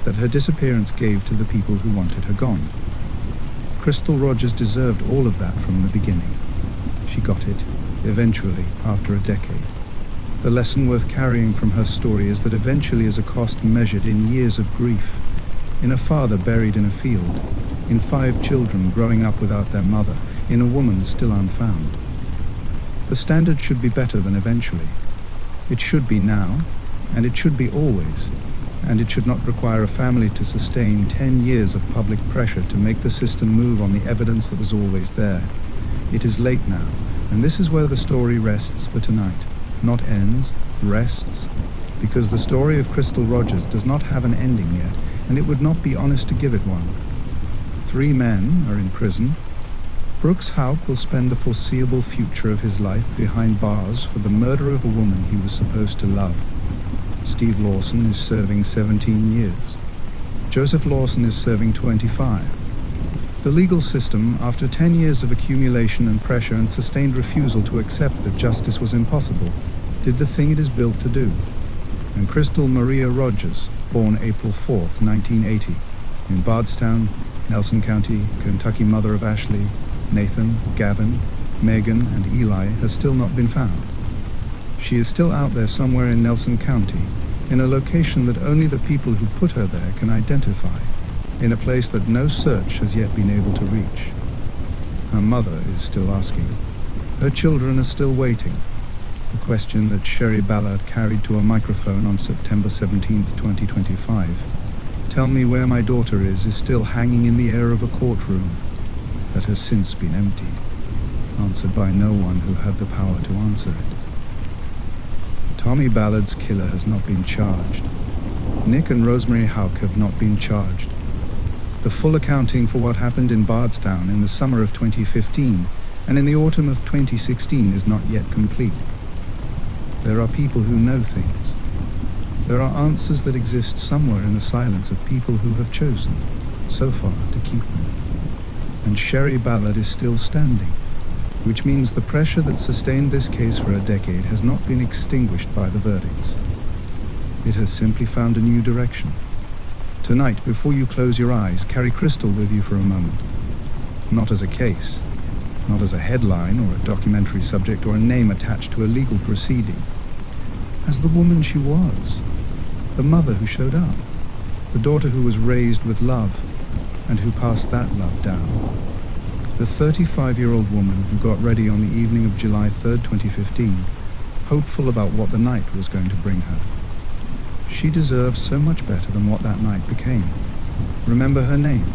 that her disappearance gave to the people who wanted her gone. Crystal Rogers deserved all of that from the beginning. She got it, eventually, after a decade. The lesson worth carrying from her story is that eventually is a cost measured in years of grief, in a father buried in a field, in 5 children growing up without their mother, in a woman still unfound. The standard should be better than eventually. It should be now, and it should be always, and it should not require a family to sustain 10 years of public pressure to make the system move on the evidence that was always there. It is late now, and this is where the story rests for tonight. Not ends, rests, because the story of Crystal Rogers does not have an ending yet, and it would not be honest to give it one. 3 men are in prison. Brooks Houck will spend the foreseeable future of his life behind bars for the murder of a woman he was supposed to love. Steve Lawson is serving 17 years. Joseph Lawson is serving 25. The legal system, after 10 years of accumulation and pressure and sustained refusal to accept that justice was impossible, did the thing it is built to do. And Crystal Maria Rogers, born April 4th, 1980, in Bardstown, Nelson County, Kentucky, mother of Ashley, Nathan, Gavin, Megan, and Eli, has still not been found. She is still out there somewhere in Nelson County, in a location that only the people who put her there can identify, in a place that no search has yet been able to reach. Her mother is still asking. Her children are still waiting. The question that Sherry Ballard carried to a microphone on September 17, 2025, "Tell me where my daughter is still hanging in the air of a courtroom that has since been emptied, answered by no one who had the power to answer it. Tommy Ballard's killer has not been charged. Nick and Rosemary Houck have not been charged. The full accounting for what happened in Bardstown in the summer of 2015 and in the autumn of 2016 is not yet complete. There are people who know things. There are answers that exist somewhere in the silence of people who have chosen, so far, to keep them. And Sherry Ballard is still standing, which means the pressure that sustained this case for a decade has not been extinguished by the verdicts. It has simply found a new direction. Tonight, before you close your eyes, carry Crystal with you for a moment. Not as a case, not as a headline or a documentary subject or a name attached to a legal proceeding. As the woman she was, the mother who showed up, the daughter who was raised with love and who passed that love down. The 35-year-old woman who got ready on the evening of July 3rd, 2015, hopeful about what the night was going to bring her. She deserves so much better than what that night became. Remember her name.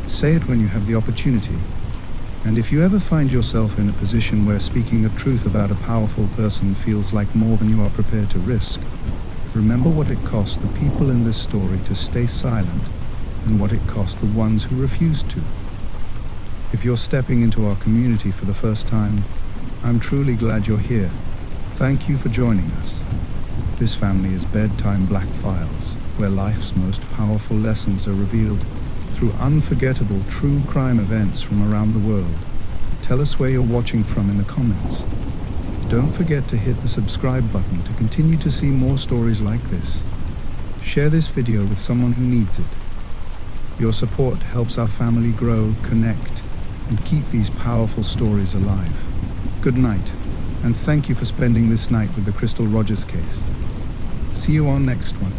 Say it when you have the opportunity. And if you ever find yourself in a position where speaking the truth about a powerful person feels like more than you are prepared to risk, remember what it cost the people in this story to stay silent and what it cost the ones who refused to. If you're stepping into our community for the first time, I'm truly glad you're here. Thank you for joining us. This family is Bedtime Black Files, where life's most powerful lessons are revealed through unforgettable true crime events from around the world. Tell us where you're watching from in the comments. Don't forget to hit the subscribe button to continue to see more stories like this. Share this video with someone who needs it. Your support helps our family grow, connect, and keep these powerful stories alive. Good night, and thank you for spending this night with the Crystal Rogers case. See you on next one.